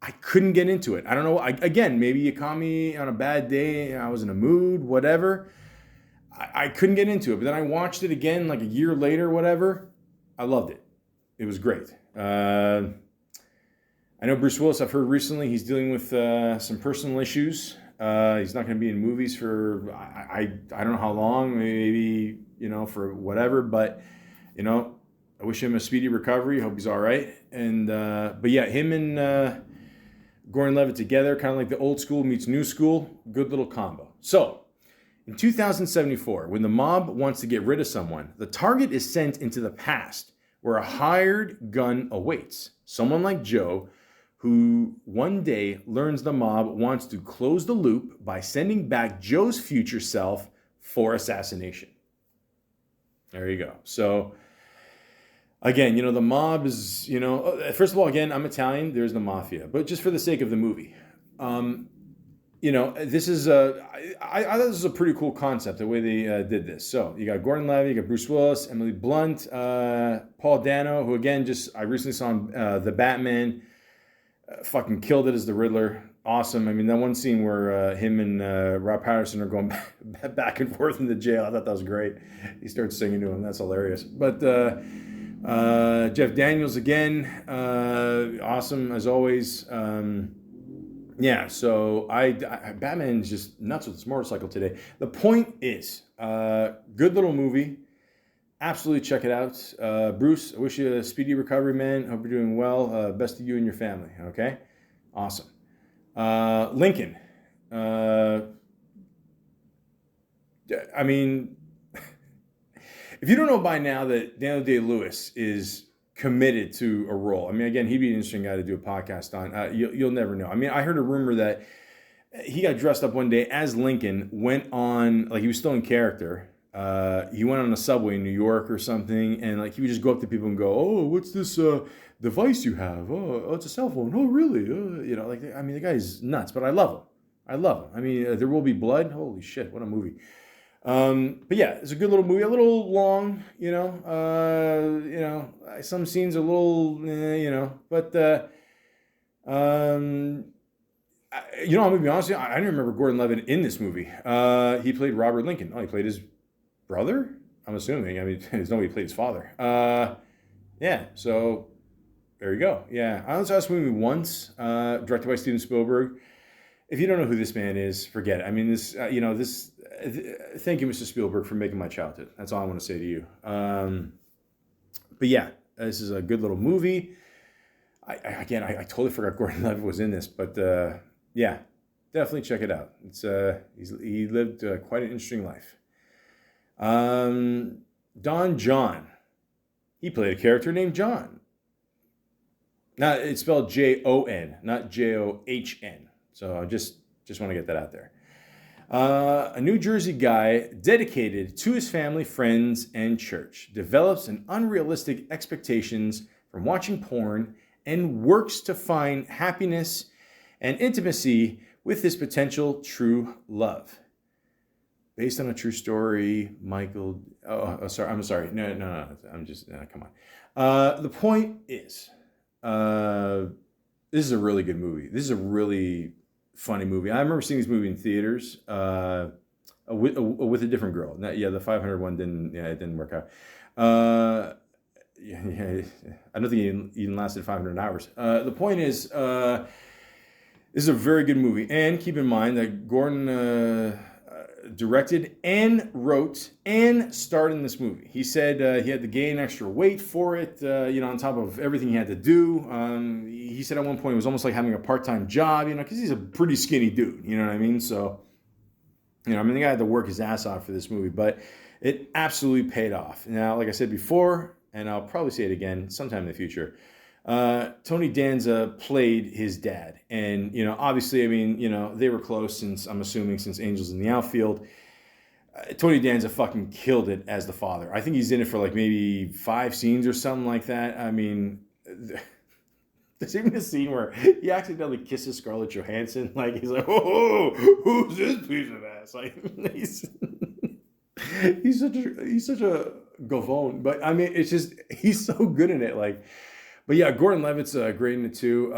I couldn't get into it. I don't know. Again, maybe you caught me on a bad day. I was in a mood, whatever. I couldn't get into it. But then I watched it again like a year later, whatever. I loved it. It was great. I know Bruce Willis, I've heard recently, he's dealing with some personal issues. He's not going to be in movies for, I don't know how long, maybe, you know, for whatever. But, you know, I wish him a speedy recovery. Hope he's all right. And, but yeah, him and Gordan-Levitt together, kind of like the old school meets new school. Good little combo. So, in 2074, when the mob wants to get rid of someone, the target is sent into the past where a hired gun awaits. Someone like Joe, who one day learns the mob wants to close the loop by sending back Joe's future self for assassination. There you go. So, again, you know, the mob is, you know, first of all, again, I'm Italian. There's the mafia. But just for the sake of the movie, you know, this is I thought this was a pretty cool concept, the way they did this. So you got Gordan-Levitt, you got Bruce Willis, Emily Blunt, Paul Dano, who again, I recently saw him, The Batman, fucking killed it as the Riddler. Awesome. I mean, that one scene where him and Rob Patterson are going back and forth in the jail, I thought that was great. He starts singing to him. That's hilarious. But Jeff Daniels again, awesome as always. Yeah, so Batman's just nuts with his motorcycle today. The point is, good little movie. Absolutely check it out. Bruce, I wish you a speedy recovery, man. Hope you're doing well. Best to you and your family, okay? Awesome. Lincoln. I mean, if you don't know by now that Daniel Day-Lewis is committed to a role. I mean, again, he'd be an interesting guy to do a podcast on. You'll never know. I mean, I heard a rumor that he got dressed up one day as Lincoln, went on, like he was still in character. He went on a subway in New York or something, and like he would just go up to people and go, "Oh, what's this device you have? Oh, it's a cell phone. Oh, really?" You know, like, I mean, the guy's nuts, but I love him. I love him. I mean, There Will Be Blood. Holy shit, what a movie. But yeah, it's a good little movie, a little long, you know, some scenes are a little, you know, but, you know, I'm going to be honest with you, I didn't remember Gordan-Levitt in this movie. He played Robert Lincoln. Oh, he played his brother? I'm assuming. I mean, there's no way he played his father. Yeah, so there you go. Yeah, I only saw this movie once, directed by Steven Spielberg. If you don't know who this man is, forget it. I mean, thank you, Mr. Spielberg, for making my childhood. That's all I want to say to you. But yeah, this is a good little movie. I totally forgot Gordan-Levitt was in this, but yeah, definitely check it out. It's he lived quite an interesting life. Don John. He played a character named John. Now, it's spelled Jon, not John. So I just want to get that out there. A New Jersey guy dedicated to his family, friends, and church develops an unrealistic expectations from watching porn and works to find happiness and intimacy with his potential true love. Based on a true story, Michael. I'm sorry. No. I'm just. Come on. The point is, this is a really good movie. This is a really funny movie. I remember seeing this movie in theaters with a different girl. The 500 one didn't work out. I don't think it even lasted 500 hours. The point is, this is a very good movie. And keep in mind that Gordon directed and wrote and starred in this movie. He said he had to gain extra weight for it, on top of everything he had to do. He said at one point it was almost like having a part-time job, because he's a pretty skinny dude, you know what I mean? So, the guy had to work his ass off for this movie, but it absolutely paid off. Now, like I said before, and I'll probably say it again sometime in the future, Tony Danza played his dad. And, obviously, they were close since Angels in the Outfield. Tony Danza fucking killed it as the father. I think he's in it for like maybe 5 scenes or something like that. There's even a scene where he accidentally kisses Scarlett Johansson. Like, he's like, oh, who's this piece of ass? Like, he's such a gavone. But, it's just, he's so good in it. Like, but yeah, Gordan-Levitt's great in it too.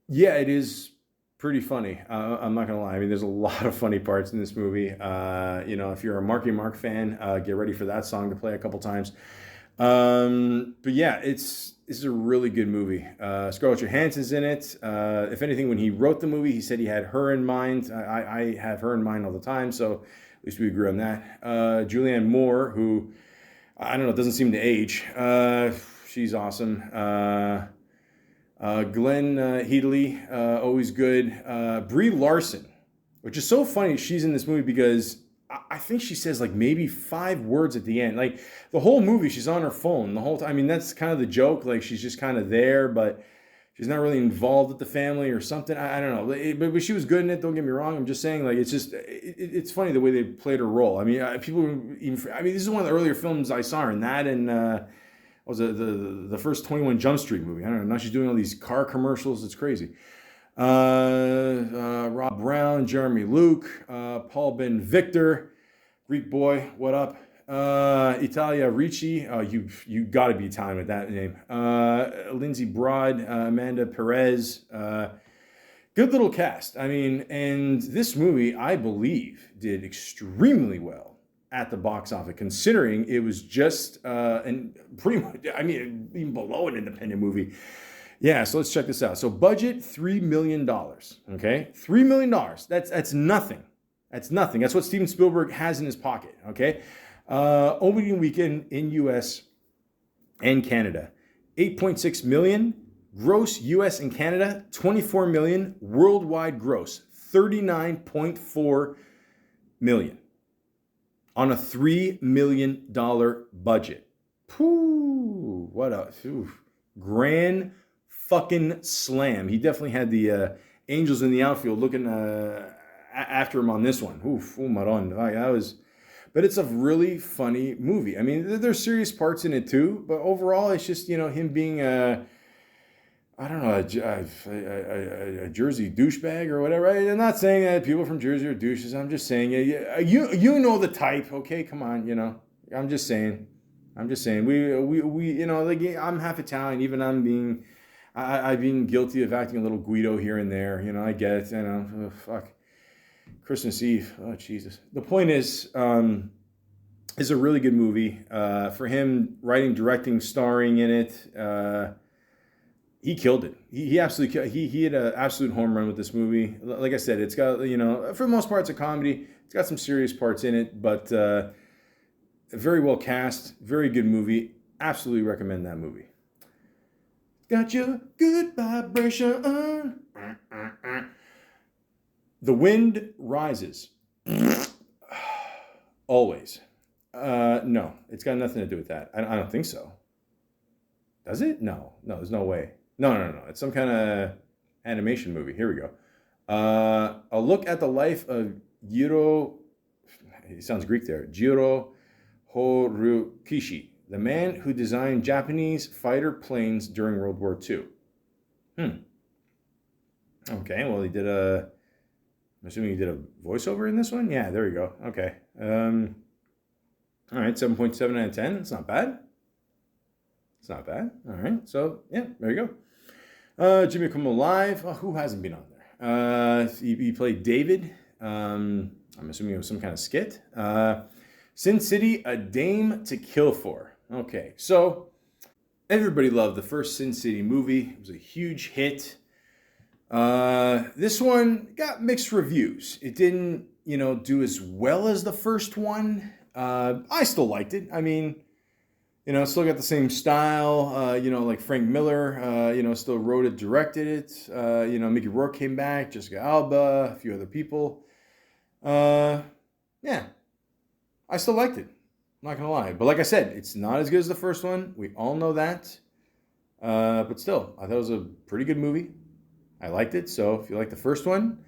It is pretty funny. I'm not gonna lie. There's a lot of funny parts in this movie. If you're a Marky Mark fan, get ready for that song to play a couple times. But yeah, this is a really good movie. Scarlett Johansson's in it. If anything, when he wrote the movie, he said he had her in mind. I have her in mind all the time, so at least we agree on that. Julianne Moore, who, I don't know, doesn't seem to age. She's awesome. Glenn Headley, always good. Brie Larson, which is so funny. She's in this movie because I think she says like maybe 5 words at the end. Like the whole movie, she's on her phone the whole time. That's kind of the joke. Like she's just kind of there, but she's not really involved with the family or something. I don't know. But she was good in it. Don't get me wrong. I'm just saying, like, it's just, it's funny the way they played her role. People even, this is one of the earlier films I saw her in, that and, was the first 21 Jump Street movie. I don't know. Now she's doing all these car commercials. It's crazy. Rob Brown, Jeremy Luke, Paul Ben Victor, Greek boy, what up? Italia Ricci, you got to be Italian with that name. Lindsay Broad, Amanda Perez. Good little cast. And this movie, I believe, did extremely well at the box office, considering it was just and pretty much, even below an independent movie. Yeah, so let's check this out. So budget $3 million. Okay, $3 million. That's nothing. That's nothing. That's what Steven Spielberg has in his pocket. Okay, opening weekend in U.S. and Canada, 8.6 million gross U.S. and Canada, 24 million worldwide gross, 39.4 million. On a $3 million budget. Pooh, what a grand fucking slam. He definitely had the Angels in the Outfield looking after him on this one. Maron. But it's a really funny movie. There's serious parts in it too, but overall it's just, him being a Jersey douchebag or whatever. I'm not saying that people from Jersey are douches. I'm just saying, you know the type. Okay, come on, I'm just saying. We like, I'm half Italian. Even I've been guilty of acting a little Guido here and there. I get it. Oh, fuck. Christmas Eve. Oh, Jesus. The point is, it's a really good movie. For him, writing, directing, starring in it, he killed it. He absolutely he hit an absolute home run with this movie. Like I said, it's got, for the most part, it's a comedy. It's got some serious parts in it, but very well cast. Very good movie. Absolutely recommend that movie. Got your good vibration. The Wind Rises. Always. No, it's got nothing to do with that. I don't think so. Does it? No, there's no way. No. It's some kind of animation movie. Here we go. A look at the life of Jiro. He sounds Greek there. Jiro Horukishi. the man who designed Japanese fighter planes during World War II. Okay, well, I'm assuming he did a voiceover in this one? Yeah, there we go. Okay. All right, 7.7 out of 10. It's not bad. It's not bad. All right, so, yeah, there you go. Jimmy Kimmel Live. Oh, who hasn't been on there? He played David. I'm assuming it was some kind of skit. Sin City, A Dame to Kill For. Okay, so everybody loved the first Sin City movie. It was a huge hit. This one got mixed reviews. It didn't, do as well as the first one. I still liked it. I mean, still got the same style, like Frank Miller, still wrote it, directed it. Mickey Rourke came back, Jessica Alba, a few other people. Yeah, I still liked it. I'm not going to lie. But like I said, it's not as good as the first one. We all know that. But still, I thought it was a pretty good movie. I liked it. So if you like the first one,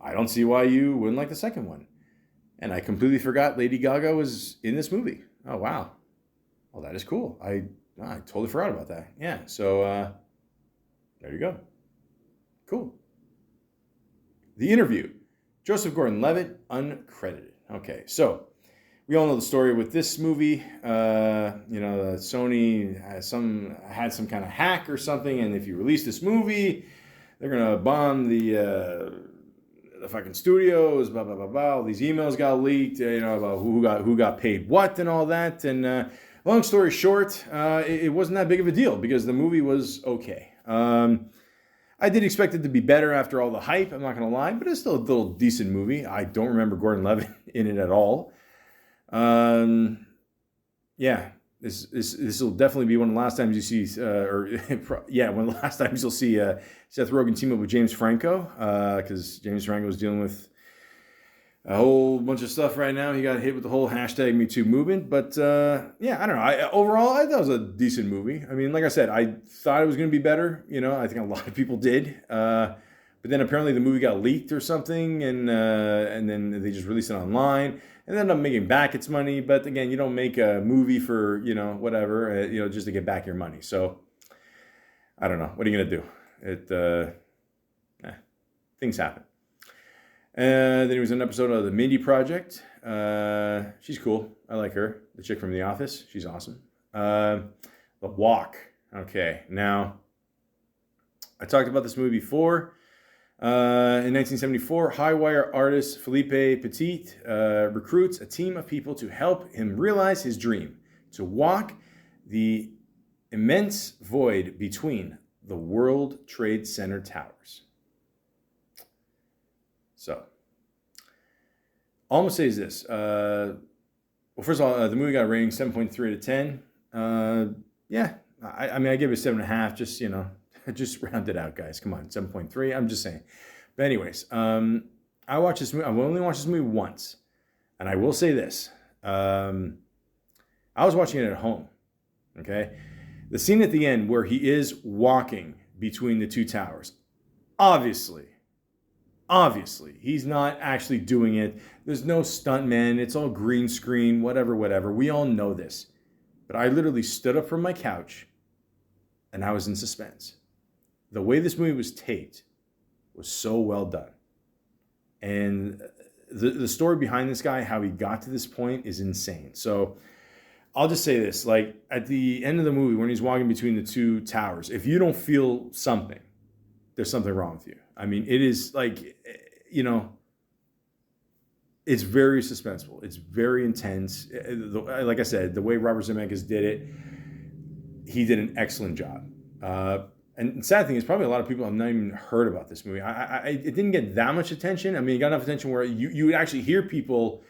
I don't see why you wouldn't like the second one. And I completely forgot Lady Gaga was in this movie. Oh, wow. Well, that is cool. I totally forgot about that. Yeah, so there you go. Cool. The Interview. Joseph Gordon-Levitt, uncredited. Okay, so we all know the story with this movie. Sony had some kind of hack or something, and if you release this movie, they're gonna bomb the fucking studios. Blah blah blah blah. All these emails got leaked. About who got paid what and all that. And long story short, it wasn't that big of a deal because the movie was okay. I did expect it to be better after all the hype, I'm not going to lie, but it's still a little decent movie. I don't remember Gordon-Levitt in it at all. Yeah, this will definitely be one of the last times you see, one of the last times you'll see Seth Rogen team up with James Franco, because James Franco is dealing with a whole bunch of stuff right now. He got hit with the whole #MeToo movement. But I don't know. Overall, I thought it was a decent movie. I mean, like I said, I thought it was going to be better. I think a lot of people did. But then apparently the movie got leaked or something, and then they just released it online. And ended up making back its money. But again, you don't make a movie for, whatever, just to get back your money. So I don't know. What are you going to do? Things happen. Then there was an episode of The Mindy Project. She's cool. I like her. The chick from The Office. She's awesome. The Walk. Okay. Now, I talked about this movie before. In 1974, high-wire artist Philippe Petit recruits a team of people to help him realize his dream, to walk the immense void between the World Trade Center towers. So, all I'm going to say is this. First of all, the movie got a rating 7.3 out of 10. I give it 7.5, just, just round it out, guys. Come on, 7.3. I'm just saying. But anyways, I watched this movie. I've only watched this movie once. And I will say this. I was watching it at home. Okay? The scene at the end where he is walking between the two towers. Obviously, he's not actually doing it. There's no stuntman. It's all green screen, whatever. We all know this. But I literally stood up from my couch and I was in suspense. The way this movie was taped was so well done. And the story behind this guy, how he got to this point, is insane. So I'll just say this. Like, at the end of the movie, when he's walking between the two towers, if you don't feel something, there's something wrong with you. I mean, it is like, it's very suspenseful. It's very intense. Like I said, the way Robert Zemeckis did it, he did an excellent job. And the sad thing is, probably a lot of people have not even heard about this movie. It didn't get that much attention. I mean, it got enough attention where you would actually hear people,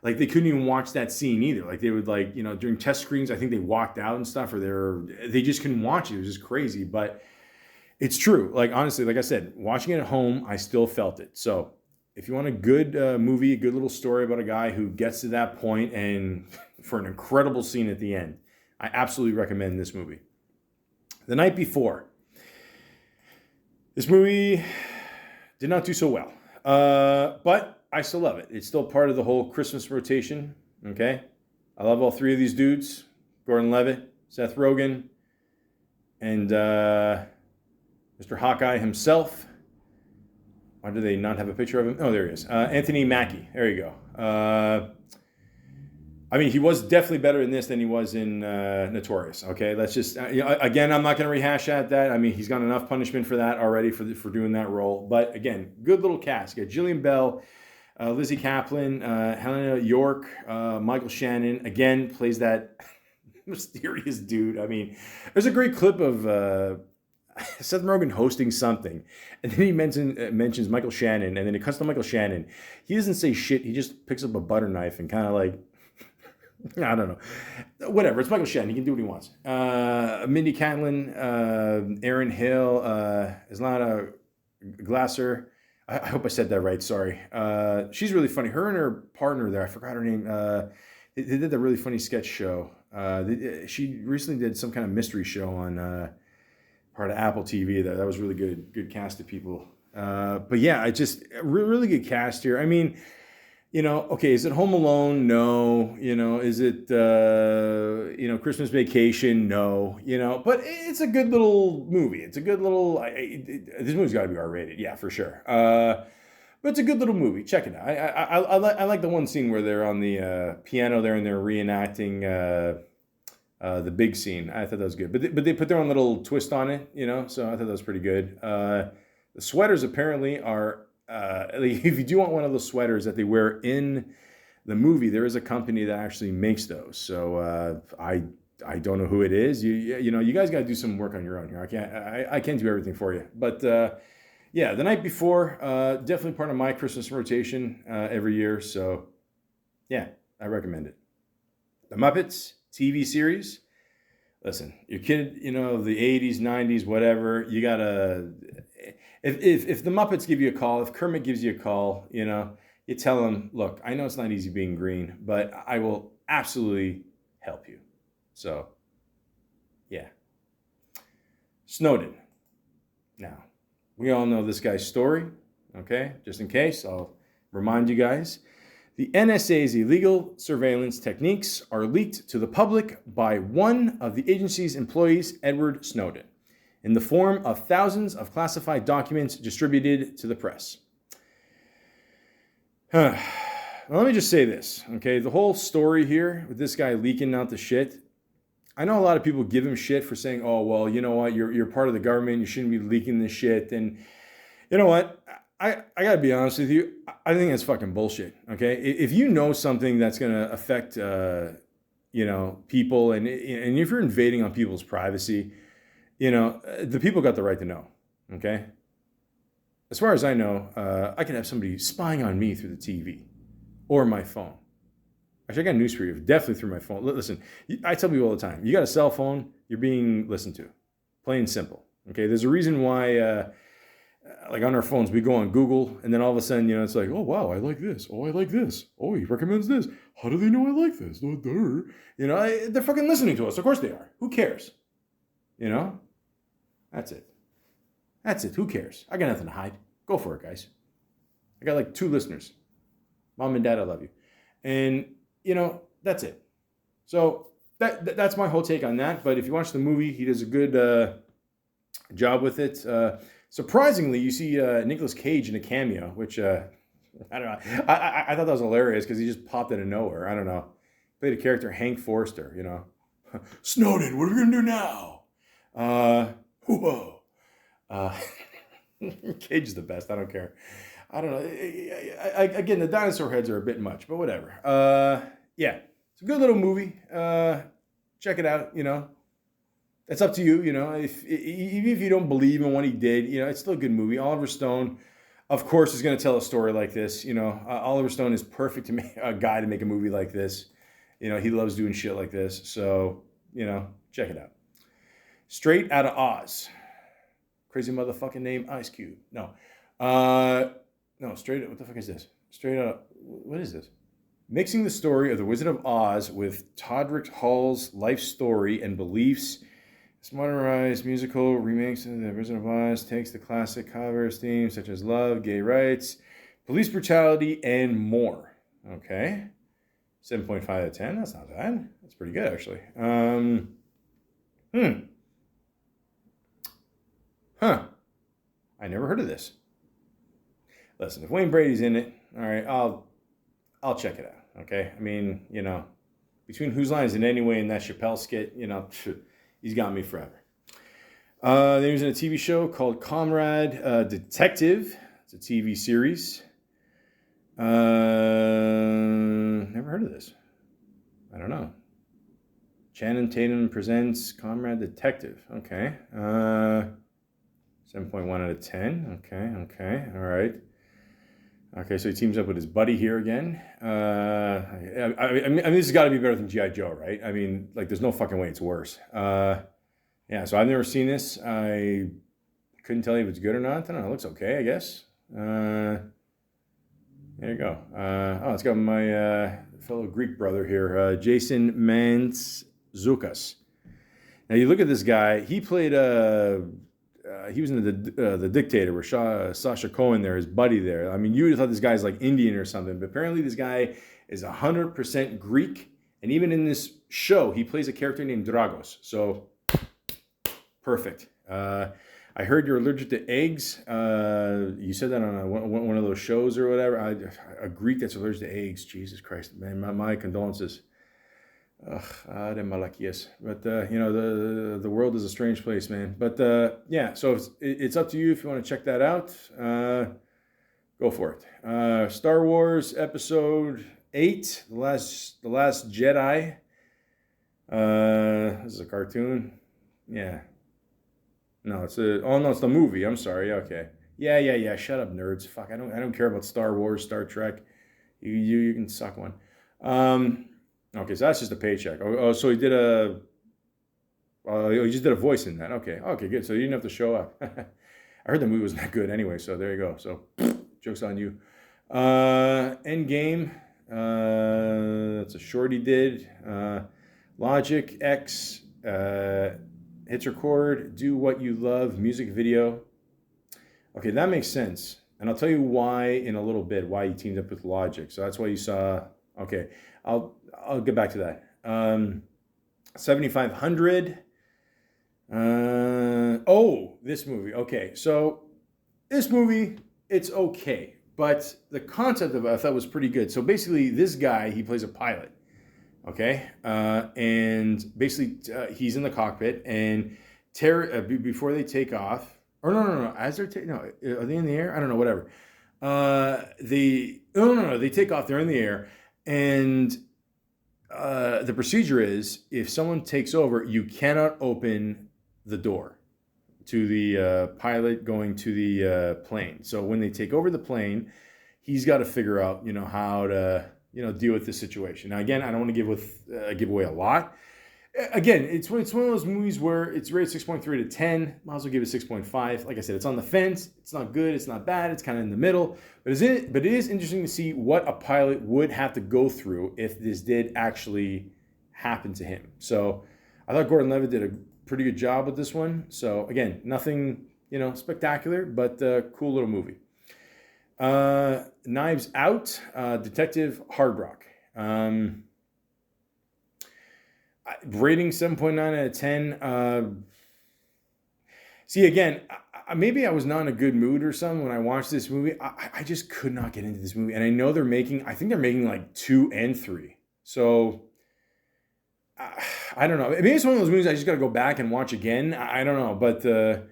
like, they couldn't even watch that scene either. Like, they would, during test screens, I think they walked out and stuff, or they just couldn't watch it. It was just crazy. But it's true. Like, honestly, like I said, watching it at home, I still felt it. So if you want a good movie, a good little story about a guy who gets to that point and for an incredible scene at the end, I absolutely recommend this movie. The Night Before. This movie did not do so well. But I still love it. It's still part of the whole Christmas rotation. Okay? I love all three of these dudes. Gordan-Levitt, Seth Rogen, and Mr. Hawkeye himself. Why do they not have a picture of him? Oh, there he is. Anthony Mackie. There you go. I mean, he was definitely better in this than he was in Notorious. Okay, let's just again, I'm not going to rehash that. I mean, he's got enough punishment for that already for doing that role. But again, good little cast. You got Jillian Bell, Lizzie Kaplan, Helena York, Michael Shannon. Again, plays that mysterious dude. I mean, there's a great clip of Seth Rogen hosting something, and then he mentions Michael Shannon, and then it cuts to Michael Shannon. He doesn't say shit. He just picks up a butter knife and kind of like. I don't know. Whatever. It's Michael Shannon. He can do what he wants. Mindy Kaling, Erin Hill, Islana Glasser. I hope I said that right. Sorry. She's really funny. Her and her partner there, I forgot her name. They did that really funny sketch show. She recently did some kind of mystery show on part of Apple TV. That was really good. Good cast of people. But yeah, I just really good cast here. I mean, okay, is it Home Alone? No. Is it, Christmas Vacation? No. But it's a good little movie. It's a good little, this movie's got to be R-rated. Yeah, for sure. But it's a good little movie. Check it out. I like the one scene where they're on the piano there and they're reenacting the big scene. I thought that was good. But they put their own little twist on it, so I thought that was pretty good. The sweaters apparently are, if you do want one of those sweaters that they wear in the movie, there is a company that actually makes those. So I don't know who it is. You guys got to do some work on your own here. I can't do everything for you. But yeah, The Night Before, definitely part of my Christmas rotation every year. So yeah, I recommend it. The Muppets TV series. Listen, your kid, the 80s, 90s, whatever, you gotta. If the Muppets give you a call, if Kermit gives you a call, you tell them, look, I know it's not easy being green, but I will absolutely help you. So, yeah. Snowden. Now, we all know this guy's story, okay? Just in case, I'll remind you guys. The NSA's illegal surveillance techniques are leaked to the public by one of the agency's employees, Edward Snowden, in the form of thousands of classified documents distributed to the press. Well, let me just say this, okay? The whole story here with this guy leaking out the shit, I know a lot of people give him shit for saying, oh, well, you know what, you're part of the government, you shouldn't be leaking this shit. And you know what? I got to be honest with you, I think that's fucking bullshit, okay? If you know something that's going to affect, people, and if you're invading on people's privacy, the people got the right to know, okay? As far as I know, I could have somebody spying on me through the TV or my phone. Actually, I got news for you. Definitely through my phone. Listen, I tell people all the time, you got a cell phone, you're being listened to. Plain and simple, okay? There's a reason why, like on our phones, we go on Google, and then all of a sudden, it's like, oh, wow, I like this. Oh, I like this. Oh, he recommends this. How do they know I like this? They're fucking listening to us. Of course they are. Who cares? That's it. That's it. Who cares? I got nothing to hide. Go for it, guys. I got like 2 listeners. Mom and Dad, I love you. And, that's it. So that's my whole take on that. But if you watch the movie, he does a good job with it. Surprisingly, you see Nicolas Cage in a cameo, which, I don't know. I thought that was hilarious because he just popped out of nowhere. I don't know. Played a character, Hank Forster, Snowden, what are we going to do now? Whoa. Cage is the best. I don't care. I don't know. Again, the dinosaur heads are a bit much, but whatever. Yeah, it's a good little movie. Check it out, It's up to you, even if you don't believe in what he did, it's still a good movie. Oliver Stone, of course, is going to tell a story like this. Oliver Stone is perfect to make a guy to make a movie like this. He loves doing shit like this. So, check it out. Straight Outta Oz. Crazy motherfucking name, Ice Cube. No, straight. What the fuck is this? Straight Outta. What is this? Mixing the story of the Wizard of Oz with Todrick Hall's life story and beliefs. This modernized musical remakes of the Wizard of Oz takes the classic covers themes such as love, gay rights, police brutality, and more. Okay. 7.5 out of 10. That's not bad. That's pretty good, actually. Huh. I never heard of this. Listen, if Wayne Brady's in it, all right, I'll check it out. Okay, I mean, you know, between Whose Line Is It Anyway and that Chappelle skit, you know, he's got me forever. Then he was in a TV show called Comrade Detective. It's a TV series. Never heard of this. I don't know. Channing Tatum presents Comrade Detective. Okay. 7.1 out of 10. Okay. All right. Okay, so he teams up with his buddy here again. I mean, this has got to be better than G.I. Joe, right? I mean, like, there's no fucking way it's worse. Yeah, so I've never seen this. I couldn't tell you if it's good or not. I don't know. It looks okay, I guess. There you go. It's got my fellow Greek brother here, Jason Mantzoukas. Now, you look at this guy. He played... he was in the Dictator with Sacha Cohen there, his buddy there. I mean, you would have thought this guy's like Indian or something, but apparently this guy is 100% Greek. And even in this show, he plays a character named Dragos. So, perfect. I heard you're allergic to eggs. You said that on one of those shows or whatever. A Greek that's allergic to eggs. Jesus Christ, man, my condolences. De Malakias. But, you know, the world is a strange place, man. But, yeah, so it's up to you if you want to check that out. Go for it. Star Wars Episode 8, The Last Jedi. This is a cartoon. Yeah. No, it's the movie. I'm sorry. Okay. Yeah. Shut up, nerds. Fuck, I don't care about Star Wars, Star Trek. You can suck one. Okay, so that's just a paycheck. Oh, so he did he just did a voice in that. Okay, good. So you didn't have to show up. I heard the movie wasn't that good anyway, so there you go. So, joke's on you. Endgame. That's a short he did. Logic X. Hits record. Do What You Love. Music video. Okay, that makes sense. And I'll tell you why in a little bit, why he teamed up with Logic. So that's why you saw... Okay, I'll get back to that. 7,500. This movie. Okay, so this movie, it's okay. But the concept of it I thought was pretty good. So basically, this guy, he plays a pilot. Okay? And basically, he's in the cockpit. And before they take off... Or no. As they're are they in the air? I don't know, whatever. They take off. They're in the air. And the procedure is, if someone takes over, you cannot open the door to the pilot going to the plane. So when they take over the plane, he's got to figure out, how to, deal with this situation. Now, again, I don't want to give away a lot. Again, it's one of those movies where it's rated 6.3 to 10. Might as well give it 6.5. Like I said, it's on the fence. It's not good. It's not bad. It's kind of in the middle. But it is interesting to see what a pilot would have to go through if this did actually happen to him. So I thought Gordan-Levitt did a pretty good job with this one. So again, nothing, spectacular, but cool little movie. Knives Out, Detective Hard Rock. Rating 7.9 out of 10. See, again, maybe I was not in a good mood or something when I watched this movie. I just could not get into this movie. And I know I think they're making like 2 and 3. So, I don't know. Maybe it's one of those movies I just got to go back and watch again. I don't know. But I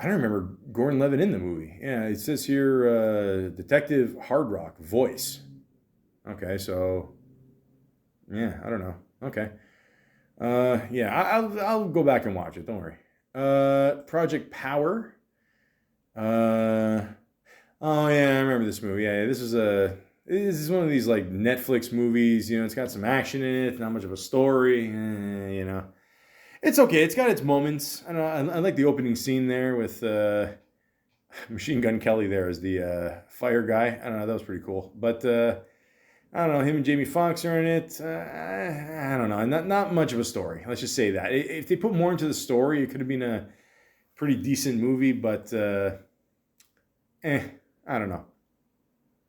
don't remember Gordan-Levitt in the movie. Yeah, it says here, Detective Hard Rock, voice. Okay, so, yeah, I don't know. Okay. I'll go back and watch it. Don't worry. Project Power. I remember this movie. Yeah, this is one of these like Netflix movies. It's got some action in it. Not much of a story. It's okay. It's got its moments. I don't know. I like the opening scene there with Machine Gun Kelly there as the fire guy. I don't know. That was pretty cool. But I don't know, him and Jamie Foxx are in it. I don't know. Not much of a story. Let's just say that. If they put more into the story, it could have been a pretty decent movie, but I don't know.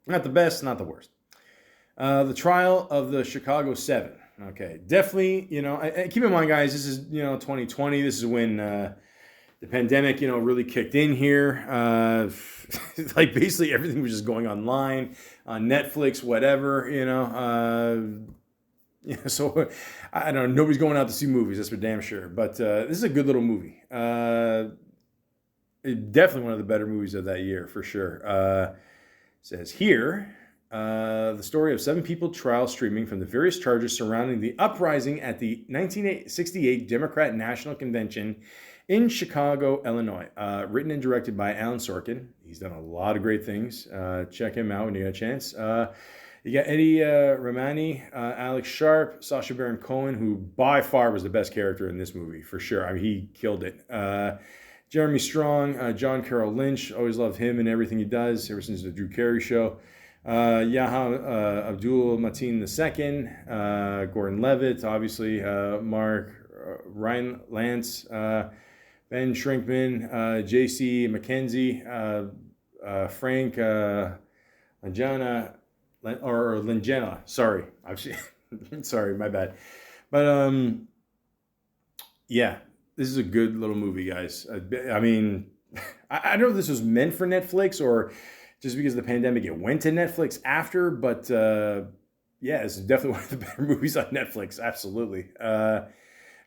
Not the best, not the worst. The Trial of the Chicago 7. Okay, definitely, keep in mind, guys, this is, 2020. This is when the pandemic, really kicked in here. Like basically everything was just going online, on Netflix, whatever, so I don't know, nobody's going out to see movies, that's for damn sure. But this is a good little movie. Definitely one of the better movies of that year, for sure. Says here, the story of 7 people trial streaming from the various charges surrounding the uprising at the 1968 Democrat National Convention in Chicago, Illinois. Written and directed by Alan Sorkin. He's done a lot of great things. Check him out when you get a chance. You got Eddie Romani, Alex Sharp, Sacha Baron Cohen, who by far was the best character in this movie, for sure. I mean, he killed it. Jeremy Strong, John Carroll Lynch. Always loved him and everything he doys, ever since the Drew Carey Show. Yaha Abdul Mateen II, Gordan-Levitt, obviously, Mark Rylance, Ben Shrinkman, J.C. McKenzie, Frank Langella. Sorry, sorry, my bad. But yeah, this is a good little movie, guys. I mean, I don't know if this was meant for Netflix or just because of the pandemic it went to Netflix after, but yeah, this is definitely one of the better movies on Netflix. Absolutely.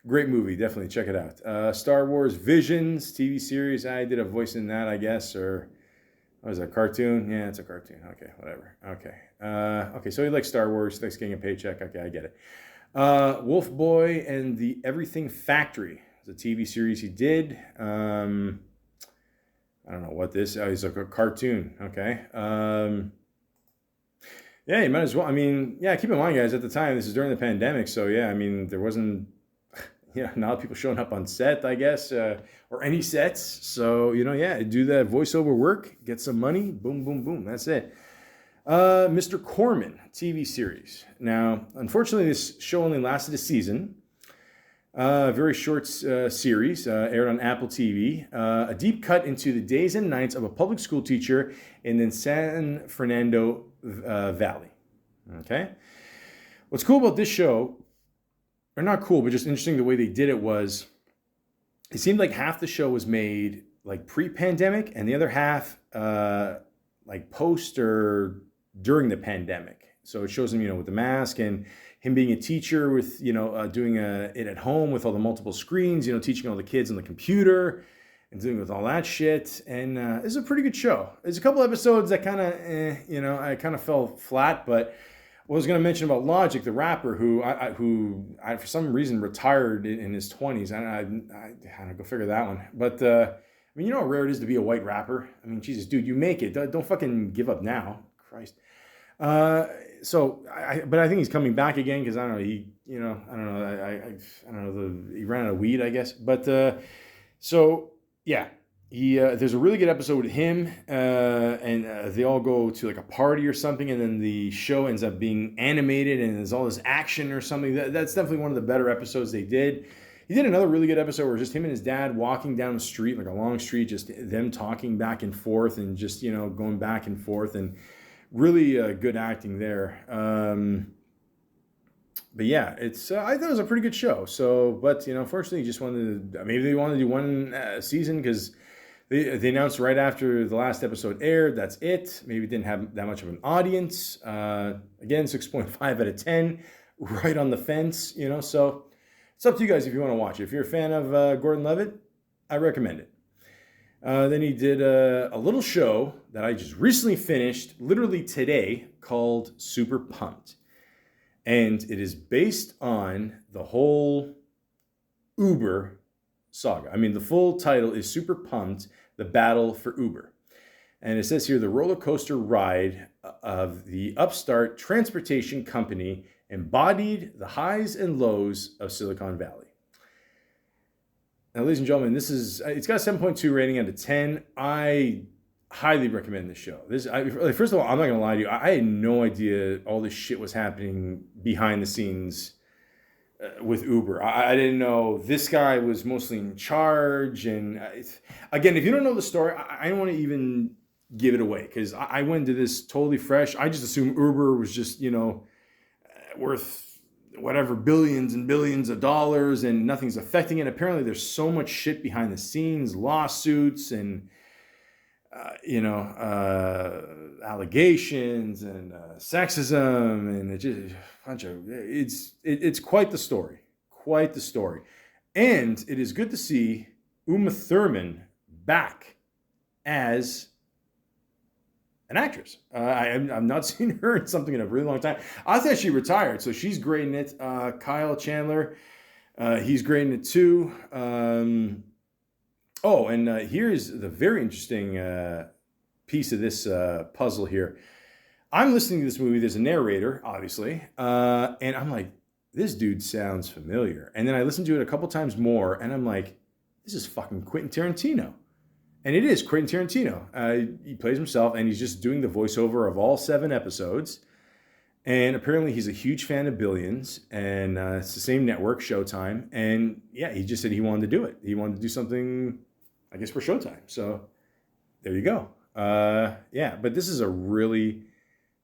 Great movie. Definitely check it out. Star Wars Visions TV series. I did a voice in that, I guess, or what was that, cartoon? Yeah, it's a cartoon. Okay, whatever. Okay. Okay, so he likes Star Wars, likes getting a paycheck. Okay, I get it. Wolf Boy and the Everything Factory. It's a TV series he did. I don't know what this is. Like a cartoon. Okay. Yeah, you might as well. I mean, yeah, keep in mind, guys, at the time, this is during the pandemic. So, yeah, I mean, there wasn't, not people showing up on set, I guess, or any sets. So, yeah, do that voiceover work, get some money, boom, boom, boom. That's it. Mr. Corman TV series. Now, unfortunately, this show only lasted a season. Very short series, aired on Apple TV. A deep cut into the days and nights of a public school teacher in the San Fernando Valley. Okay? What's cool about this show, or not cool, but just interesting the way they did it was, it seemed like half the show was made like pre-pandemic and the other half like post or during the pandemic. So it shows him, with the mask and him being a teacher with, doing it at home with all the multiple screens, teaching all the kids on the computer and dealing with all that shit. And it's a pretty good show. There's a couple episodes that kind of, I kind of fell flat, but I was going to mention about Logic, the rapper, who for some reason retired in his 20s. I had to go figure that one. But, I mean, how rare it is to be a white rapper? I mean, Jesus, dude, you make it. Don't fucking give up now. Christ. But I think he's coming back again because I don't know. He ran out of weed, I guess. But yeah, there's a really good episode with him, and they all go to like a party or something, and then the show ends up being animated, and there's all this action or something. That's definitely one of the better episodes they did. He did another really good episode where just him and his dad walking down the street, like a long street, just them talking back and forth, and just going back and forth, and really good acting there. But yeah, it's I thought it was a pretty good show. So, but unfortunately, just maybe they wanted to do one season because they announced right after the last episode aired. That's it. Maybe it didn't have that much of an audience. Again, 6.5 out of 10, right on the fence. So it's up to you guys if you want to watch it. If you're a fan of Gordan-Levitt, I recommend it. Then he did a little show that I just recently finished, literally today, called Super Pumped. And it is based on the whole Uber saga. I mean, the full title is Super Pumped, The Battle for Uber. And it says here, the roller coaster ride of the upstart transportation company embodied the highs and lows of Silicon Valley. Now, ladies and gentlemen, it's got a 7.2 rating out of 10. I highly recommend this show. First of all, I'm not going to lie to you. I had no idea all this shit was happening behind the scenes with Uber. I didn't know this guy was mostly in charge. And again, if you don't know the story, I don't want to even give it away, because I went into this totally fresh. I just assumed Uber was just, worth whatever billions and billions of dollars and nothing's affecting it. Apparently there's so much shit behind the scenes, lawsuits and allegations and sexism, and it's quite the story, and it is good to see Uma Thurman back as an actress. I've not seen her in something in a really long time. I thought she retired, so she's great in it. Kyle Chandler, he's great in it too. Here's the very interesting piece of this puzzle here. I'm listening to this movie. There's a narrator, obviously, and I'm like, this dude sounds familiar. And then I listened to it a couple times more, and I'm like, this is fucking Quentin Tarantino. And it is Quentin Tarantino. He plays himself, and he's just doing the voiceover of all 7 episodes. And apparently he's a huge fan of Billions, and it's the same network, Showtime. And yeah, he just said he wanted to do it. He wanted to do something, I guess, for Showtime. So there you go. But this is a really,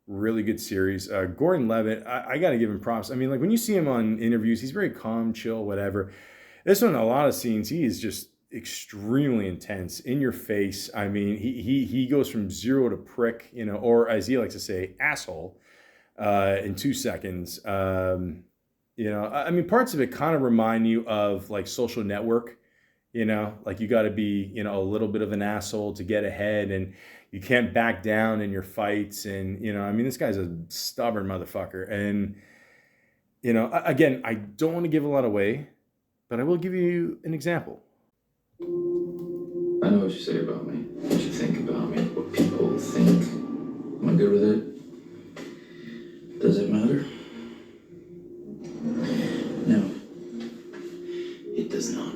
really good series. Gordan-Levitt, I got to give him props. I mean, like when you see him on interviews, he's very calm, chill, whatever. This one, a lot of scenes, he is just extremely intense, in your face. I mean, he goes from 0 to prick, or as he likes to say, asshole, in 2 seconds. I mean, parts of it kind of remind you of like Social Network, like you got to be, a little bit of an asshole to get ahead, and you can't back down in your fights. And, I mean, this guy's a stubborn motherfucker. And, again, I don't want to give a lot away, but I will give you an example. I know what you say about me, what you think about me, what people think. Am I good with it? Does it matter? No, it does not.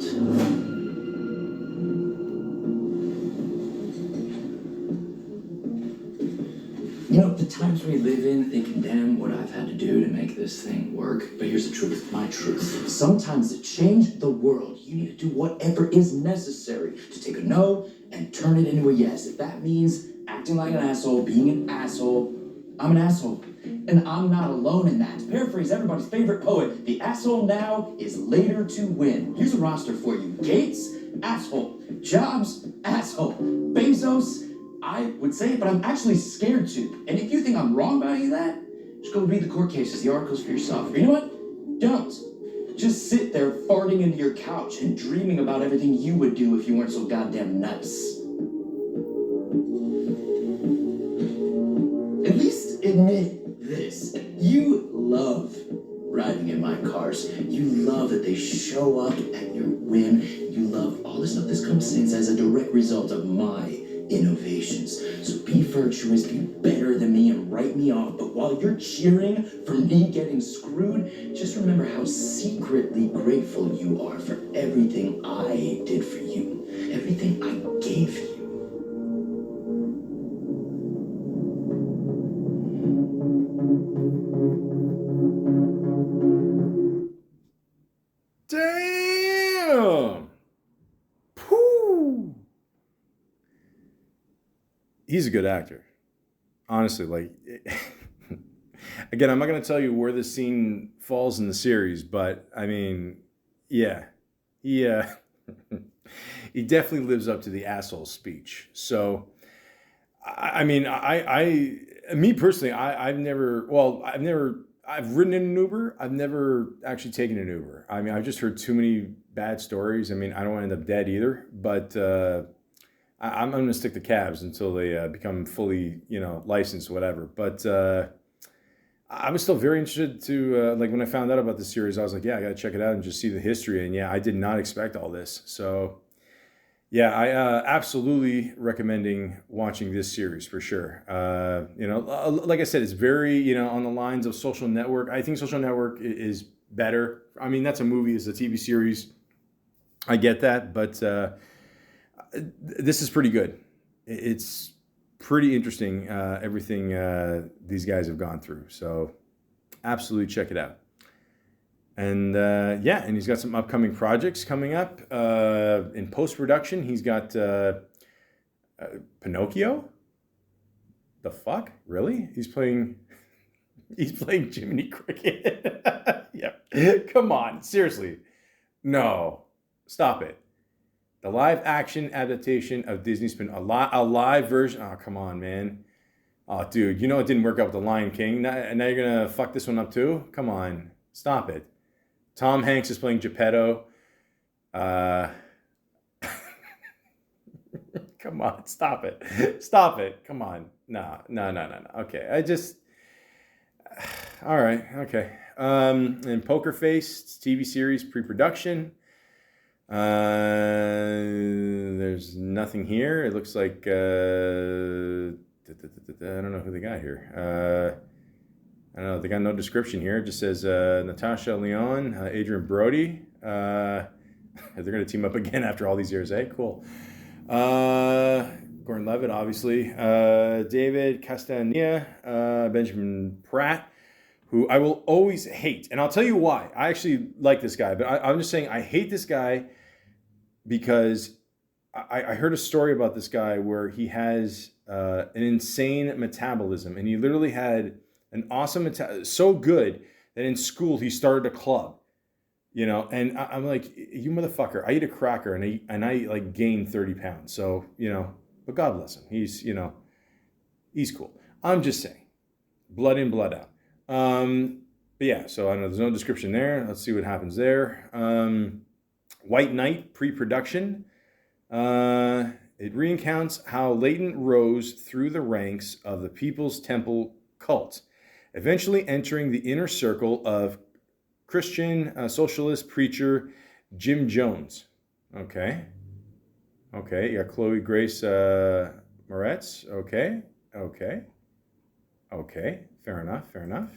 The times we live in, they condemn what I've had to do to make this thing work. But here's the truth, my truth. Sometimes to change the world, you need to do whatever is necessary to take a no and turn it into a yes. If that means acting like an asshole, being an asshole, I'm an asshole. And I'm not alone in that. To paraphrase everybody's favorite poet, the asshole now is later to win. Here's a roster for you. Gates, asshole. Jobs, asshole. Bezos, I would say it, but I'm actually scared to. And if you think I'm wrong about any of that, just go read the court cases, the articles for yourself. Or you know what? Don't. Just sit there farting into your couch and dreaming about everything you would do if you weren't so goddamn nice. At least admit this. You love riding in my cars. You love that they show up at your whim. You love all the stuff that comes in as a direct result of my innovations. So be virtuous, be better than me, and write me off. But while you're cheering for me getting screwed, just remember how secretly grateful you are for everything I did for you, everything I gave you. Damn! Pooh! He's a good actor. Honestly, like, again, I'm not going to tell you where this scene falls in the series, but I mean, yeah, he definitely lives up to the asshole speech. So, me personally, I've ridden in an Uber. I've never actually taken an Uber. I mean, I've just heard too many bad stories. I mean, I don't want to end up dead either, but I'm going to stick to cabs until they become fully, licensed, whatever. But I was still very interested to, when I found out about the series, I was like, yeah, I got to check it out and just see the history. And yeah, I did not expect all this. So yeah, I absolutely recommending watching this series for sure. Like I said, it's very, on the lines of Social Network. I think Social Network is better. I mean, that's a movie, it's a TV series. I get that, but this is pretty good. It's pretty interesting, everything these guys have gone through. So absolutely check it out. And and he's got some upcoming projects coming up in post-production. He's got Pinocchio. the fuck? Really? He's playing Jiminy Cricket. Yeah. Come on. Seriously. No. Stop it. The live action adaptation of Disney's been a live version. Oh, come on, man. Oh, dude, you know it didn't work out with The Lion King. Now you're going to fuck this one up too? Come on. Stop it. Tom Hanks is playing Geppetto. Come on. Stop it. Stop it. Come on. No. Okay. All right. Okay. And Poker Face TV series pre-production. There's nothing here. It looks like I don't know who they got here. I don't know. They got no description here. It just says Natasha Lyonne, Adrian Brody. They're going to team up again after all these years, eh? Cool. Gordan-Levitt, obviously. David Castagna, Benjamin Pratt, who I will always hate. And I'll tell you why. I actually like this guy, but I'm just saying I hate this guy because I heard a story about this guy where he has an insane metabolism, and he literally had an awesome so good that in school he started a club, you know. And I'm like, you motherfucker! I eat a cracker and I like gained 30 pounds. So you know, but God bless him. He's cool. I'm just saying, blood in, blood out. But yeah, so I don't know. There's no description there. Let's see what happens there. White Knight pre-production. It recounts how Leighton rose through the ranks of the People's Temple cult, eventually entering the inner circle of Christian socialist preacher Jim Jones. Okay. You got Chloe Grace Moretz. Okay. Fair enough.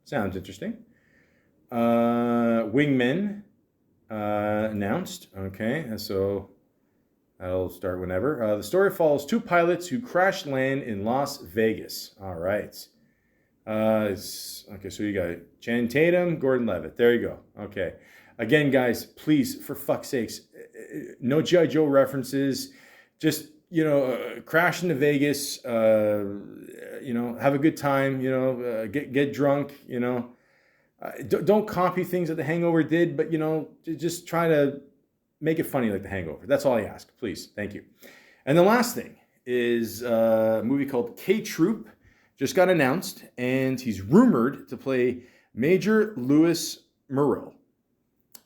Sounds interesting. Wingmen announced. Okay, so that'll start whenever. The story follows two pilots who crash land in Las Vegas. All right. Okay, so you got Channing Tatum, Gordan-Levitt. There you go. Okay. Again, guys, please, for fuck's sakes, no G.I. Joe references. Just, crash into Vegas, have a good time, get drunk, Don't copy things that The Hangover did, but, just try to make it funny like The Hangover. That's all I ask. Please. Thank you. And the last thing is a movie called K-Troop. Just got announced, and he's rumored to play Major Louis Murrell.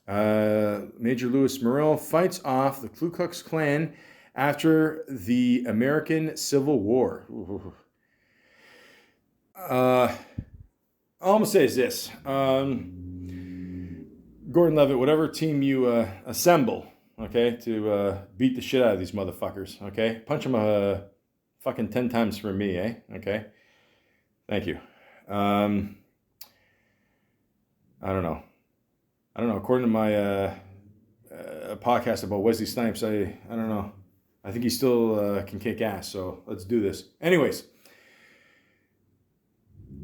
Major Louis Murrell fights off the Ku Klux Klan after the American Civil War. All I'm going to say is this. Gordan-Levitt, whatever team you assemble, okay, to beat the shit out of these motherfuckers, okay? Punch them fucking 10 times for me, eh? Okay? Thank you. I don't know. According to my podcast about Wesley Snipes, I don't know. I think he still can kick ass, so let's do this. Anyways,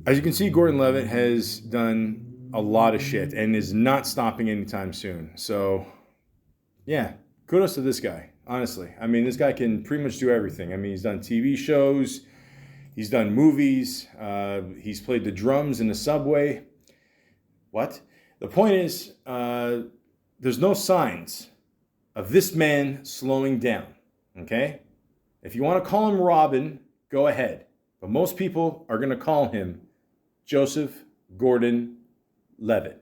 as you can see, Gordan-Levitt has done a lot of shit and is not stopping anytime soon. So, yeah, kudos to this guy, honestly. I mean, this guy can pretty much do everything. I mean, he's done TV shows, he's done movies, he's played the drums in the subway. What? The point is, there's no signs of this man slowing down, okay? If you want to call him Robin, go ahead. But most people are going to call him Joseph Gordan-Levitt.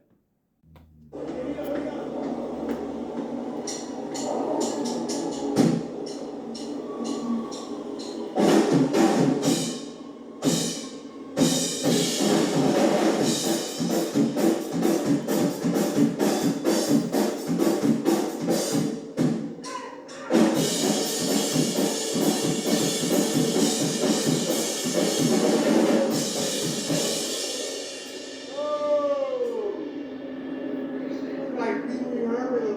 Like Pee Wee Herman.